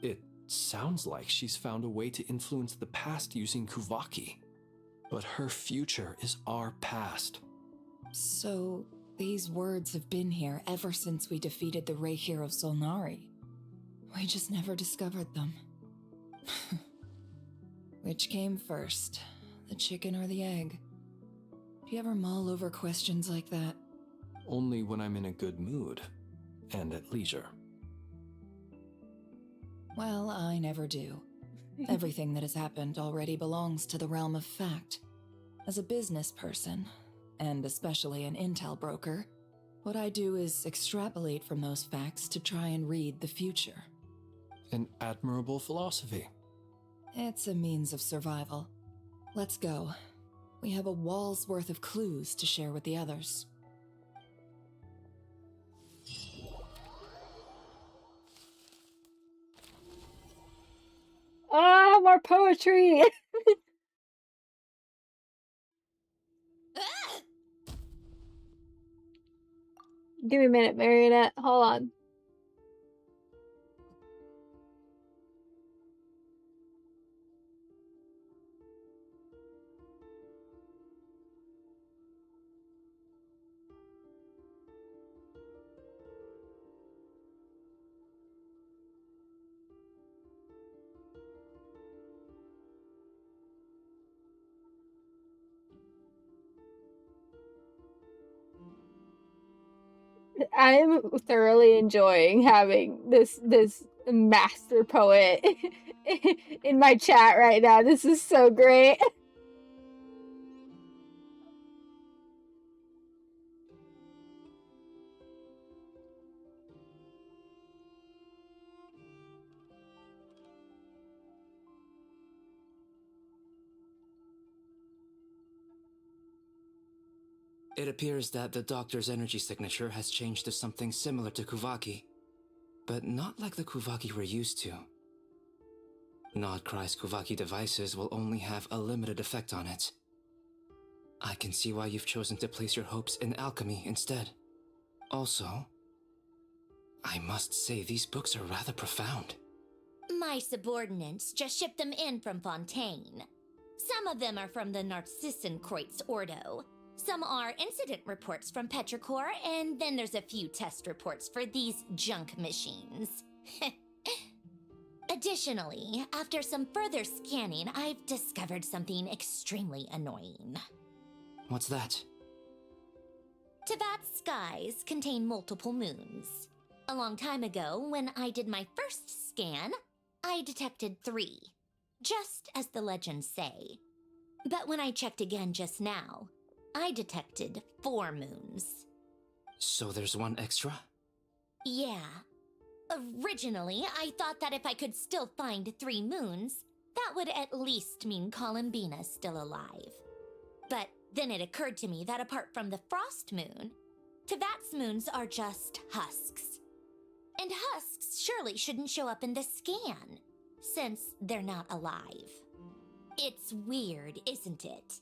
It sounds like she's found a way to influence the past using Kuvaki. But her future is our past. So, these words have been here ever since we defeated the Ray hero Solnari. We just never discovered them. Which came first, the chicken or the egg? Do you ever mull over questions like that? Only when I'm in a good mood and at leisure. Well, I never do. Everything that has happened already belongs to the realm of fact. As a business person, and especially an intel broker, what I do is extrapolate from those facts to try and read the future. An admirable philosophy. It's a means of survival. Let's go. We have a wall's worth of clues to share with the others. Ah, more poetry! Give me a minute, Marionette. Hold on. I am thoroughly enjoying having this master poet in my chat right now. This is so great. It appears that the doctor's energy signature has changed to something similar to Kuvaki, but not like the Kuvaki we're used to. Nodcry's Kuvaki devices will only have a limited effect on it. I can see why you've chosen to place your hopes in alchemy instead. Also, I must say these books are rather profound. My subordinates just shipped them in from Fontaine. Some of them are from the Narcissenkreuz Ordo. Some are incident reports from Petrichor, and then there's a few test reports for these junk machines. Additionally, after some further scanning, I've discovered something extremely annoying. What's that? Teyvat's skies contain multiple moons. A long time ago, when I did my first scan, I detected 3, just as the legends say. But when I checked again just now, I detected 4 moons. So there's one extra? Yeah. Originally, I thought that if I could still find 3 moons, that would at least mean Columbina's still alive. But then it occurred to me that apart from the frost moon, Teyvat's moons are just husks. And husks surely shouldn't show up in the scan, since they're not alive. It's weird, isn't it?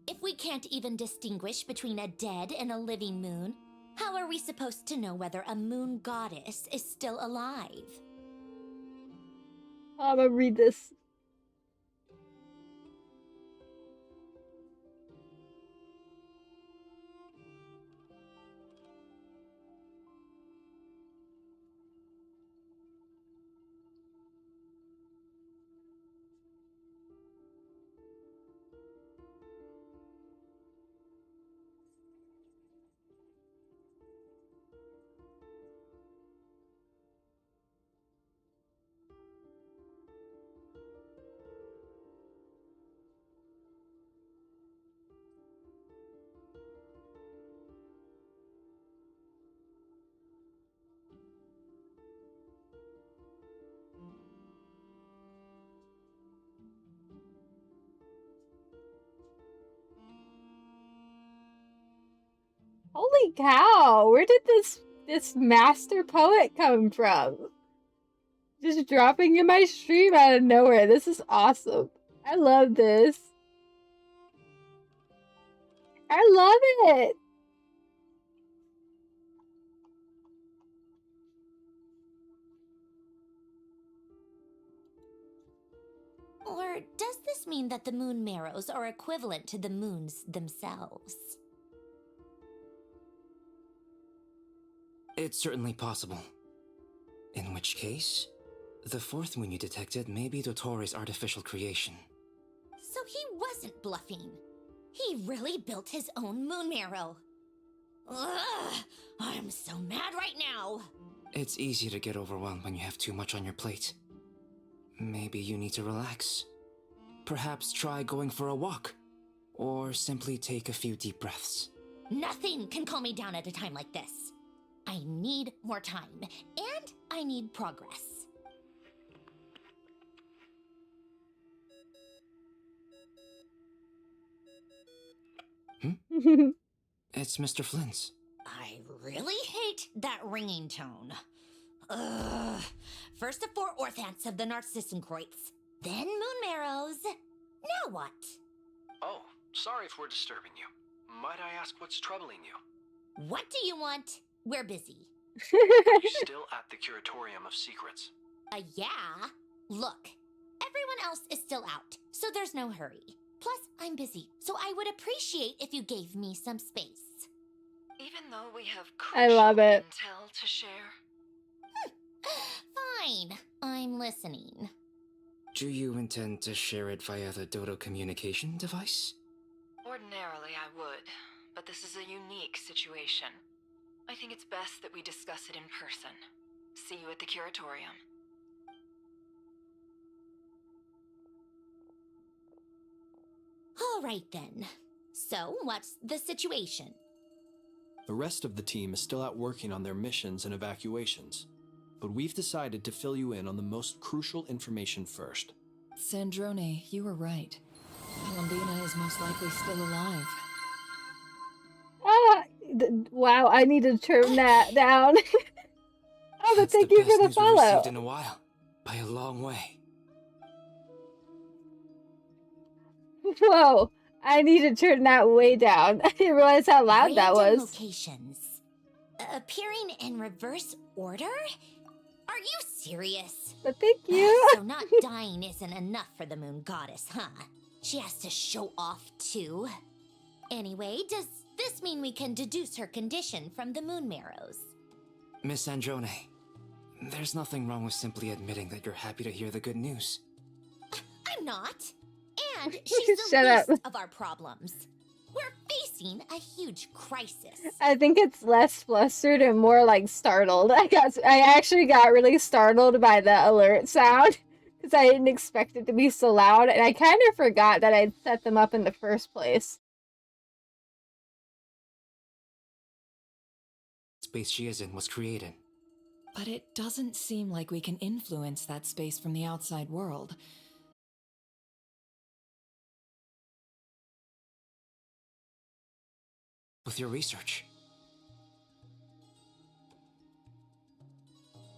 If we can't even distinguish between a dead and a living moon, how are we supposed to know whether a moon goddess is still alive? I'm gonna read this. Holy cow! Where did this master poet come from? Just dropping in my stream out of nowhere. This is awesome. I love this. I love it. Or does this mean that the moon marrows are equivalent to the moons themselves? It's certainly possible. In which case, the fourth moon you detected may be Dottore artificial creation. So he wasn't bluffing. He really built his own moon marrow. Ugh, I'm so mad right now. It's easy to get overwhelmed when you have too much on your plate. Maybe you need to relax. Perhaps try going for a walk. Or simply take a few deep breaths. Nothing can calm me down at a time like this. I need more time, and I need progress. It's Mr. Flint's. I really hate that ringing tone. Ugh. First the four orthants of the Narcissenkreuz, then moon marrows. Now what? Oh, sorry if we're disturbing you. Might I ask what's troubling you? What do you want? We're busy. Are you still at the Curatorium of Secrets? Yeah. Look, everyone else is still out, so there's no hurry. Plus, I'm busy, so I would appreciate if you gave me some space. Even though we have I love it. intel to share. Fine, I'm listening. Do you intend to share it via the Dodo communication device? Ordinarily, I would, but this is a unique situation. I think it's best that we discuss it in person. See you at the Curatorium. All right then. So, what's the situation? The rest of the team is still out working on their missions and evacuations, but we've decided to fill you in on the most crucial information first. Sandrone, you were right. Alambina is most likely still alive. Wow, I need to turn that down. Oh, but That's thank you best for the news we've follow. received in a while, by a long way. Whoa, I need to turn that way down. I didn't realize how loud that Random was. locations. Appearing in reverse order? Are you serious? But thank you. So not dying isn't enough for the moon goddess, huh? She has to show off too. Anyway, does this mean we can deduce her condition from the moon marrows? Miss Androne, there's nothing wrong with simply admitting that you're happy to hear the good news. I'm not. And she's the Shut least up. of our problems. We're facing a huge crisis. I think it's less flustered and more like startled. I actually got really startled by the alert sound because I didn't expect it to be so loud, and I kind of forgot that I'd set them up in the first place. Space she is in was created. But it doesn't seem like we can influence that space from the outside world. With your research.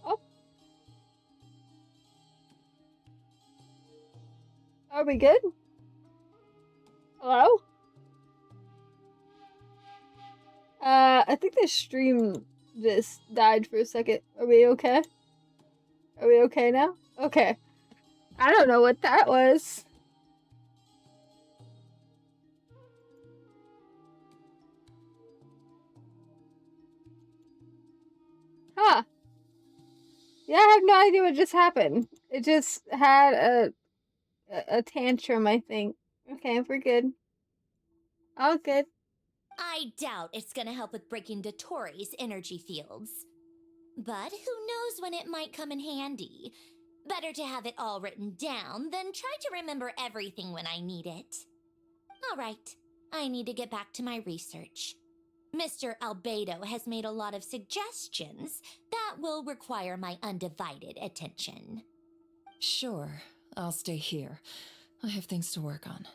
Oh. Are we good? Hello? I think the stream just died for a second. Are we okay? Are we okay now? Okay. I don't know what that was. Huh. Yeah, I have no idea what just happened. It just had a tantrum, I think. Okay, we're good. All good. I doubt it's gonna help with breaking Dottori's energy fields. But who knows when it might come in handy. Better to have it all written down than try to remember everything when I need it. Alright, I need to get back to my research. Mr. Albedo has made a lot of suggestions that will require my undivided attention. Sure, I'll stay here. I have things to work on.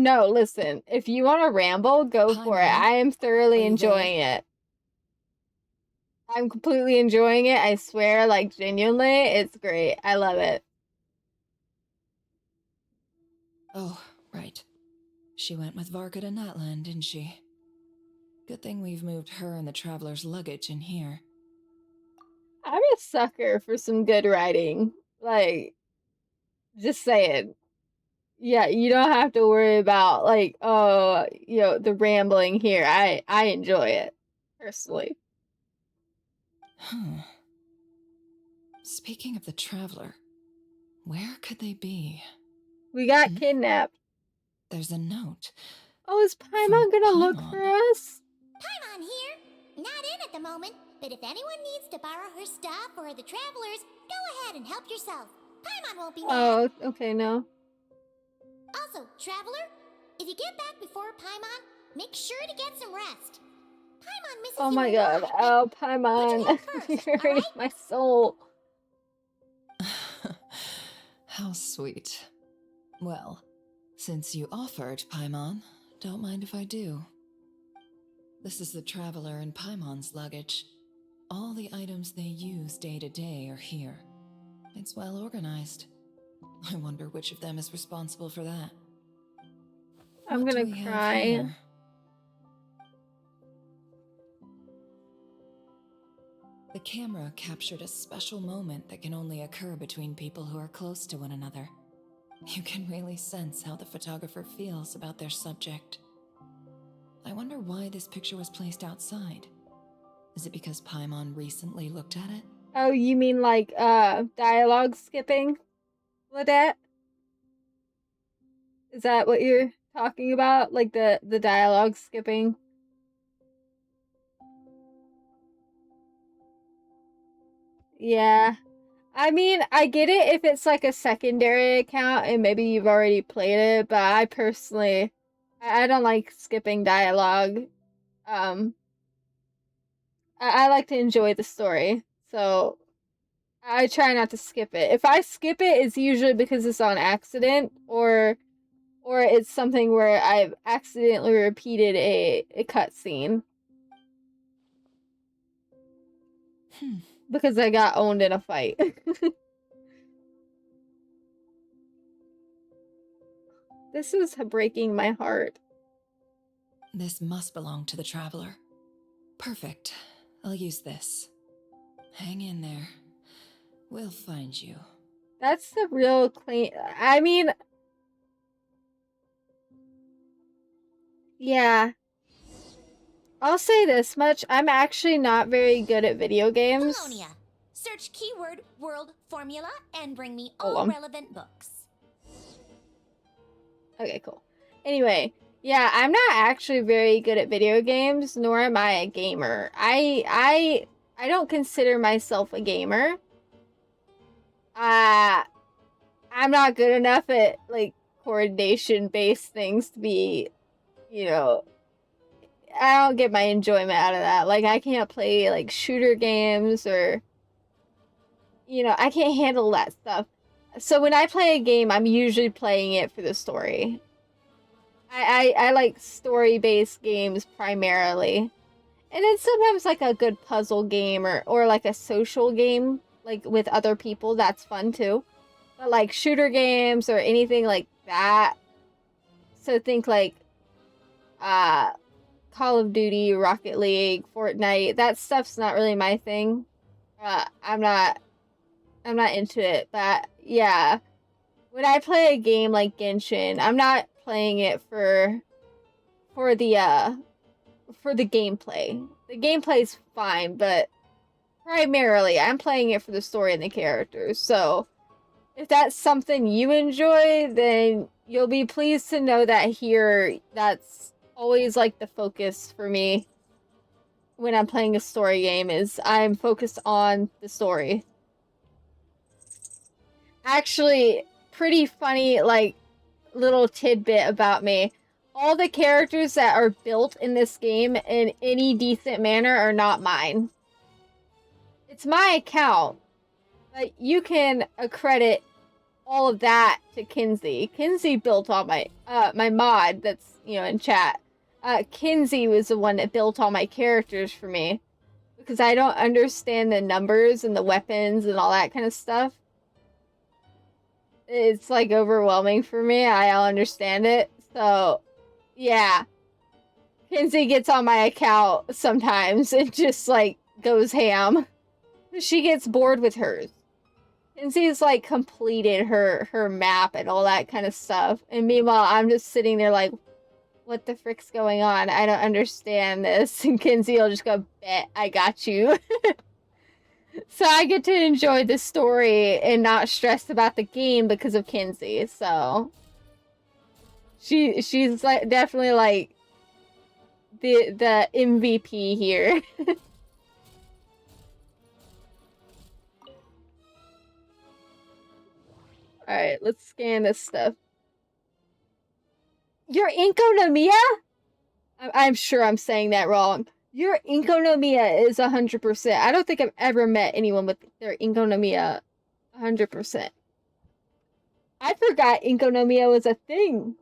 No, listen. If you want to ramble, go for it. I am thoroughly enjoying it. I'm completely enjoying it. I swear, like, genuinely, it's great. I love it. Oh, right. She went with Varka to Natlan, didn't she? Good thing we've moved her and the traveler's luggage in here. I'm a sucker for some good writing. Like, just saying. Yeah, you don't have to worry about, like, oh, you know, the rambling here. I enjoy it, personally. Speaking of the traveler, where could they be? We got kidnapped. There's a note. Oh, is Paimon gonna look for us? Paimon here. Not in at the moment, but if anyone needs to borrow her stuff or the travelers, go ahead and help yourself. Paimon won't be mad. Oh, okay, no. Also, traveler, if you get back before Paimon, make sure to get some rest. Paimon misses Oh you my a god. lot, Oh, Paimon. You're hurting my soul. How sweet. Well, since you offered, Paimon, don't mind if I do. This is the traveler and Paimon's luggage. All the items they use day to day are here. It's well organized. I wonder which of them is responsible for that. I'm What do gonna we have cry. here? The camera captured a special moment that can only occur between people who are close to one another. You can really sense how the photographer feels about their subject. I wonder why this picture was placed outside. Is it because Paimon recently looked at it? Oh, you mean like, dialogue skipping? Ladette? Is that what you're talking about? Like the dialogue skipping? Yeah. I mean, I get it if it's like a secondary account and maybe you've already played it, but I personally, I don't like skipping dialogue. I like to enjoy the story, so I try not to skip it. If I skip it, it's usually because it's on accident or it's something where I've accidentally repeated a cutscene. Because I got owned in a fight. This is breaking my heart. This must belong to the traveler. Perfect. I'll use this. Hang in there. We'll find you. That's the real claim. I mean, yeah. I'll say this much. I'm actually not very good at video games. Polonia. Search keyword world formula and bring me all relevant books. Okay, cool. Anyway, yeah, I'm not actually very good at video games, nor am I a gamer. I don't consider myself a gamer. I'm not good enough at, like, coordination-based things to be, you know, I don't get my enjoyment out of that. Like, I can't play, like, shooter games or, you know, I can't handle that stuff. So when I play a game, I'm usually playing it for the story. I like story-based games primarily. And then sometimes, like, a good puzzle game or like, a social game, like, with other people, that's fun, too. But, like, shooter games or anything like that. So think, like, Call of Duty, Rocket League, Fortnite, that stuff's not really my thing. I'm not into it, but yeah. When I play a game like Genshin, I'm not playing it for the gameplay. The gameplay's fine, but primarily I'm playing it for the story and the characters. So if that's something you enjoy, then you'll be pleased to know that here that's always like the focus for me when I'm playing a story game is I'm focused on the story. Actually, pretty funny, like, little tidbit about me. All the characters that are built in this game in any decent manner are not mine. It's my account, but you can accredit all of that to Kinsey. Kinsey built all my my mod that's, you know, in chat. Kinsey was the one that built all my characters for me because I don't understand the numbers and the weapons and all that kind of stuff. It's like overwhelming for me. I don't understand it. So, yeah. Kinsey gets on my account sometimes and just like goes ham. She gets bored with hers. Kinsey's like completed her map and all that kind of stuff. And meanwhile, I'm just sitting there like, what the frick's going on? I don't understand this. And Kinsey will just go, bet, I got you. So I get to enjoy the story and not stressed about the game because of Kinsey. So she's like definitely like the MVP here. Alright, let's scan this stuff. Your Inkonomiya? I'm sure I'm saying that wrong. Your Inkonomiya is 100%. I don't think I've ever met anyone with their Inkonomiya 100%. I forgot Inkonomiya was a thing.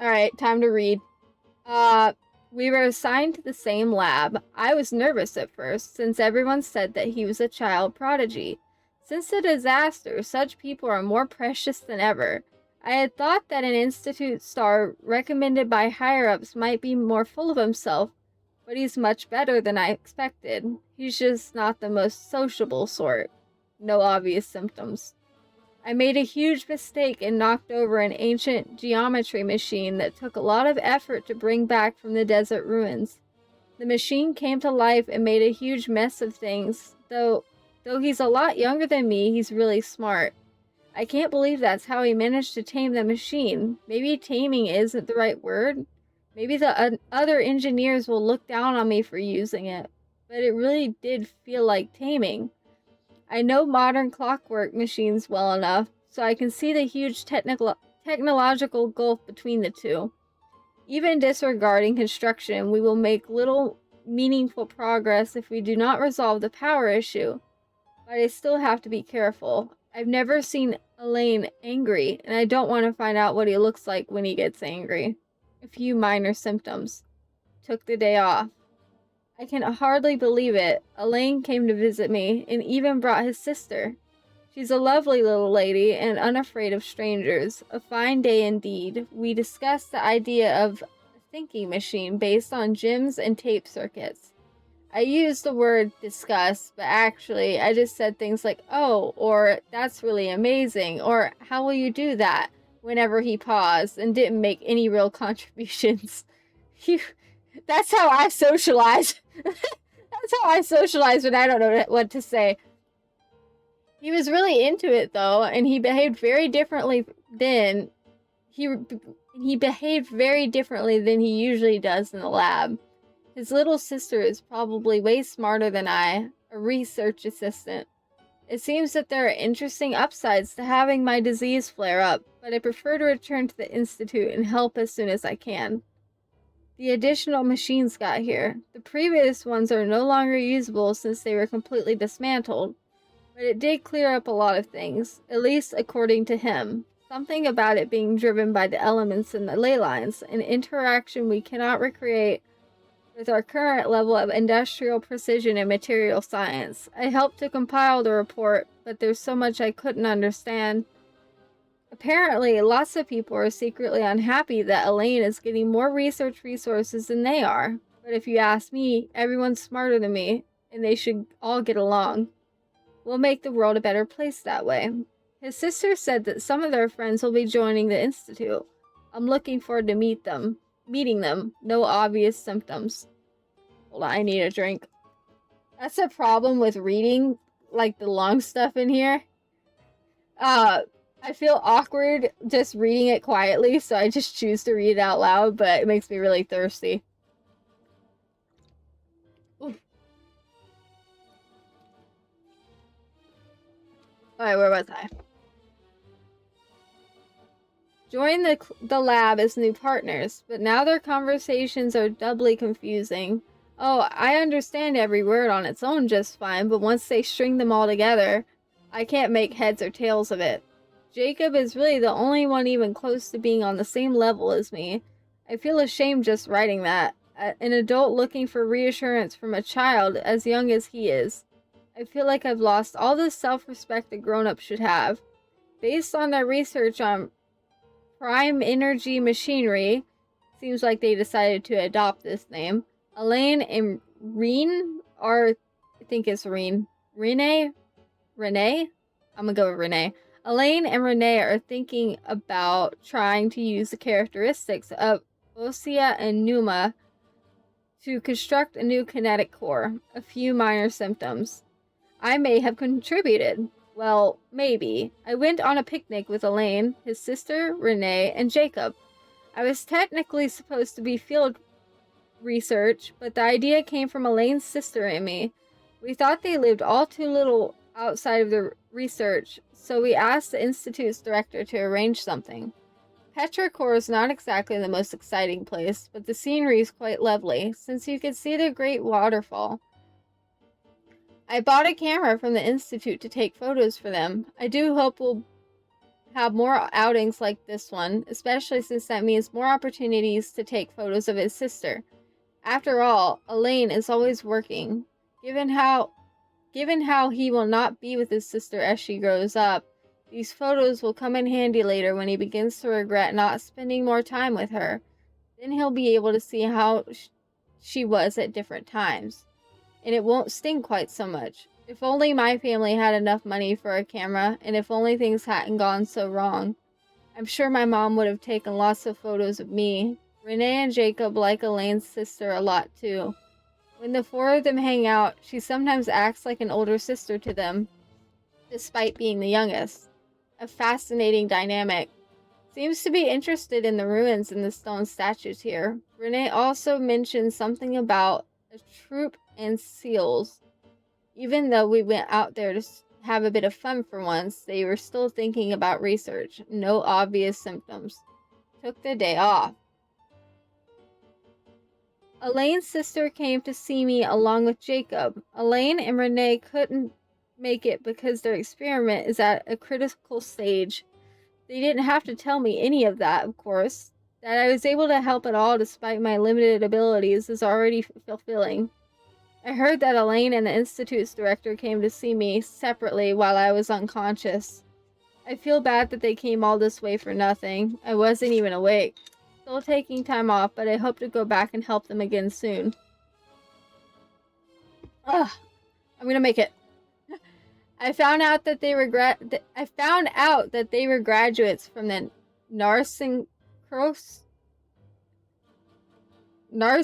Alright, time to read. We were assigned to the same lab. I was nervous at first, since everyone said that he was a child prodigy. Since the disaster, such people are more precious than ever. I had thought that an institute star recommended by higher-ups might be more full of himself, but he's much better than I expected. He's just not the most sociable sort. No obvious symptoms. I made a huge mistake and knocked over an ancient geometry machine that took a lot of effort to bring back from the desert ruins. The machine came to life and made a huge mess of things. Though he's a lot younger than me, he's really smart. I can't believe that's how he managed to tame the machine. Maybe taming isn't the right word. Maybe the other engineers will look down on me for using it. But it really did feel like taming. I know modern clockwork machines well enough, so I can see the huge technological gulf between the two. Even disregarding construction, we will make little meaningful progress if we do not resolve the power issue. But I still have to be careful. I've never seen Elaine angry, and I don't want to find out what he looks like when he gets angry. A few minor symptoms. Took the day off. I can hardly believe it. Elaine came to visit me, and even brought his sister. She's a lovely little lady, and unafraid of strangers. A fine day indeed. We discussed the idea of a thinking machine based on gems and tape circuits. I used the word discuss, but actually, I just said things like, oh, or that's really amazing, or how will you do that, whenever he paused, and didn't make any real contributions. That's how I socialize. That's how I socialize when I don't know what to say. He was really into it, though, and he behaved very differently then. He behaved very differently than he usually does in the lab. His little sister is probably way smarter than I, a research assistant. It seems that there are interesting upsides to having my disease flare up, but I prefer to return to the Institute and help as soon as I can. The additional machines got here. The previous ones are no longer usable since they were completely dismantled, but it did clear up a lot of things, at least according to him. Something about it being driven by the elements in the ley lines, an interaction we cannot recreate with our current level of industrial precision and material science. I helped to compile the report, but there's so much I couldn't understand. Apparently, lots of people are secretly unhappy that Elaine is getting more research resources than they are. But if you ask me, everyone's smarter than me, and they should all get along. We'll make the world a better place that way. His sister said that some of their friends will be joining the Institute. I'm looking forward to meeting them. No obvious symptoms. Hold on, I need a drink. That's a problem with reading, like, the long stuff in here. I feel awkward just reading it quietly, so I just choose to read it out loud, but it makes me really thirsty. Oof. Alright, where was I? Join the lab as new partners, but now their conversations are doubly confusing. Oh, I understand every word on its own just fine, but once they string them all together, I can't make heads or tails of it. Jacob is really the only one even close to being on the same level as me. I feel ashamed just writing that. An adult looking for reassurance from a child as young as he is. I feel like I've lost all the self-respect a grown-up should have. Based on their research on prime energy machinery, seems like they decided to adopt this name. Elaine and Reen are, I think it's Reen. Renee? I'm gonna go with Renee. Elaine and Renee are thinking about trying to use the characteristics of Osea and Numa to construct a new kinetic core. A few minor symptoms. I may have contributed. Well, maybe. I went on a picnic with Elaine, his sister, Renee, and Jacob. I was technically supposed to be field research, but the idea came from Elaine's sister and me. We thought they lived all too little outside of the research, so we asked the Institute's director to arrange something. Petrichor is not exactly the most exciting place, but the scenery is quite lovely, since you can see the great waterfall. I bought a camera from the Institute to take photos for them. I do hope we'll have more outings like this one, especially since that means more opportunities to take photos of his sister. After all, Elaine is always working. Given how he will not be with his sister as she grows up, these photos will come in handy later when he begins to regret not spending more time with her. Then he'll be able to see how she was at different times. And it won't sting quite so much. If only my family had enough money for a camera, and if only things hadn't gone so wrong. I'm sure my mom would have taken lots of photos of me. Renee and Jacob like Elaine's sister a lot too. When the four of them hang out, she sometimes acts like an older sister to them, despite being the youngest. A fascinating dynamic. Seems to be interested in the ruins and the stone statues here. Renee also mentioned something about a troop and seals. Even though we went out there to have a bit of fun for once, they were still thinking about research. No obvious symptoms. Took the day off. Elaine's sister came to see me along with Jacob. Elaine and Renee couldn't make it because their experiment is at a critical stage. They didn't have to tell me any of that, of course. That I was able to help at all despite my limited abilities is already fulfilling. I heard that Elaine and the Institute's director came to see me separately while I was unconscious. I feel bad that they came all this way for nothing. I wasn't even awake. Still taking time off, but I hope to go back and help them again soon. Ugh, I'm gonna make it. I found out that they were graduates from the Narcissus I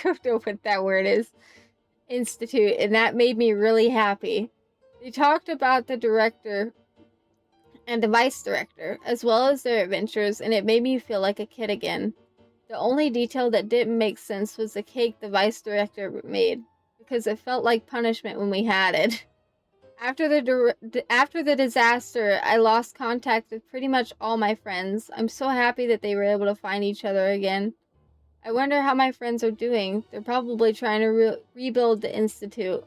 don't know what that word is. Institute, and that made me really happy. They talked about the director and the vice director, as well as their adventures, and it made me feel like a kid again. The only detail that didn't make sense was the cake the vice director made, because it felt like punishment when we had it. After the disaster, I lost contact with pretty much all my friends. I'm so happy that they were able to find each other again. I wonder how my friends are doing. They're probably trying to rebuild the Institute.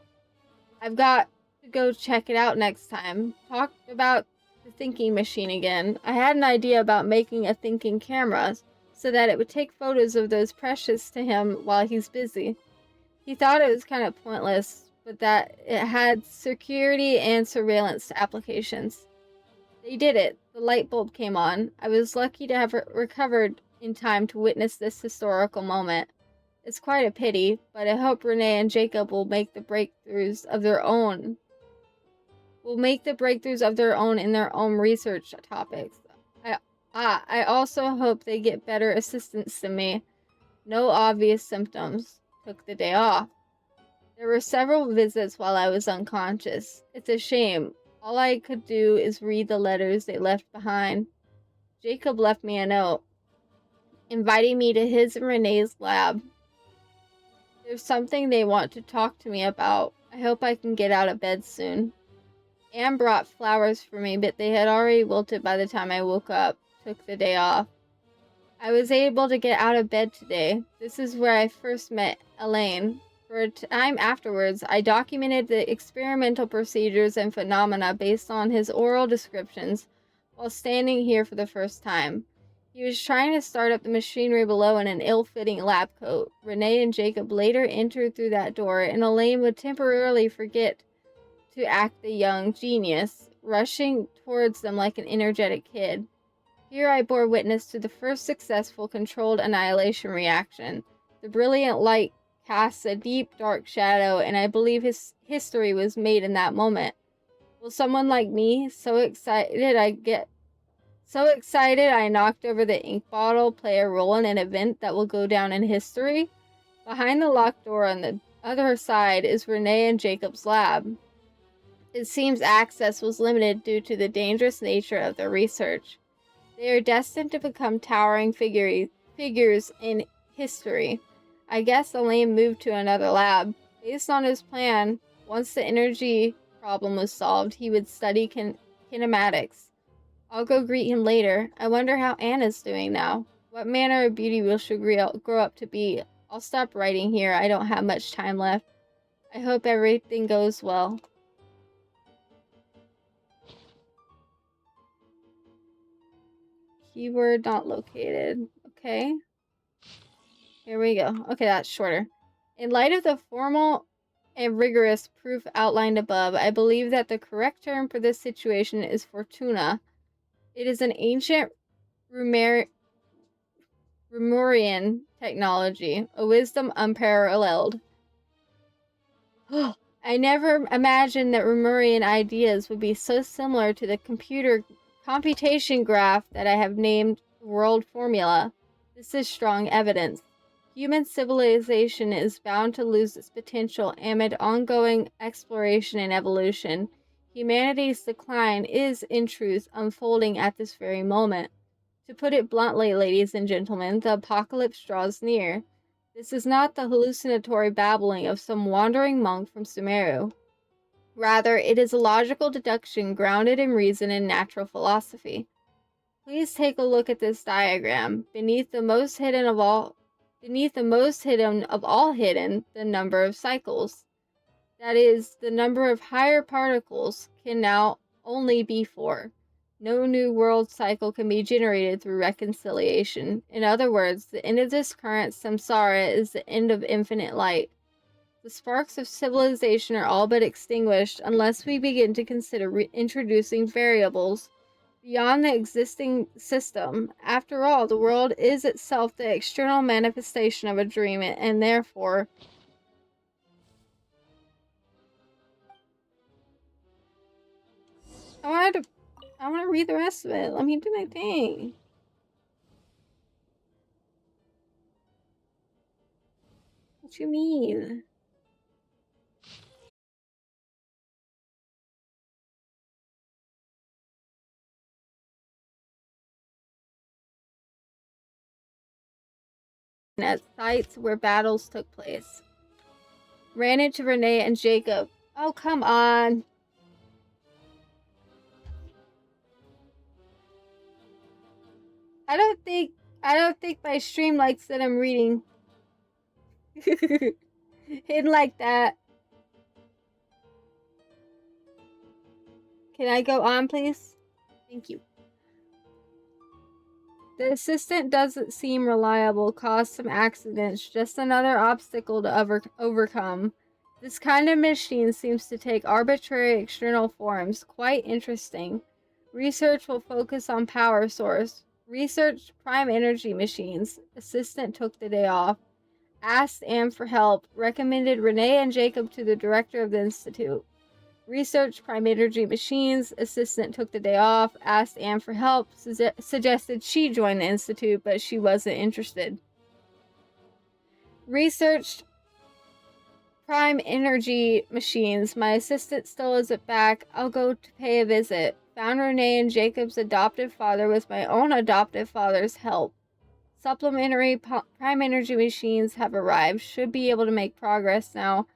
I've got to go check it out next time. Talk about the thinking machine again. I had an idea about making a thinking camera so that it would take photos of those precious to him while he's busy. He thought it was kind of pointless, but that it had security and surveillance applications. They did it. The light bulb came on. I was lucky to have recovered in time to witness this historical moment. It's quite a pity, but I hope Renee and Jacob will make the breakthroughs of their own. In their own research topics. I also hope they get better assistance than me. No obvious symptoms. Took the day off. There were several visits while I was unconscious. It's a shame. All I could do is read the letters they left behind. Jacob left me a note, inviting me to his and Renee's lab. There's something they want to talk to me about. I hope I can get out of bed soon. Anne brought flowers for me, but they had already wilted by the time I woke up. Took the day off. I was able to get out of bed today. This is where I first met Elaine. For a time afterwards, I documented the experimental procedures and phenomena based on his oral descriptions while standing here for the first time. He was trying to start up the machinery below in an ill-fitting lab coat. Renee and Jacob later entered through that door, and Elaine would temporarily forget to act the young genius, rushing towards them like an energetic kid. Here I bore witness to the first successful controlled annihilation reaction. The brilliant light casts a deep, dark shadow, and I believe his history was made in that moment. Will someone like me, so excited I knocked over the ink bottle, play a role in an event that will go down in history? Behind the locked door on the other side is Renee and Jacob's lab. It seems access was limited due to the dangerous nature of their research. They are destined to become towering figures in history. I guess Elaine moved to another lab. Based on his plan, once the energy problem was solved, he would study kinematics. I'll go greet him later. I wonder how Anna's doing now. What manner of beauty will she grow up to be? I'll stop writing here. I don't have much time left. I hope everything goes well. Keyword not located. Okay. Here we go. Okay, that's shorter. In light of the formal and rigorous proof outlined above, I believe that the correct term for this situation is Fortuna. It is an ancient Rumurian technology, a wisdom unparalleled. I never imagined that Rumurian ideas would be so similar to the computation graph that I have named World Formula. This is strong evidence. Human civilization is bound to lose its potential amid ongoing exploration and evolution. Humanity's decline is, in truth, unfolding at this very moment. To put it bluntly, ladies and gentlemen, the apocalypse draws near. This is not the hallucinatory babbling of some wandering monk from Sumeru. Rather, it is a logical deduction grounded in reason and natural philosophy. Please take a look at this diagram. Beneath the most hidden of all hidden, the number of cycles. That is, the number of higher particles can now only be 4. No new world cycle can be generated through reconciliation. In other words, the end of this current samsara is the end of infinite light. The sparks of civilization are all but extinguished unless we begin to consider introducing variables beyond the existing system. After all, the world is itself the external manifestation of a dream, and therefore I want to read the rest of it. Let me do my thing. What you mean? At sites where battles took place. Ran into Renee and Jacob. Oh, come on. I don't think my stream likes that I'm reading. Hidden like that. Can I go on, please? Thank you. The assistant doesn't seem reliable, caused some accidents, just another obstacle to overcome. This kind of machine seems to take arbitrary external forms. Quite interesting. Research will focus on power source. Research prime energy machines. Assistant took the day off. Asked Anne for help. Recommended Renee and Jacob to the director of the institute. Research prime energy machines. Assistant took the day off. Asked Anne for help. Suggested she join the institute, but she wasn't interested. Researched prime energy machines. My assistant still isn't back. I'll go to pay a visit. Found Renee and Jacob's adoptive father with my own adoptive father's help. Supplementary prime energy machines have arrived. Should be able to make progress now.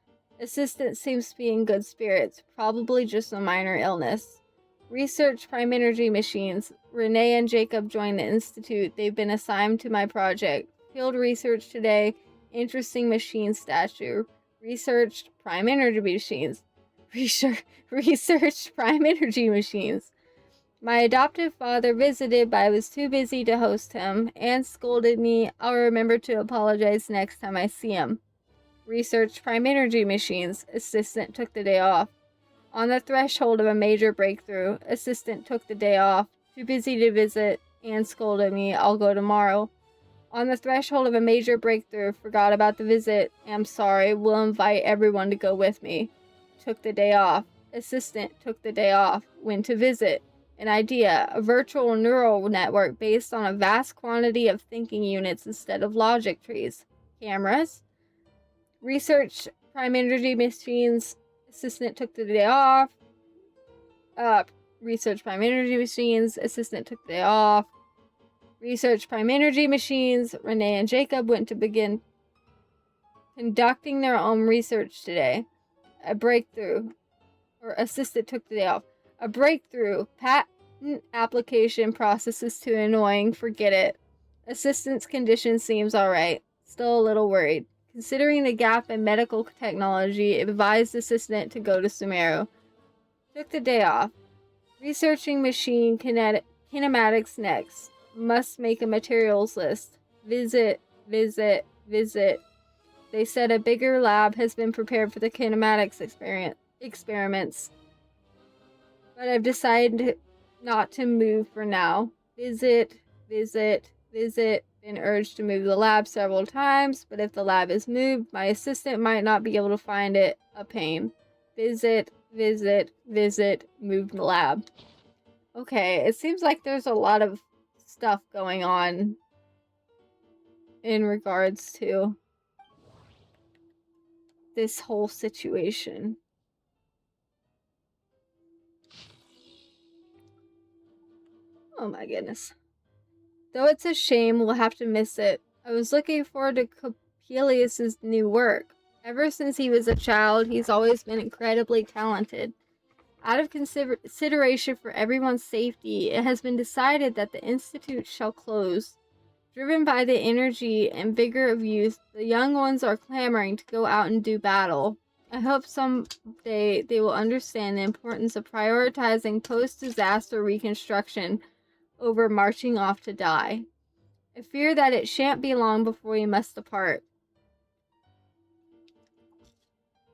Assistant seems to be in good spirits. Probably just a minor illness. Research prime energy machines. Renee and Jacob joined the Institute. They've been assigned to my project. Field research today. Interesting machine statue. Researched prime energy machines. Researched prime energy machines. My adoptive father visited, but I was too busy to host him. Anne scolded me. I'll remember to apologize next time I see him. Researched prime energy machines. Assistant took the day off. On the threshold of a major breakthrough. Assistant took the day off. Too busy to visit. Anne scolded me. I'll go tomorrow. On the threshold of a major breakthrough. Forgot about the visit. I'm sorry. We'll invite everyone to go with me. Took the day off. Assistant took the day off. Went to visit. An idea, a virtual neural network based on a vast quantity of thinking units instead of logic trees. Cameras. Research prime energy machines. Assistant took the day off. Research prime energy machines. Assistant took the day off. Research prime energy machines. Renee and Jacob went to begin conducting their own research today. A breakthrough. Or assistant took the day off. A breakthrough. Patent application process is too annoying. Forget it. Assistant's condition seems alright. Still a little worried. Considering the gap in medical technology, advised assistant to go to Sumeru. Took the day off. Researching machine kinematics next. Must make a materials list. Visit. They said a bigger lab has been prepared for the kinematics experiments. But I've decided not to move for now. Visit. Been urged to move the lab several times, but if the lab is moved, my assistant might not be able to find it. A pain. Visit. Moved the lab. Okay, it seems like there's a lot of stuff going on in regards to this whole situation. Oh my goodness. Though it's a shame, we'll have to miss it. I was looking forward to Coppelius's new work. Ever since he was a child, he's always been incredibly talented. Out of consideration for everyone's safety, it has been decided that the Institute shall close. Driven by the energy and vigor of youth, the young ones are clamoring to go out and do battle. I hope someday they will understand the importance of prioritizing post-disaster reconstruction over marching off to die. I fear that it shan't be long before we must depart.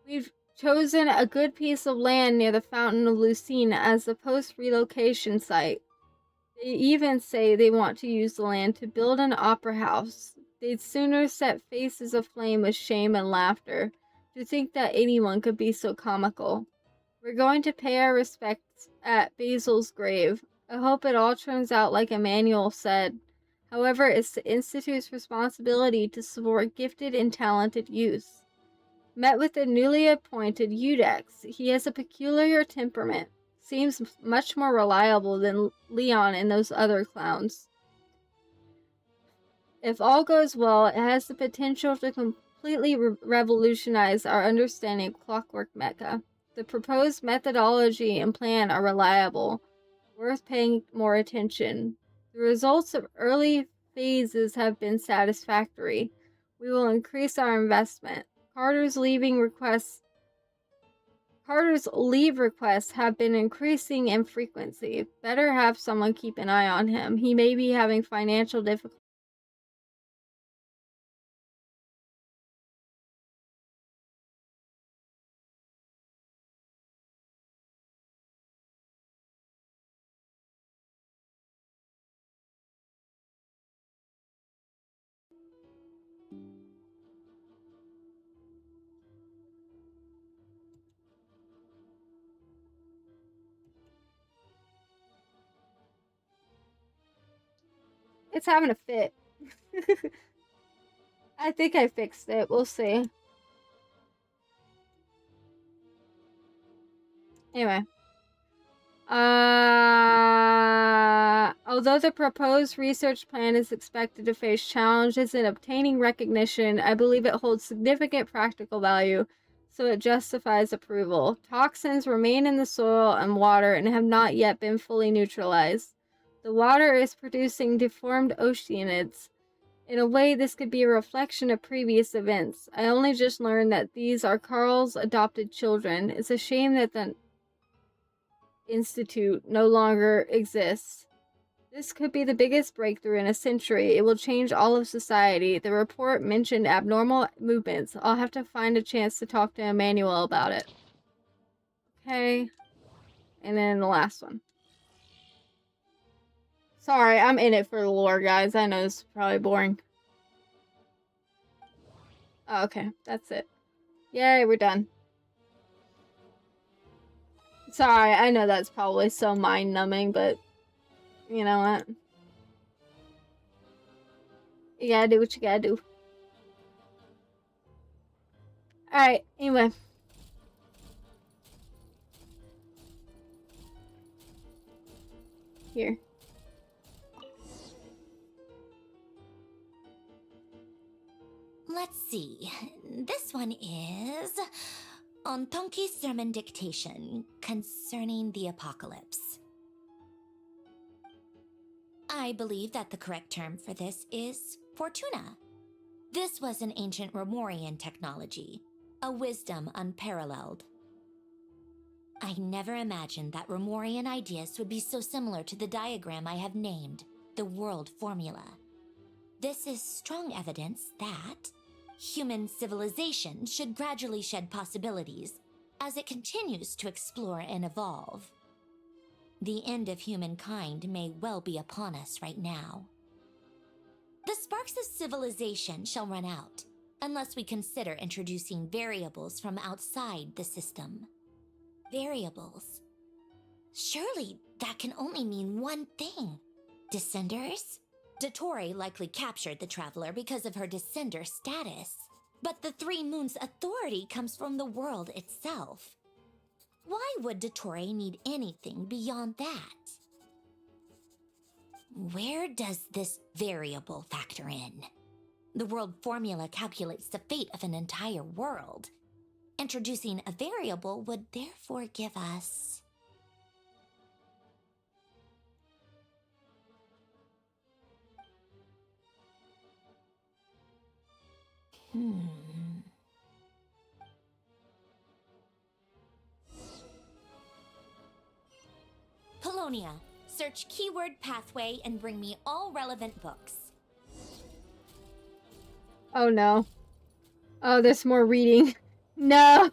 We've chosen a good piece of land near the Fountain of Lucine as the post-relocation site. They even say they want to use the land to build an opera house. They'd sooner set faces aflame with shame and laughter. To think that anyone could be so comical. We're going to pay our respects at Basil's grave. I hope it all turns out like Emmanuel said. However, it's the Institute's responsibility to support gifted and talented youth. Met with the newly appointed Udex. He has a peculiar temperament. Seems much more reliable than Leon and those other clowns. If all goes well, it has the potential to completely revolutionize our understanding of clockwork mecha. The proposed methodology and plan are reliable, worth paying more attention. The results of early phases have been satisfactory. We will increase our investment. Carter's leave requests have been increasing in frequency. Better have someone keep an eye on him. He may be having financial difficulties. It's having a fit. I think I fixed it. We'll see. Anyway. Although the proposed research plan is expected to face challenges in obtaining recognition, I believe it holds significant practical value, so it justifies approval. Toxins remain in the soil and water and have not yet been fully neutralized. The water is producing deformed oceanids. In a way, this could be a reflection of previous events. I only just learned that these are Carl's adopted children. It's a shame that the Institute no longer exists. This could be the biggest breakthrough in a century. It will change all of society. The report mentioned abnormal movements. I'll have to find a chance to talk to Emmanuel about it. Okay. And then the last one. Sorry, I'm in it for the lore, guys. I know this is probably boring. Oh, okay, that's it. Yay, we're done. Sorry, I know that's probably so mind-numbing, but you know what? You gotta do what you gotta do. Alright, anyway. Here. Let's see. This one is Ontonki's sermon dictation concerning the apocalypse. I believe that the correct term for this is Fortuna. This was an ancient Romorian technology, a wisdom unparalleled. I never imagined that Romorian ideas would be so similar to the diagram I have named, the world formula. This is strong evidence that human civilization should gradually shed possibilities as it continues to explore and evolve. The end of humankind may well be upon us right now. The sparks of civilization shall run out, unless we consider introducing variables from outside the system. Variables. Surely that can only mean one thing. Descenders? Dottore likely captured the traveler because of her descender status. But the Three Moons' authority comes from the world itself. Why would Dottore need anything beyond that? Where does this variable factor in? The world formula calculates the fate of an entire world. Introducing a variable would therefore give us... Polonia, search keyword pathway and bring me all relevant books. Oh no. Oh, there's more reading. No!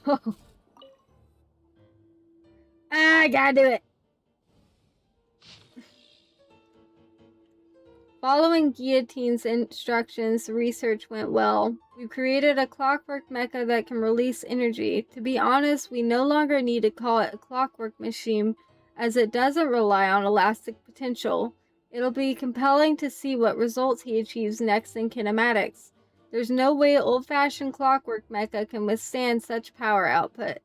I gotta do it. Following Guillotine's instructions, research went well. We created a clockwork mecha that can release energy. To be honest, we no longer need to call it a clockwork machine, as it doesn't rely on elastic potential. It'll be compelling to see what results he achieves next in kinematics. There's no way old-fashioned clockwork mecha can withstand such power output.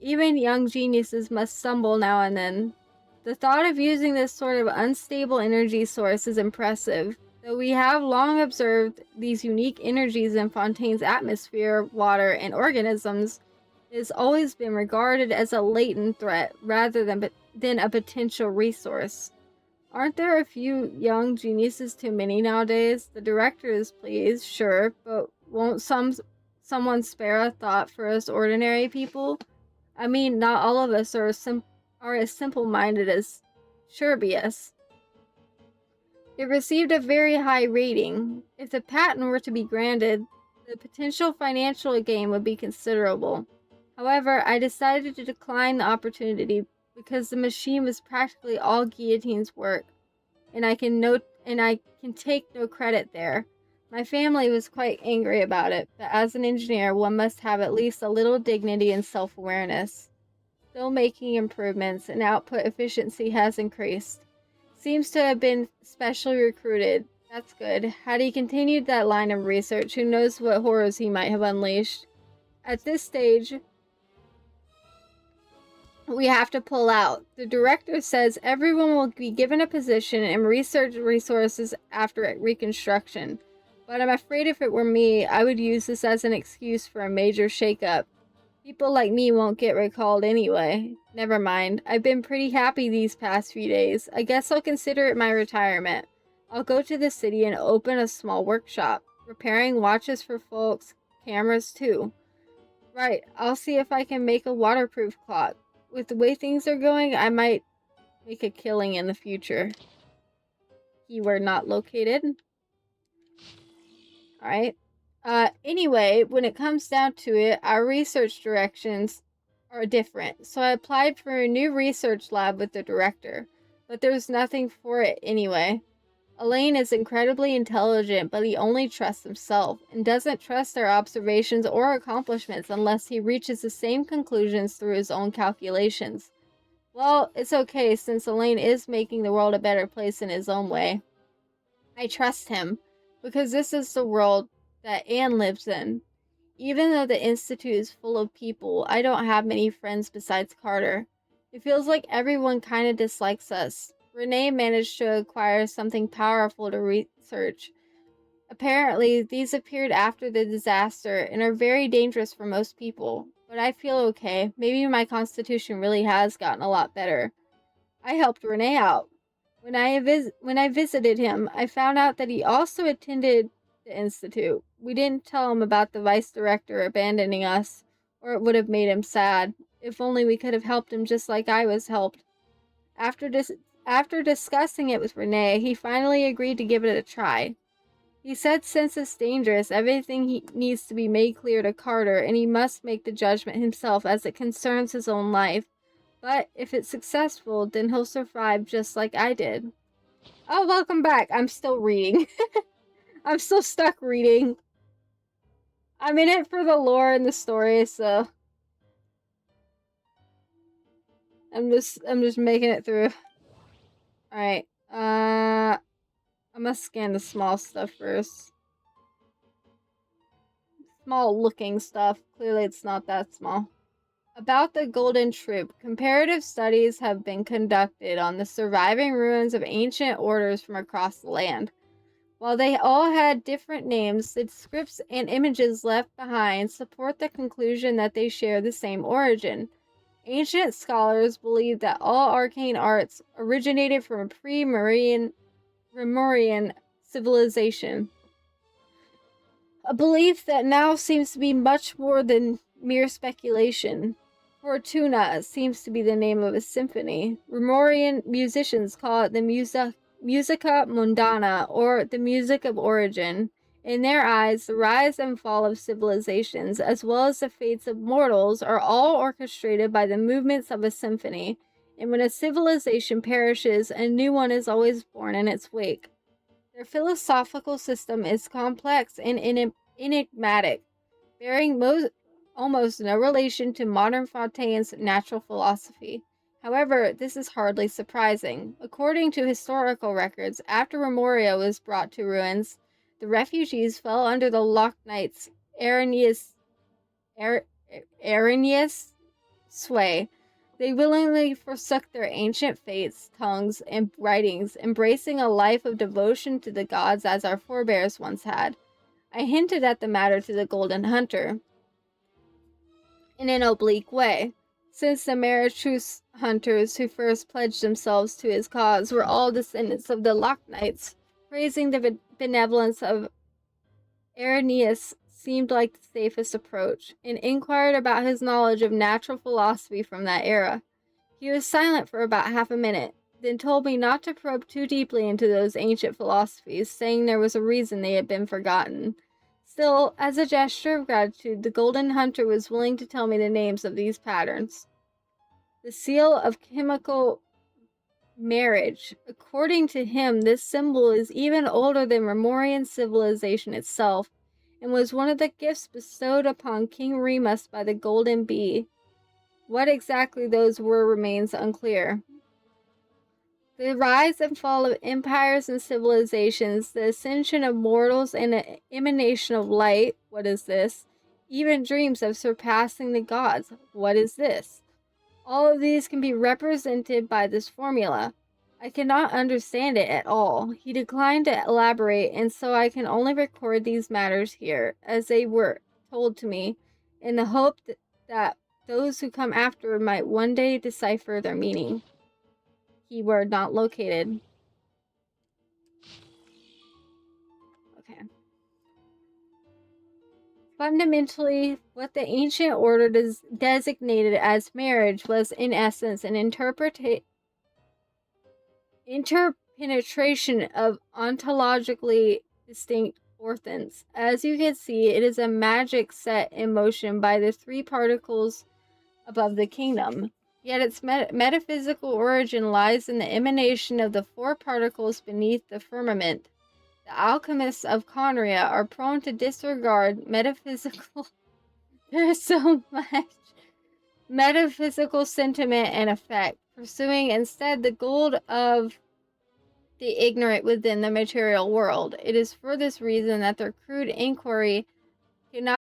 Even young geniuses must stumble now and then. The thought of using this sort of unstable energy source is impressive, though we have long observed these unique energies in Fontaine's atmosphere, water, and organisms. It has always been regarded as a latent threat rather than a potential resource. Aren't there a few young geniuses too many nowadays? The director is pleased, sure, but won't someone spare a thought for us ordinary people? I mean, not all of us are as simple-minded as Sherbius. It received a very high rating. If the patent were to be granted, the potential financial gain would be considerable. However, I decided to decline the opportunity because the machine was practically all Guillotine's work, and I can take no credit there. My family was quite angry about it, but as an engineer, one must have at least a little dignity and self-awareness. Still making improvements, and output efficiency has increased. Seems to have been specially recruited. That's good. Had he continued that line of research, who knows what horrors he might have unleashed. At this stage, we have to pull out. The director says everyone will be given a position and research resources after reconstruction. But I'm afraid if it were me, I would use this as an excuse for a major shakeup. People like me won't get recalled anyway. Never mind. I've been pretty happy these past few days. I guess I'll consider it my retirement. I'll go to the city and open a small workshop, repairing watches for folks, cameras too. Right, I'll see if I can make a waterproof clock. With the way things are going, I might make a killing in the future. Keyword not located. Alright. Anyway, when it comes down to it, our research directions are different. So I applied for a new research lab with the director, but there's nothing for it anyway. Elaine is incredibly intelligent, but he only trusts himself, and doesn't trust our observations or accomplishments unless he reaches the same conclusions through his own calculations. Well, it's okay, since Elaine is making the world a better place in his own way. I trust him, because this is the world that Anne lives in. Even though the Institute is full of people, I don't have many friends besides Carter. It feels like everyone kind of dislikes us. Renee managed to acquire something powerful to research. Apparently, these appeared after the disaster and are very dangerous for most people. But I feel okay. Maybe my constitution really has gotten a lot better. I helped Renee out. When I visited him, I found out that he also attended the Institute. We didn't tell him about the vice director abandoning us, or it would have made him sad. If only we could have helped him just like I was helped. After discussing it with Renee, he finally agreed to give it a try. He said since it's dangerous, everything needs to be made clear to Carter, and he must make the judgment himself as it concerns his own life. But if it's successful, then he'll survive just like I did. Oh, welcome back. I'm still reading. I'm still stuck reading. I'm in it for the lore and the story, so I'm just making it through. Alright. I must scan the small stuff first. Small looking stuff. Clearly it's not that small. About the Golden Troop, comparative studies have been conducted on the surviving ruins of ancient orders from across the land. While they all had different names, the scripts and images left behind support the conclusion that they share the same origin. Ancient scholars believe that all arcane arts originated from a pre-Lemurian civilization. A belief that now seems to be much more than mere speculation. Fortuna seems to be the name of a symphony. Lemurian musicians call it the Musica Mundana, or the music of origin. In their eyes, the rise and fall of civilizations, as well as the fates of mortals, are all orchestrated by the movements of a symphony, and when a civilization perishes, a new one is always born in its wake. Their philosophical system is complex and enigmatic, bearing almost no relation to modern Fontaine's natural philosophy. However, this is hardly surprising. According to historical records, after Memoria was brought to ruins, the refugees fell under the Lock Knight's Arrhenius sway. They willingly forsook their ancient faiths, tongues, and writings, embracing a life of devotion to the gods as our forebears once had. I hinted at the matter to the Golden Hunter in an oblique way, since the Meretrus hunters who first pledged themselves to his cause were all descendants of the Lock Knights. Praising the benevolence of Arrhenius seemed like the safest approach, and inquired about his knowledge of natural philosophy from that era. He was silent for about half a minute, then told me not to probe too deeply into those ancient philosophies, saying there was a reason they had been forgotten. Still, as a gesture of gratitude, the Golden Hunter was willing to tell me the names of these patterns. The seal of chemical marriage. According to him, this symbol is even older than Remorian civilization itself, and was one of the gifts bestowed upon King Remus by the Golden Bee. What exactly those were remains unclear. The rise and fall of empires and civilizations, the ascension of mortals and the emanation of light, what is this? Even dreams of surpassing the gods, what is this? All of these can be represented by this formula. I cannot understand it at all. He declined to elaborate, and so I can only record these matters here, as they were told to me, in the hope that those who come after might one day decipher their meaning. Keyword not located. Okay. Fundamentally, what the ancient order designated as marriage was, in essence, an interpenetration of ontologically distinct orphans. As you can see, it is a magic set in motion by the three particles above the kingdom. Yet its metaphysical origin lies in the emanation of the four particles beneath the firmament. The alchemists of Conria are prone to disregard metaphysical. There's so much metaphysical sentiment and effect, pursuing instead the gold of the ignorant within the material world. It is for this reason that their crude inquiry cannot.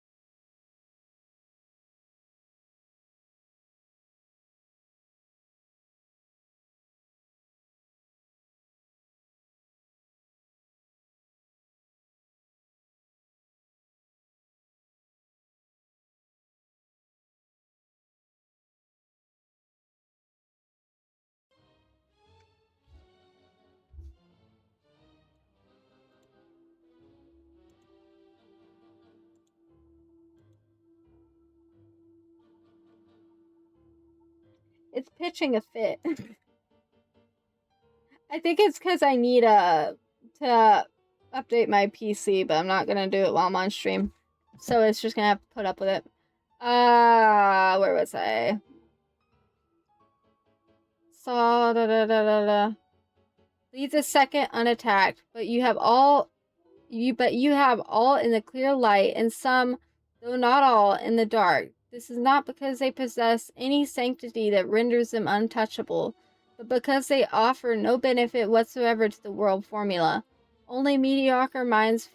It's pitching a fit. I think it's because I need to update my PC, but I'm not gonna do it while I'm on stream. So it's just gonna have to put up with it. Where was I? Saw leads a second unattacked, but you have all in the clear light, and some, though not all, in the dark. This is not because they possess any sanctity that renders them untouchable, but because they offer no benefit whatsoever to the world formula. Only mediocre minds,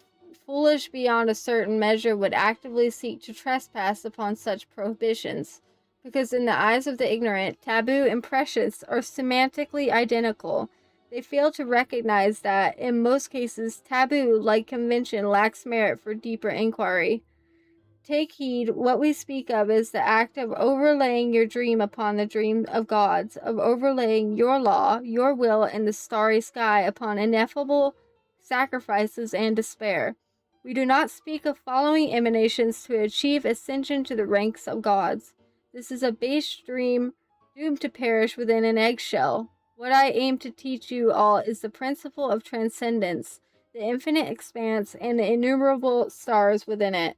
foolish beyond a certain measure, would actively seek to trespass upon such prohibitions, because in the eyes of the ignorant, taboo and precious are semantically identical. They fail to recognize that, in most cases, taboo, like convention, lacks merit for deeper inquiry. Take heed, what we speak of is the act of overlaying your dream upon the dream of gods, of overlaying your law, your will, and the starry sky upon ineffable sacrifices and despair. We do not speak of following emanations to achieve ascension to the ranks of gods. This is a base dream doomed to perish within an eggshell. What I aim to teach you all is the principle of transcendence, the infinite expanse, and the innumerable stars within it.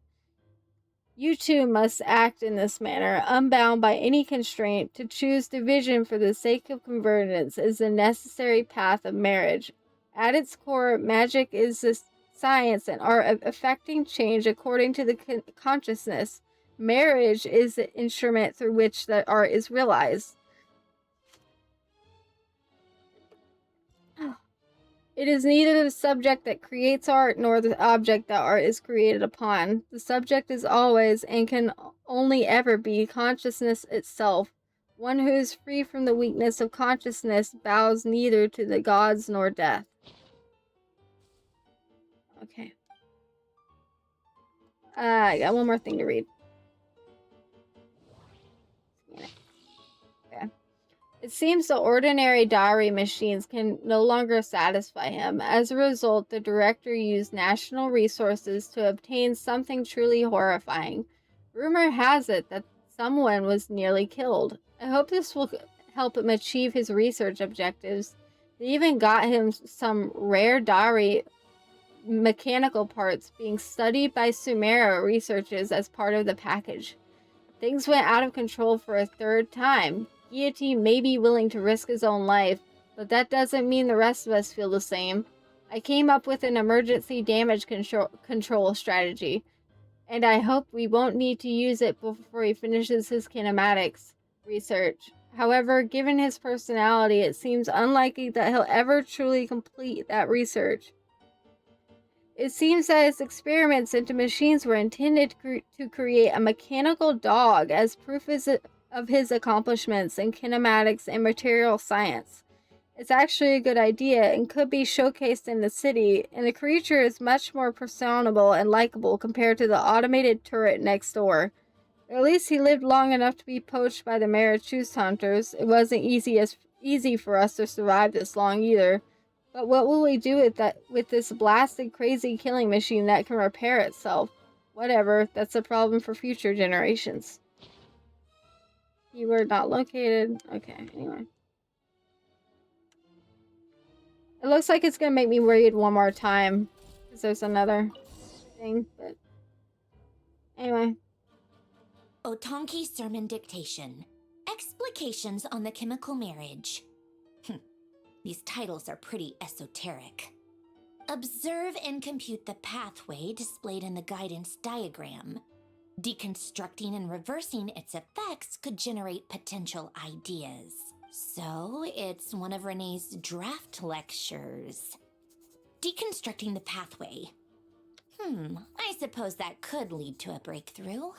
You too must act in this manner, unbound by any constraint. To choose division for the sake of convergence is the necessary path of marriage. At its core, magic is the science and art of effecting change according to the consciousness. Marriage is the instrument through which that art is realized. It is neither the subject that creates art nor the object that art is created upon. The subject is always and can only ever be consciousness itself. One who is free from the weakness of consciousness bows neither to the gods nor death. Okay. I got one more thing to read. Okay. It seems the ordinary diary machines can no longer satisfy him. As a result, the director used national resources to obtain something truly horrifying. Rumor has it that someone was nearly killed. I hope this will help him achieve his research objectives. They even got him some rare diary mechanical parts being studied by Sumera researchers as part of the package. Things went out of control for a third time. Guillotine may be willing to risk his own life, but that doesn't mean the rest of us feel the same. I came up with an emergency damage control strategy, and I hope we won't need to use it before he finishes his kinematics research. However, given his personality, it seems unlikely that he'll ever truly complete that research. It seems that his experiments into machines were intended to create a mechanical dog as proof of his accomplishments in kinematics and material science. It's actually a good idea and could be showcased in the city, and the creature is much more personable and likable compared to the automated turret next door. At least he lived long enough to be poached by the Marichus hunters. It wasn't easy for us to survive this long either. But what will we do with this blasted crazy killing machine that can repair itself? Whatever, that's a problem for future generations. Keyword not located. Okay, anyway. It looks like it's gonna make me read one more time. Because there's another thing, but... Anyway. Otonki Sermon Dictation. Explications on the Chemical Marriage. These titles are pretty esoteric. Observe and compute the pathway displayed in the guidance diagram. Deconstructing and reversing its effects could generate potential ideas. So, it's one of Renee's draft lectures. Deconstructing the pathway. I suppose that could lead to a breakthrough.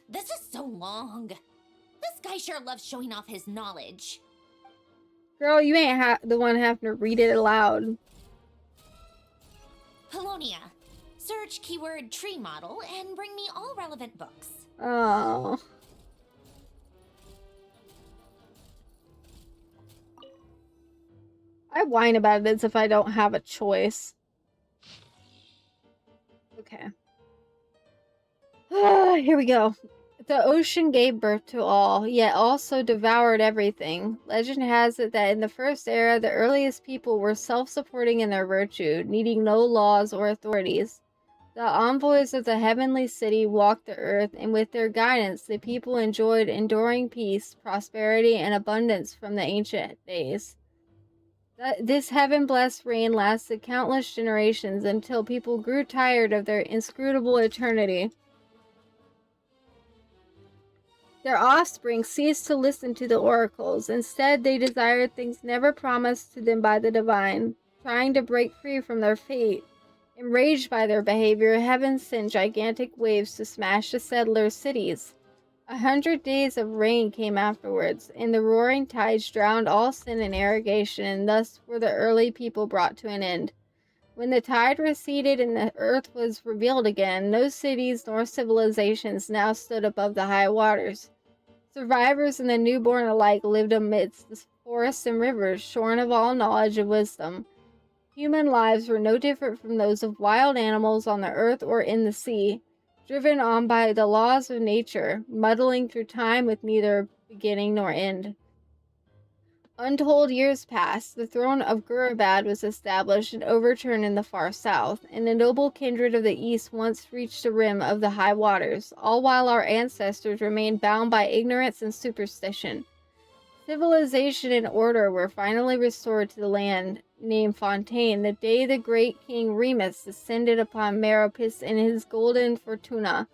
This is so long. This guy sure loves showing off his knowledge. Girl, you ain't the one having to read it aloud. Polonia. Search keyword tree model and bring me all relevant books. Oh. I whine about it as if I don't have a choice. Okay. Here we go. The ocean gave birth to all, yet also devoured everything. Legend has it that in the first era, the earliest people were self-supporting in their virtue, needing no laws or authorities. The envoys of the heavenly city walked the earth, and with their guidance, the people enjoyed enduring peace, prosperity, and abundance from the ancient days. This heaven-blessed reign lasted countless generations until people grew tired of their inscrutable eternity. Their offspring ceased to listen to the oracles. Instead, they desired things never promised to them by the divine, trying to break free from their fate. Enraged by their behavior, heaven sent gigantic waves to smash the settlers' cities. 100 days of rain came afterwards, and the roaring tides drowned all sin and irrigation, and thus were the early people brought to an end. When the tide receded and the earth was revealed again, no cities nor civilizations now stood above the high waters. Survivors and the newborn alike lived amidst the forests and rivers, shorn of all knowledge and wisdom. Human lives were no different from those of wild animals on the earth or in the sea, driven on by the laws of nature, muddling through time with neither beginning nor end. Untold years passed, the throne of Gurabad was established and overturned in the far south, and the noble kindred of the east once reached the rim of the high waters, all while our ancestors remained bound by ignorance and superstition. Civilization and order were finally restored to the land named Fontaine the day the great king Remus descended upon Meropis in his golden fortuna.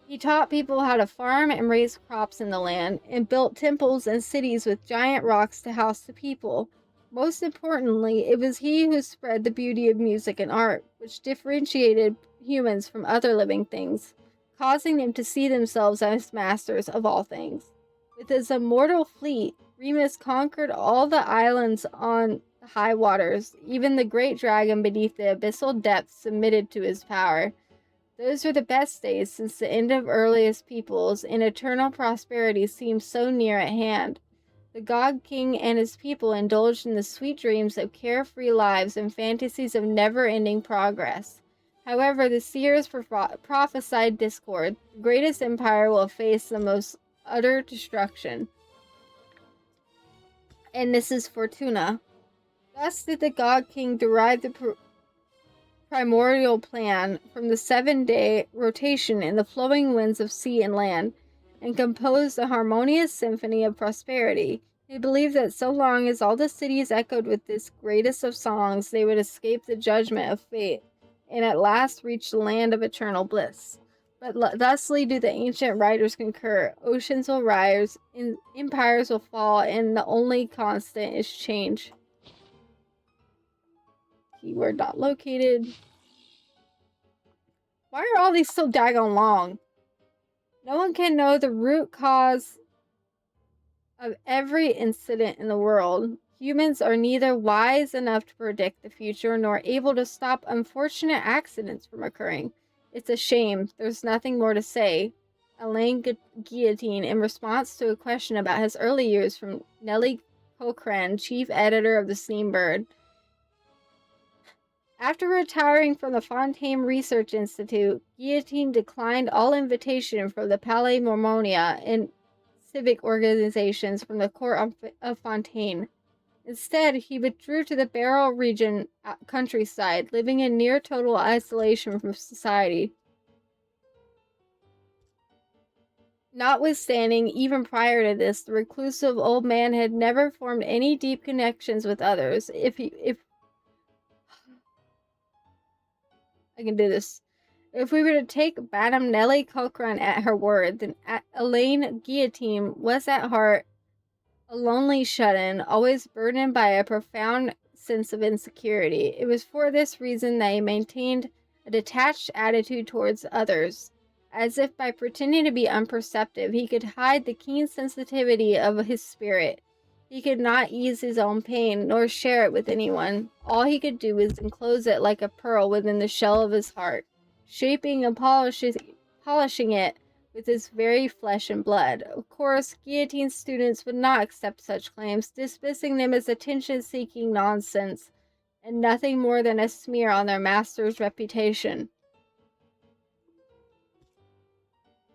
He taught people how to farm and raise crops in the land, and built temples and cities with giant rocks to house the people. Most importantly, it was he who spread the beauty of music and art, which differentiated humans from other living things, causing them to see themselves as masters of all things. With his immortal fleet, Remus conquered all the islands on the high waters. Even the great dragon beneath the abyssal depths submitted to his power. Those were the best days since the end of earliest peoples, and eternal prosperity seemed so near at hand. The God King and his people indulged in the sweet dreams of carefree lives and fantasies of never-ending progress. However, the seers prophesied discord. The greatest empire will face the most utter destruction. And this is Fortuna. Thus did the God King derive the primordial plan from the 7-day rotation in the flowing winds of sea and land, and composed a harmonious symphony of prosperity. He believed that so long as all the cities echoed with this greatest of songs, they would escape the judgment of fate, and at last reach the land of eternal bliss. But thusly do the ancient writers concur. Oceans will rise, empires will fall, and the only constant is change. Keyword not located. Why are all these so daggone long? No one can know the root cause of every incident in the world. Humans are neither wise enough to predict the future nor able to stop unfortunate accidents from occurring. It's a shame. There's nothing more to say. Alain Guillotine, in response to a question about his early years from Nellie Cochrane, chief editor of the Steambird. After retiring from the Fontaine Research Institute, Guillotine declined all invitation from the Palais Mormonia and civic organizations from the court of Fontaine. Instead, he withdrew to the Barrow region countryside, living in near total isolation from society. Notwithstanding, even prior to this, the reclusive old man had never formed any deep connections with others. If I can do this. If we were to take Madame Nellie Cochrane at her word, then Elaine Guillotine was at heart a lonely shut-in, always burdened by a profound sense of insecurity. It was for this reason that he maintained a detached attitude towards others, as if by pretending to be unperceptive, he could hide the keen sensitivity of his spirit. He could not ease his own pain, nor share it with anyone. All he could do was enclose it like a pearl within the shell of his heart, shaping and polishing it with his very flesh and blood. Of course, Guillotine students would not accept such claims, dismissing them as attention-seeking nonsense, and nothing more than a smear on their master's reputation.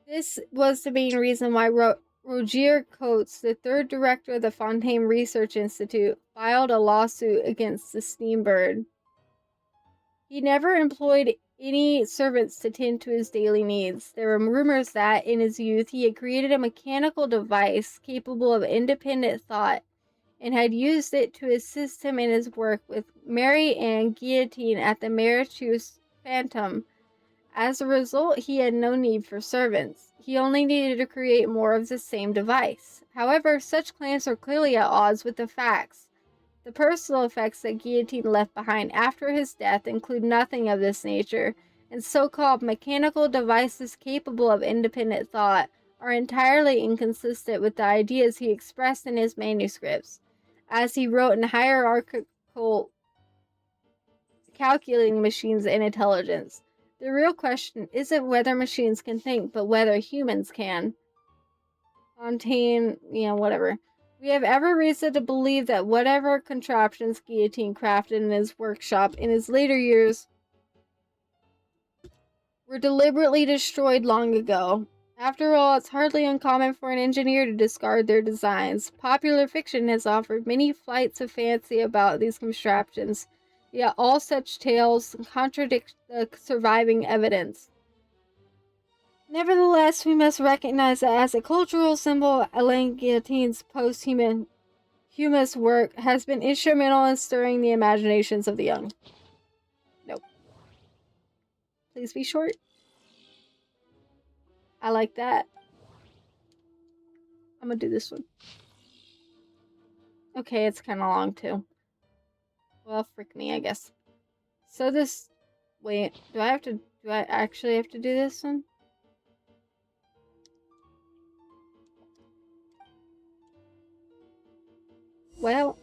This was the main reason why Rogier Coates, the third director of the Fontaine Research Institute, filed a lawsuit against the Steambird. He never employed any servants to tend to his daily needs. There were rumors that, in his youth, he had created a mechanical device capable of independent thought, and had used it to assist him in his work with Mary Ann Guillotine at the Mauritius Phantom. As a result, he had no need for servants. He only needed to create more of the same device. However, such claims are clearly at odds with the facts. The personal effects that Guillotine left behind after his death include nothing of this nature, and so-called mechanical devices capable of independent thought are entirely inconsistent with the ideas he expressed in his manuscripts, as he wrote in Hierarchical Calculating Machines and Intelligence. The real question isn't whether machines can think, but whether humans can. Fontaine, whatever. We have every reason to believe that whatever contraptions Guillotine crafted in his workshop in his later years were deliberately destroyed long ago. After all, it's hardly uncommon for an engineer to discard their designs. Popular fiction has offered many flights of fancy about these contraptions, yet all such tales contradict the surviving evidence. Nevertheless, we must recognize that as a cultural symbol, Alain Guillotine's posthumous work has been instrumental in stirring the imaginations of the young. Nope. Please be short. I like that. I'm gonna do this one. Okay, it's kind of long too. Well, frick me, I guess. So this... Wait, do I actually have to do this one? Well,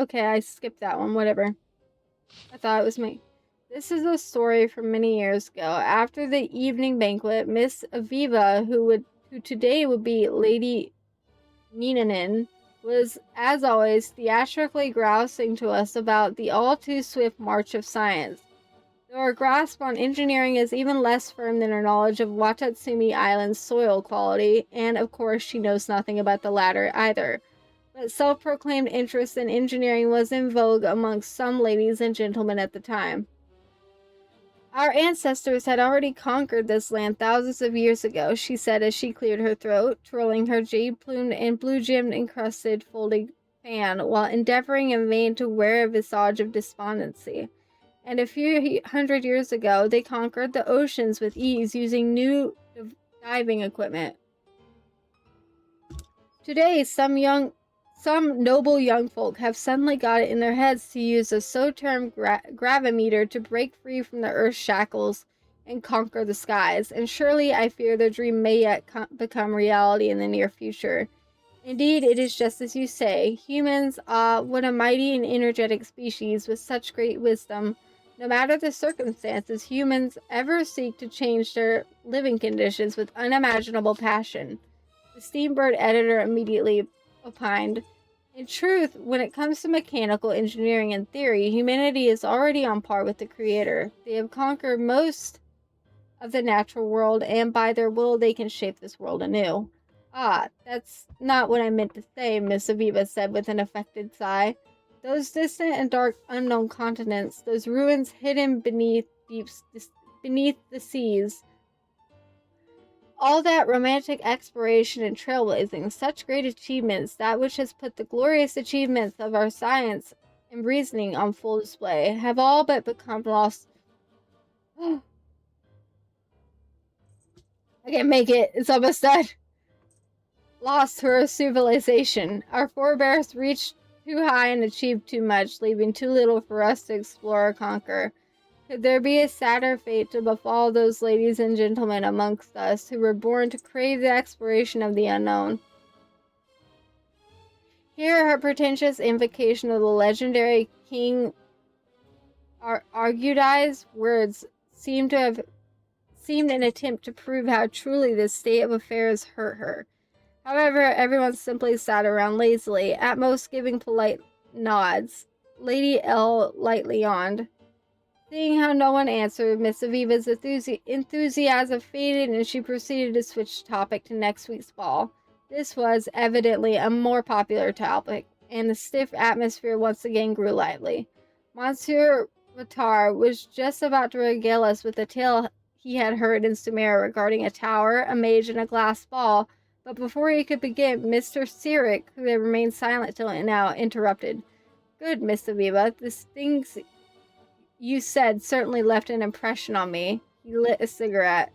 okay, I skipped that one, whatever. I thought it was me. This is a story from many years ago. After the evening banquet, Miss Aviva, who today would be Lady Ninanin, was, as always, theatrically grousing to us about the all-too-swift march of science. Though her grasp on engineering is even less firm than her knowledge of Watatsumi Island's soil quality, and of course she knows nothing about the latter either. But self-proclaimed interest in engineering was in vogue amongst some ladies and gentlemen at the time. Our ancestors had already conquered this land thousands of years ago, she said as she cleared her throat, twirling her jade-plumed and blue-gemmed encrusted folding fan, while endeavoring in vain to wear a visage of despondency. And a few hundred years ago, they conquered the oceans with ease using new diving equipment. Today, some noble young folk have suddenly got it in their heads to use a so-termed gravimeter to break free from the Earth's shackles and conquer the skies, and surely I fear their dream may yet become reality in the near future. Indeed, it is just as you say. Humans, what a mighty and energetic species with such great wisdom. No matter the circumstances, humans ever seek to change their living conditions with unimaginable passion. The Steambird editor immediately opined, in truth, when it comes to mechanical engineering and theory, humanity is already on par with the Creator. They have conquered most of the natural world, and by their will they can shape this world anew. Ah, that's not what I meant to say, Miss Aviva said with an affected sigh. Those distant and dark unknown continents, those ruins hidden beneath the seas, all that romantic exploration and trailblazing, such great achievements, that which has put the glorious achievements of our science and reasoning on full display, have all but become lost. I can't make it. It's almost done. Lost to our civilization. Our forebears reached too high and achieved too much, leaving too little for us to explore or conquer. Could there be a sadder fate to befall those ladies and gentlemen amongst us who were born to crave the exploration of the unknown? Here her pretentious invocation of the legendary King Argudi's words seemed an attempt to prove how truly this state of affairs hurt her. However, everyone simply sat around lazily, at most giving polite nods. Lady L lightly yawned. Seeing how no one answered, Miss Aviva's enthusiasm faded and she proceeded to switch topic to next week's ball. This was, evidently, a more popular topic, and the stiff atmosphere once again grew lively. Monsieur Ratar was just about to regale us with a tale he had heard in Sumeria regarding a tower, a mage, and a glass ball, but before he could begin, Mr. Cyric, who had remained silent till now, interrupted. Good, Miss Aviva, the things you said certainly left an impression on me. He lit a cigarette.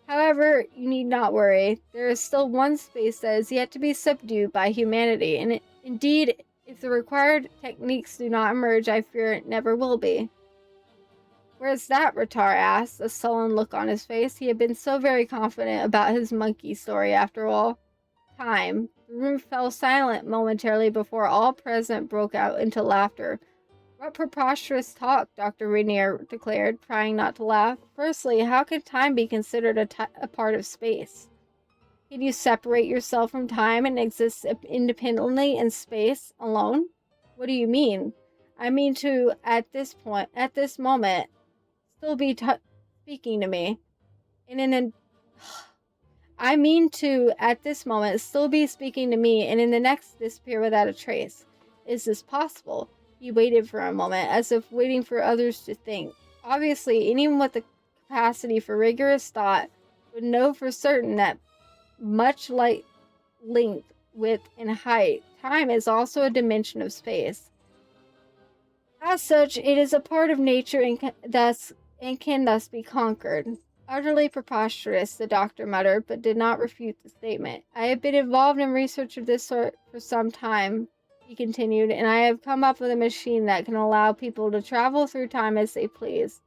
However, you need not worry. There is still one space that is yet to be subdued by humanity, and indeed, if the required techniques do not emerge, I fear it never will be. Where's that? Ratar asked, a sullen look on his face. He had been so very confident about his monkey story after all. Time. The room fell silent momentarily before all present broke out into laughter. What preposterous talk, Dr. Rainier declared, trying not to laugh. Firstly, how can time be considered a part of space? Can you separate yourself from time and exist independently in space alone? What do you mean? I mean to, at this moment, still be speaking to me. I mean to, at this moment, still be speaking to me, and in the next disappear without a trace. Is this possible? He waited for a moment, as if waiting for others to think. Obviously, anyone with the capacity for rigorous thought would know for certain that much like length, width, and height, time is also a dimension of space. As such, it is a part of nature and can thus be conquered. Utterly preposterous, the doctor muttered, but did not refute the statement. I have been involved in research of this sort for some time, he continued, and I have come up with a machine that can allow people to travel through time as they please.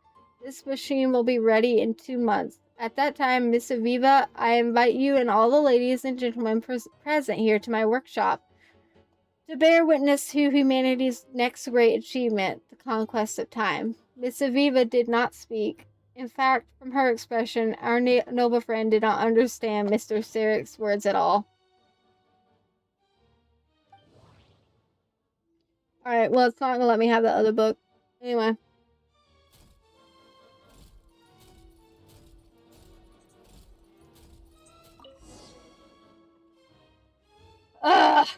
This machine will be ready in 2 months. At that time, Miss Aviva, I invite you and all the ladies and gentlemen present here to my workshop to bear witness to humanity's next great achievement, the conquest of time. Miss Aviva did not speak. In fact, from her expression, our noble friend did not understand Mr. Cyric's words at all. Alright, well, it's not gonna let me have the other book. Anyway. Ugh!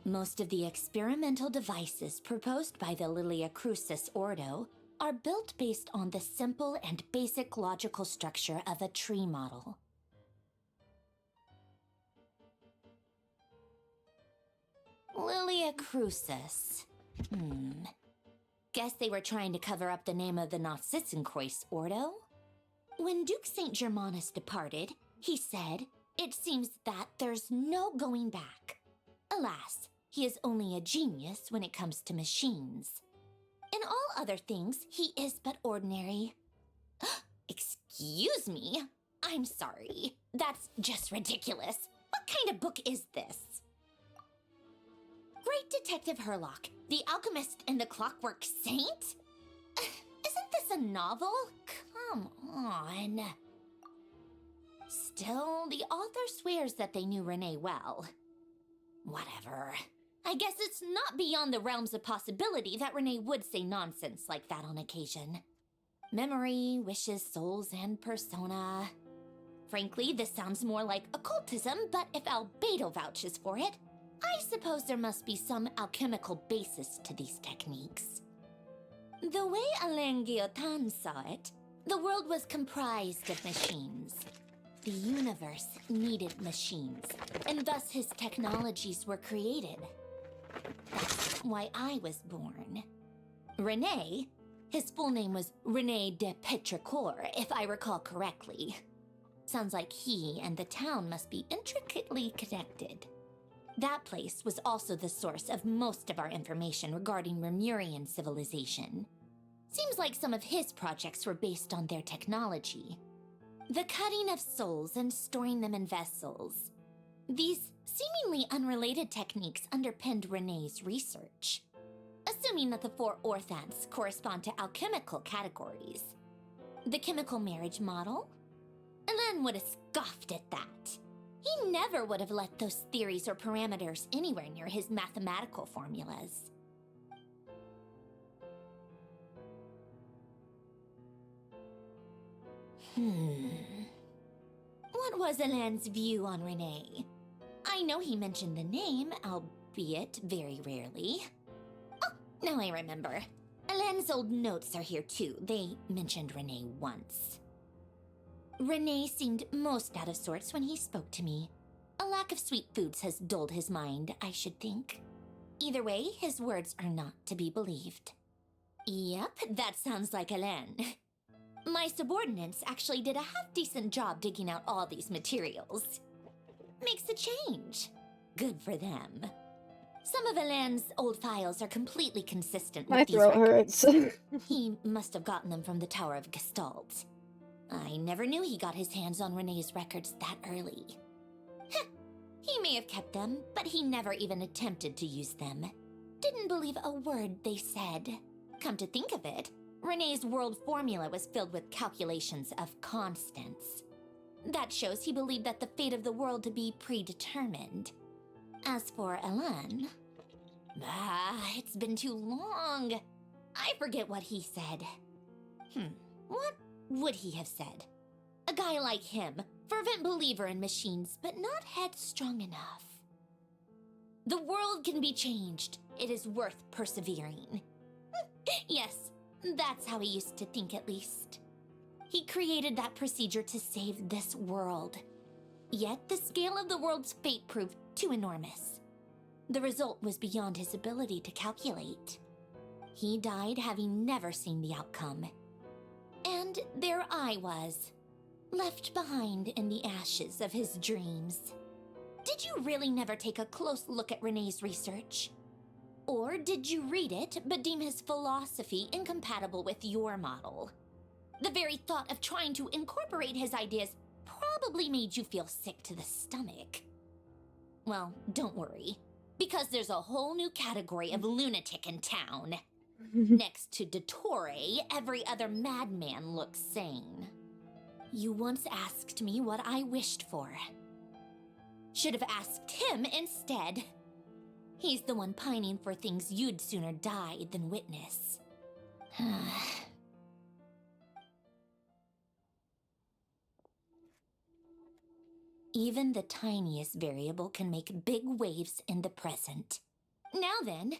Most of the experimental devices proposed by the Lilia Crucis Ordo are built based on the simple and basic logical structure of a tree model. Lilia Crucis. Guess they were trying to cover up the name of the Narcissenkois Ordo? When Duke St. Germanus departed, he said, "It seems that there's no going back." Alas, he is only a genius when it comes to machines. In all other things, he is but ordinary. Excuse me? I'm sorry. That's just ridiculous. What kind of book is this? Great Detective Herlock, the Alchemist and the Clockwork Saint? Isn't this a novel? Come on. Still, the author swears that they knew Renee well. Whatever. I guess it's not beyond the realms of possibility that Renee would say nonsense like that on occasion. Memory, wishes, souls, and persona. Frankly, this sounds more like occultism, but if Albedo vouches for it, I suppose there must be some alchemical basis to these techniques. The way Alain Guillotin saw it, the world was comprised of machines. The universe needed machines, and thus his technologies were created. That's why I was born. Renee, his full name was Renee de Petrichor, if I recall correctly. Sounds like he and the town must be intricately connected. That place was also the source of most of our information regarding Remurian civilization. Seems like some of his projects were based on their technology. The cutting of souls and storing them in vessels. These seemingly unrelated techniques underpinned Renee's research. Assuming that the 4 orthants correspond to alchemical categories. The chemical marriage model? Alain would have scoffed at that. He never would have let those theories or parameters anywhere near his mathematical formulas. What was Alain's view on Renee? I know he mentioned the name, albeit very rarely. Oh, now I remember. Alain's old notes are here too. They mentioned Renee once. Renee seemed most out of sorts when he spoke to me. A lack of sweet foods has dulled his mind, I should think. Either way, his words are not to be believed. Yep, that sounds like Alain. My subordinates actually did a half-decent job digging out all these materials. Makes a change. Good for them. Some of Alain's old files are completely consistent with these records. My throat hurts. He must have gotten them from the Tower of Gestalt. I never knew he got his hands on Renee's records that early. Heh, he may have kept them, but he never even attempted to use them. Didn't believe a word they said. Come to think of it, Renee's world formula was filled with calculations of constants. That shows he believed that the fate of the world to be predetermined. As for Alain... it's been too long. I forget what he said. What would he have said? A guy like him, fervent believer in machines, but not headstrong enough. The world can be changed. It is worth persevering. Yes, that's how he used to think at least. He created that procedure to save this world. Yet the scale of the world's fate proved too enormous. The result was beyond his ability to calculate. He died having never seen the outcome. And there I was, left behind in the ashes of his dreams. Did you really never take a close look at Renee's research? Or did you read it but deem his philosophy incompatible with your model? The very thought of trying to incorporate his ideas probably made you feel sick to the stomach. Well, don't worry, because there's a whole new category of lunatic in town. Next to Dottore, every other madman looks sane. You once asked me what I wished for. Should have asked him instead. He's the one pining for things you'd sooner die than witness. Even the tiniest variable can make big waves in the present. Now then,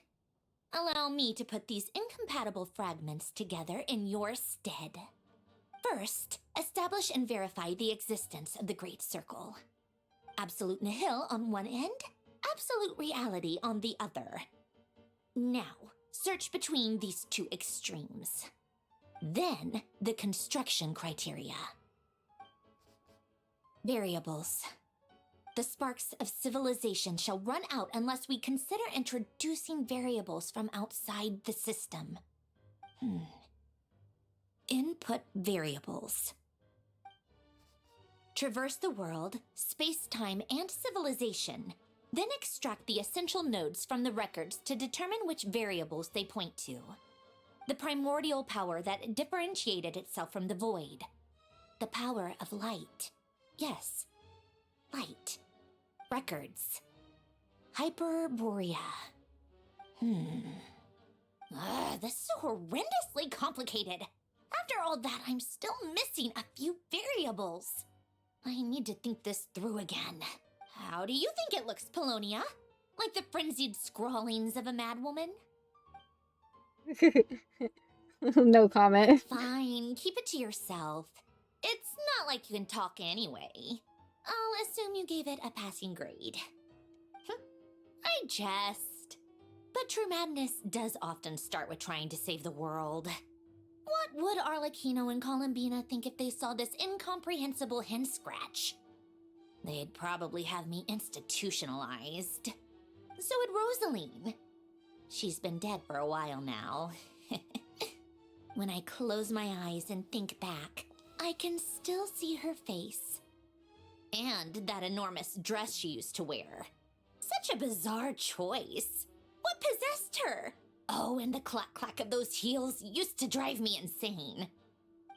allow me to put these incompatible fragments together in your stead. First, establish and verify the existence of the Great Circle. Absolute nihil on one end, absolute reality on the other. Now, search between these two extremes. Then, the construction criteria. Variables. The sparks of civilization shall run out unless we consider introducing variables from outside the system. Input variables. traverse the world, space-time, and civilization, then extract the essential nodes from the records to determine which variables they point to. The primordial power that differentiated itself from the void. The power of light. Yes, light. Records. Hyperborea. This is so horrendously complicated. After all that, I'm still missing a few variables. I need to think this through again. How do you think it looks, Polonia? Like the frenzied scrawlings of a madwoman? No comment. Fine, keep it to yourself. It's not like you can talk anyway. I'll assume you gave it a passing grade. I jest. But true madness does often start with trying to save the world. What would Arlecchino and Columbina think if they saw this incomprehensible hen scratch? They'd probably have me institutionalized. So would Rosaline. She's been dead for a while now. When I close my eyes and think back, I can still see her face. And that enormous dress she used to wear. Such a bizarre choice. What possessed her? Oh, and the clack-clack of those heels used to drive me insane.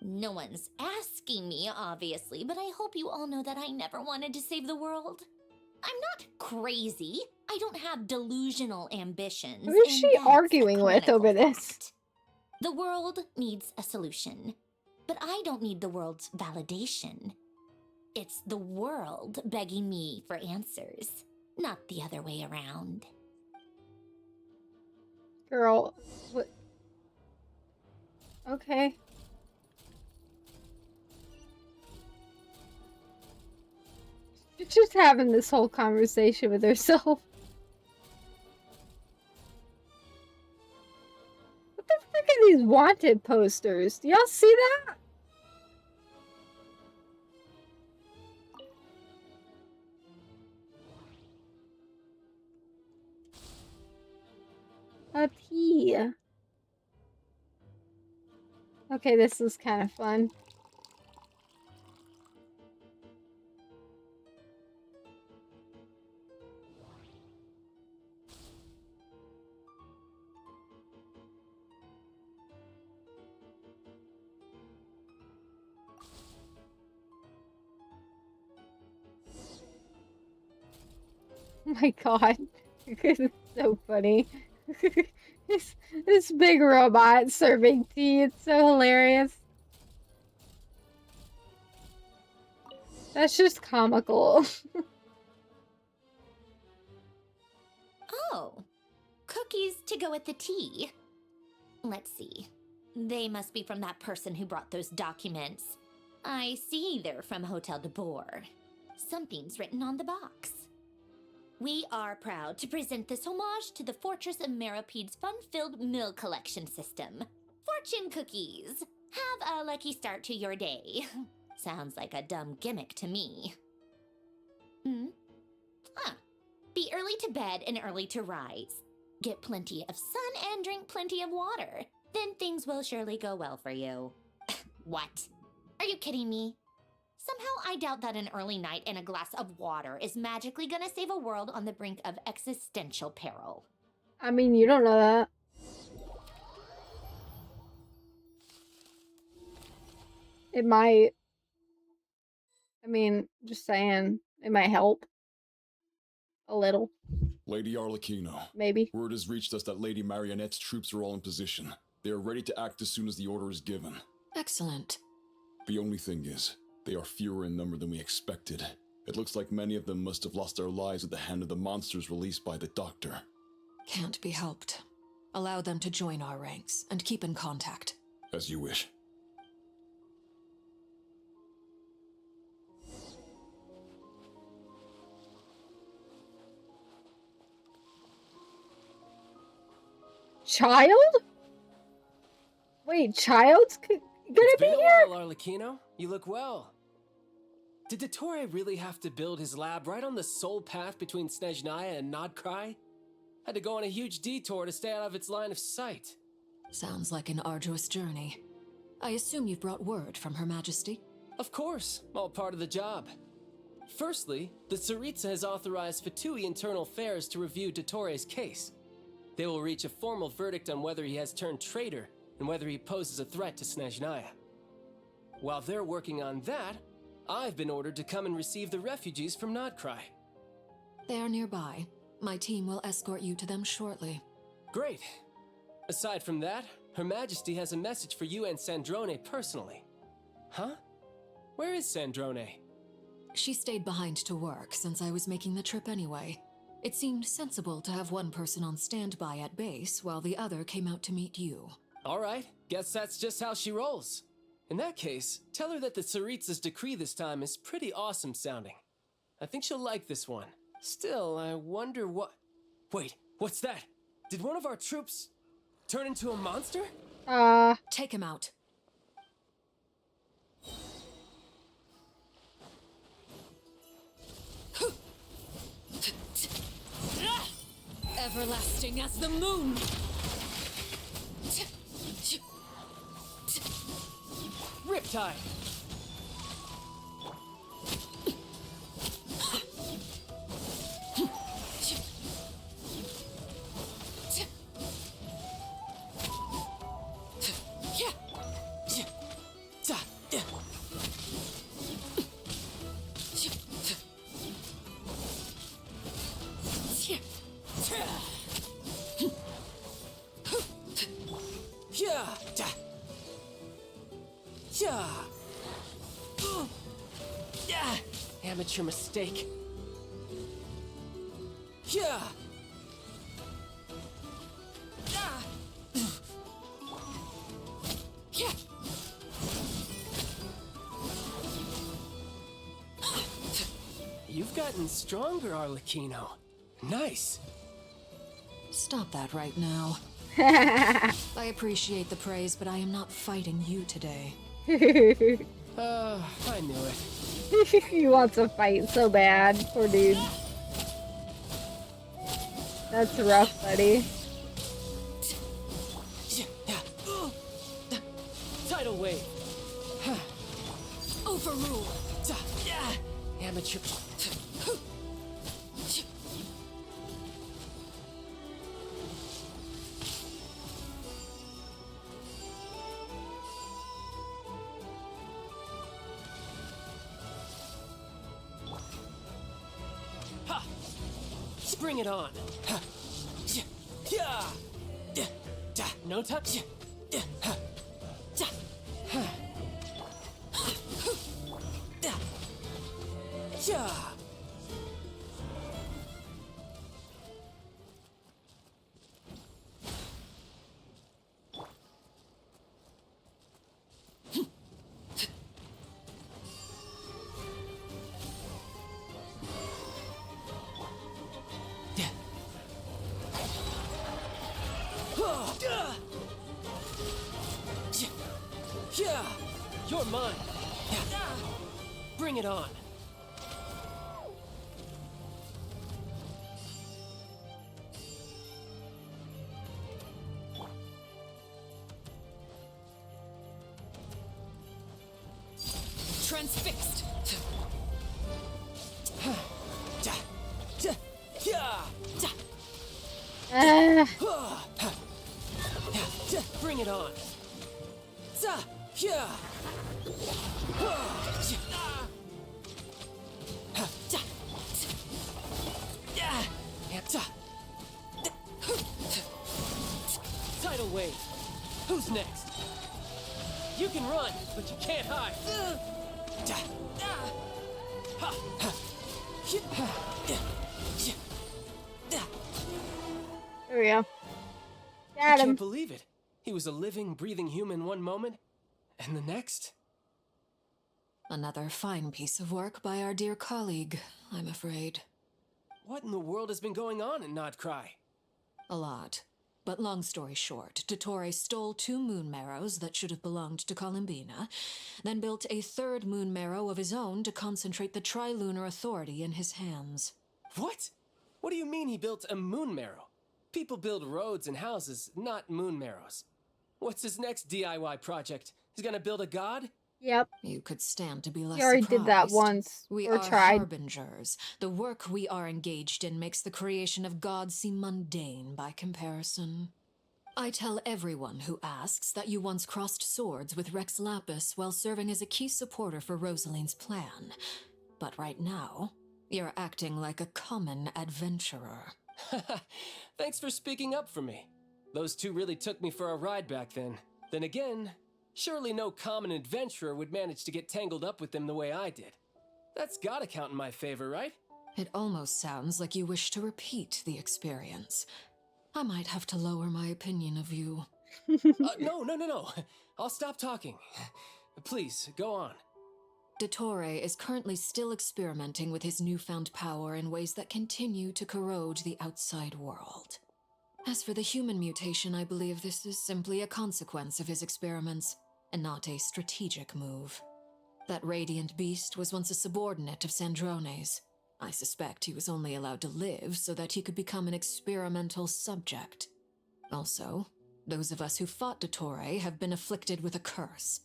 No one's asking me, obviously, but I hope you all know that I never wanted to save the world. I'm not crazy. I don't have delusional ambitions. Who is she arguing with over this? The world needs a solution, but I don't need the world's validation. It's the world begging me for answers, not the other way around. Girl, what? Okay. She's just having this whole conversation with herself. What the frick are these wanted posters? Do y'all see that? A tea. Okay, this is kind of fun. Oh my god. It's so funny. this big robot serving tea, it's so hilarious. That's just comical. Oh, cookies to go with the tea. Let's see. They must be from that person who brought those documents. I see they're from Hotel de Boer. Something's written on the box. We are proud to present this homage to the Fortress of Merapede's fun-filled meal collection system. Fortune cookies. Have a lucky start to your day. Sounds like a dumb gimmick to me. Be early to bed and early to rise. Get plenty of sun and drink plenty of water. Then things will surely go well for you. What? Are you kidding me? Somehow I doubt that an early night and a glass of water is magically gonna save a world on the brink of existential peril. I mean, you don't know that. It might. I mean, just saying, it might help. A little. Lady Arlecchino. Maybe. Word has reached us that Lady Marionette's troops are all in position. They are ready to act as soon as the order is given. Excellent. The only thing is, they are fewer in number than we expected. It looks like many of them must have lost their lives at the hand of the monsters released by the Doctor. Can't be helped. Allow them to join our ranks and keep in contact. As you wish. Child? Wait, Child's gonna It's be been here? a while, Arlecchino. You look well. Did Dottore really have to build his lab right on the sole path between Snezhnaya and Nodcry? Had to go on a huge detour to stay out of its line of sight. Sounds like an arduous journey. I assume you've brought word from Her Majesty? Of course, all part of the job. Firstly, the Tsaritsa has authorized Fatui Internal Affairs to review Dottoro's case. They will reach a formal verdict on whether he has turned traitor and whether he poses a threat to Snezhnaya. While they're working on that, I've been ordered to come and receive the refugees from Nodcry. They are nearby. My team will escort you to them shortly. Great. Aside from that, Her Majesty has a message for you and Sandrone personally. Huh? Where is Sandrone? She stayed behind to work since I was making the trip anyway. It seemed sensible to have one person on standby at base while the other came out to meet you. All right, guess that's just how she rolls. In that case, tell her that the Tsaritsa's decree this time is pretty awesome sounding. I think she'll like this one. Still, I wonder what... Wait, what's that? Did one of our troops turn into a monster? Take him out. Everlasting as the moon! Riptide! Amateur mistake. Yeah. You've gotten stronger, Arlecchino. Nice. Stop that right now. I appreciate the praise, but I am not fighting you today. I knew it. He wants to fight so bad. Poor dude. That's rough, buddy. Tidal wave. Overrule. Amateur. Bring it on. No touch. You're mine. Bring it on. Transfixed. Bring it on. Tidal wave. Who's next? You can run, but you can't hide. There we go. I can't believe it. He was a living, breathing human one moment, and the next? Another fine piece of work by our dear colleague, I'm afraid. What in the world has been going on in Nodcry? A lot. But long story short, Dottore stole 2 moon marrows that should have belonged to Columbina, then built a 3rd moon marrow of his own to concentrate the Trilunar Authority in his hands. What? What do you mean he built a moon marrow? People build roads and houses, not moon marrows. What's his next DIY project? He's gonna build a god? Yep. You could stand to be less You already surprised. did that once. We or are tried. harbingers. The work we are engaged in makes the creation of gods seem mundane by comparison. I tell everyone who asks that you once crossed swords with Rex Lapis while serving as a key supporter for Rosaline's plan. But right now, you're acting like a common adventurer. Thanks for speaking up for me. Those two really took me for a ride back then. Then again, surely no common adventurer would manage to get tangled up with them the way I did. That's gotta count in my favor, right? It almost sounds like you wish to repeat the experience. I might have to lower my opinion of you. No. I'll stop talking. Please, go on. Dottore is currently still experimenting with his newfound power in ways that continue to corrode the outside world. As for the human mutation, I believe this is simply a consequence of his experiments, and not a strategic move. That radiant beast was once a subordinate of Sandrone's. I suspect he was only allowed to live so that he could become an experimental subject. Also, those of us who fought Dottore have been afflicted with a curse.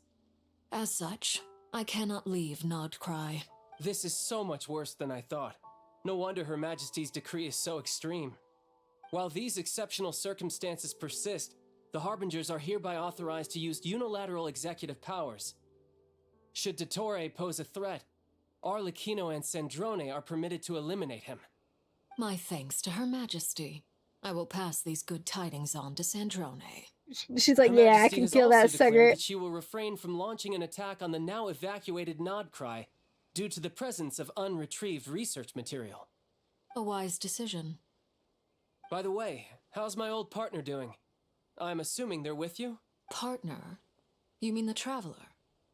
As such, I cannot leave Nodcry. This is so much worse than I thought. No wonder Her Majesty's decree is so extreme. While these exceptional circumstances persist, the Harbingers are hereby authorized to use unilateral executive powers. Should Dottore pose a threat, Arlecchino and Sandrone are permitted to eliminate him. My thanks to Her Majesty. I will pass these good tidings on to Sandrone. She's like, Her yeah, I Majesty can has feel also that declared sugar. that she will refrain from launching an attack on the now evacuated Nodcry due to the presence of unretrieved research material. A wise decision. By the way, how's my old partner doing? I'm assuming they're with you? Partner? You mean the Traveler?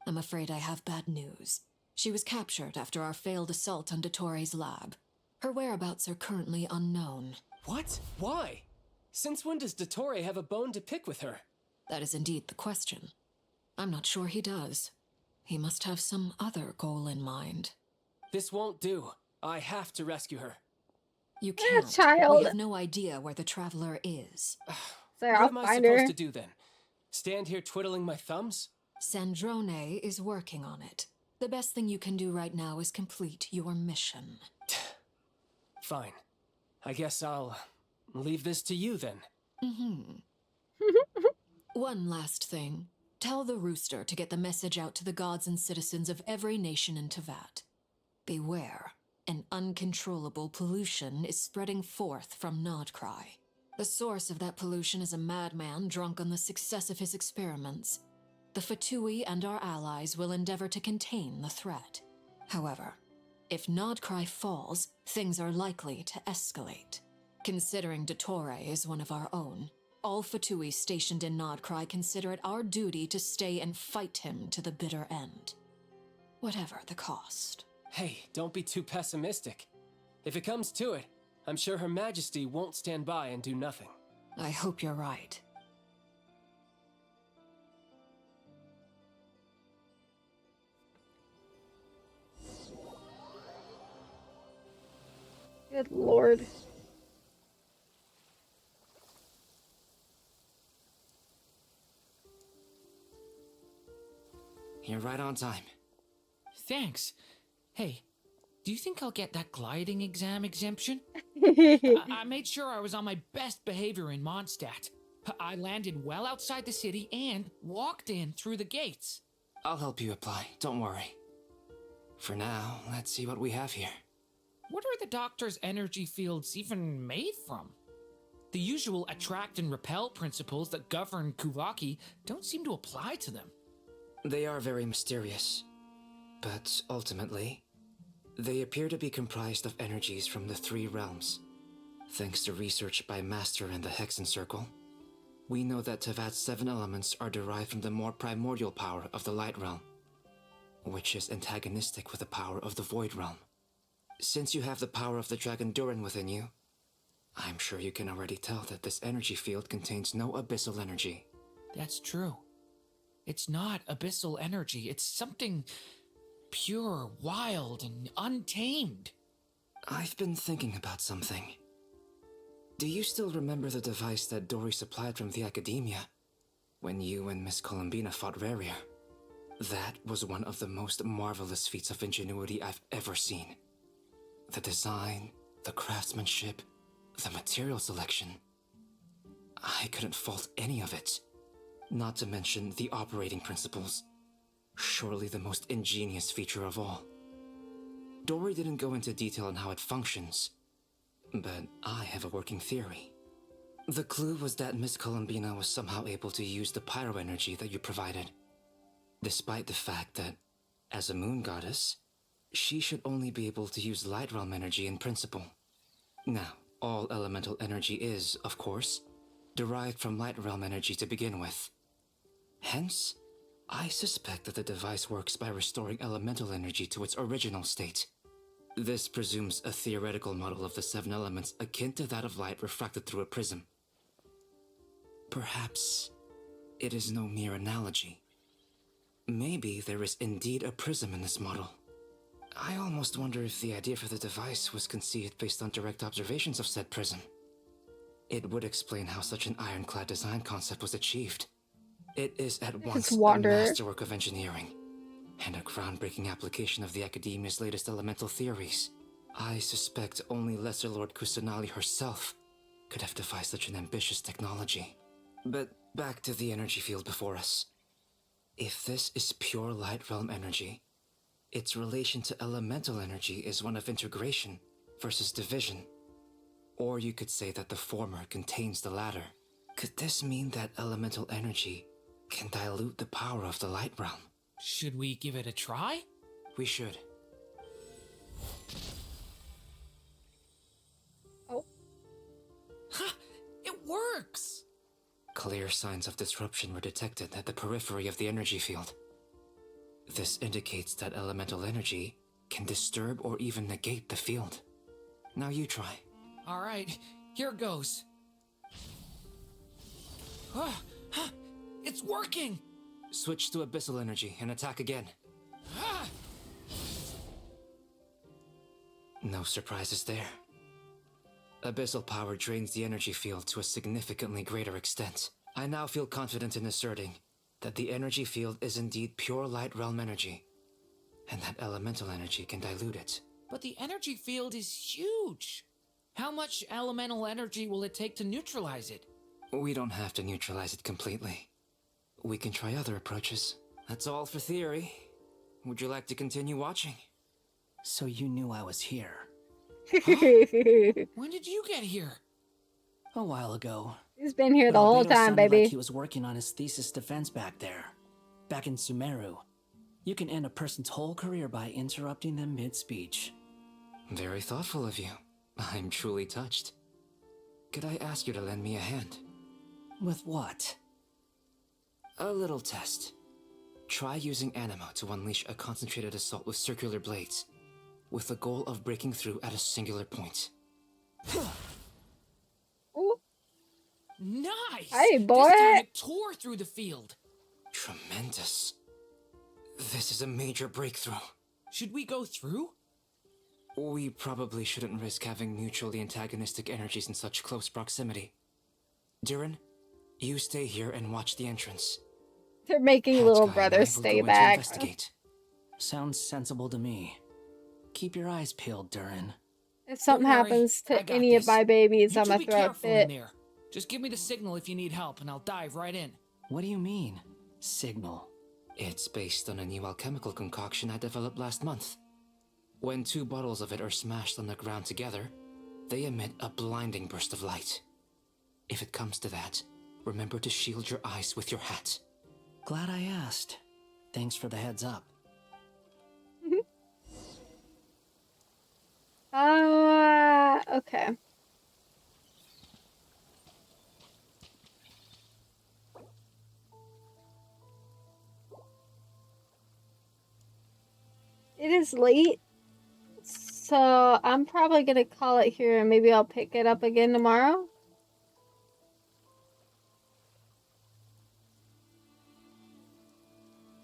I'm afraid I have bad news. She was captured after our failed assault on Dottore's lab. Her whereabouts are currently unknown. What? Why? Since when does Dottore have a bone to pick with her? That is indeed the question. I'm not sure he does. He must have some other goal in mind. This won't do. I have to rescue her. You can't. Child. We have no idea where the Traveler is. So What I'll am I find supposed her. to do then? Stand here twiddling my thumbs? Sandrone is working on it. The best thing you can do right now is complete your mission. Fine. I guess I'll leave this to you then. One last thing. Tell the Rooster to get the message out to the gods and citizens of every nation in Tevat. Beware. An uncontrollable pollution is spreading forth from Nodcry. The source of that pollution is a madman drunk on the success of his experiments. The Fatui and our allies will endeavor to contain the threat. However, if Nodcry falls, things are likely to escalate. Considering Dottore is one of our own, all Fatui stationed in Nodcry consider it our duty to stay and fight him to the bitter end. Whatever the cost. Hey, don't be too pessimistic. If it comes to it, I'm sure Her Majesty won't stand by and do nothing. I hope you're right. Good lord. You're right on time. Thanks. Hey, do you think I'll get that gliding exam exemption? I made sure I was on my best behavior in Mondstadt. I landed well outside the city and walked in through the gates. I'll help you apply, don't worry. For now, let's see what we have here. What are the doctor's energy fields even made from? The usual attract and repel principles that govern Kuvaki don't seem to apply to them. They are very mysterious, but ultimately, they appear to be comprised of energies from the three realms. Thanks to research by Master in the Hexen Circle, we know that Tevat's 7 elements are derived from the more primordial power of the Light Realm, which is antagonistic with the power of the Void Realm. Since you have the power of the Dragon Durin within you, I'm sure you can already tell that this energy field contains no abyssal energy. That's true. It's not abyssal energy. It's something pure, wild, and untamed. I've been thinking about something. Do you still remember the device that Dory supplied from the Academia when you and Miss Columbina fought Rarier? That was one of the most marvelous feats of ingenuity I've ever seen. The design, the craftsmanship, the material selection. I couldn't fault any of it. Not to mention the operating principles. Surely the most ingenious feature of all. Dory didn't go into detail on how it functions, but I have a working theory. The clue was that Miss Columbina was somehow able to use the pyro energy that you provided, despite the fact that, as a moon goddess, she should only be able to use light realm energy in principle. Now, all elemental energy is, of course, derived from light realm energy to begin with. Hence, I suspect that the device works by restoring elemental energy to its original state. This presumes a theoretical model of the 7 elements akin to that of light refracted through a prism. Perhaps it is no mere analogy. Maybe there is indeed a prism in this model. I almost wonder if the idea for the device was conceived based on direct observations of said prism. It would explain how such an ironclad design concept was achieved. It is at once a masterwork of engineering and a groundbreaking application of the Academia's latest elemental theories. I suspect only Lesser Lord Kusanali herself could have devised such an ambitious technology. But back to the energy field before us. If this is pure light realm energy, its relation to elemental energy is one of integration versus division. Or you could say that the former contains the latter. Could this mean that elemental energy can dilute the power of the light realm? Should we give it a try? We should. Oh. Ha! It works! Clear signs of disruption were detected at the periphery of the energy field. This indicates that elemental energy can disturb or even negate the field. Now you try. Alright, here goes. It's working! Switch to abyssal energy and attack again. No surprises there. Abyssal power drains the energy field to a significantly greater extent. I now feel confident in asserting that the energy field is indeed pure light realm energy, and that elemental energy can dilute it. But the energy field is huge! How much elemental energy will it take to neutralize it? We don't have to neutralize it completely. We can try other approaches. That's all for theory. Would you like to continue watching? So you knew I was here. When did you get here? A while ago. He's been here the whole time, baby. Like he was working on his thesis defense back there. Back in Sumeru. You can end a person's whole career by interrupting them mid-speech. Very thoughtful of you. I'm truly touched. Could I ask you to lend me a hand? With what? A little test. Try using Animo to unleash a concentrated assault with circular blades, with the goal of breaking through at a singular point. Ooh. Nice! Hey, boy! This time it tore through the field. Tremendous. This is a major breakthrough. Should we go through? We probably shouldn't risk having mutually antagonistic energies in such close proximity. Durin, you stay here and watch the entrance. They're making little brother stay back. Sounds sensible to me. Keep your eyes peeled, Durin. If something happens to any of my babies, I'm gonna throw a fit. Just give me the signal if you need help, and I'll dive right in. What do you mean, signal? It's based on a new alchemical concoction I developed last month. When 2 bottles of it are smashed on the ground together, they emit a blinding burst of light. If it comes to that, remember to shield your eyes with your hat. Glad I asked. Thanks for the heads up. Okay. It is late, so I'm probably gonna call it here and maybe I'll pick it up again tomorrow.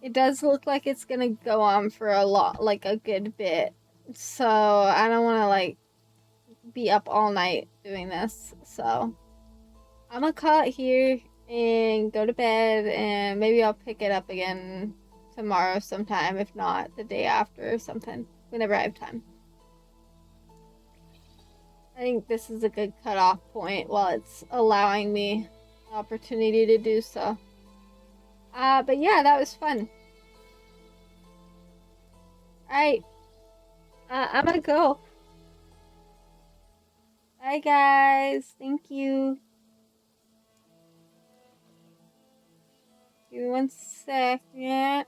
It does look like it's gonna go on for a lot, like a good bit. So I don't want to like be up all night doing this. So I'm gonna call it here and go to bed, and maybe I'll pick it up again tomorrow sometime, if not the day after or something, whenever I have time. I think this is a good cutoff point while it's allowing me the opportunity to do so. But yeah, that was fun. Alright. I'm gonna go. Bye, guys. Thank you. Give me 1 second.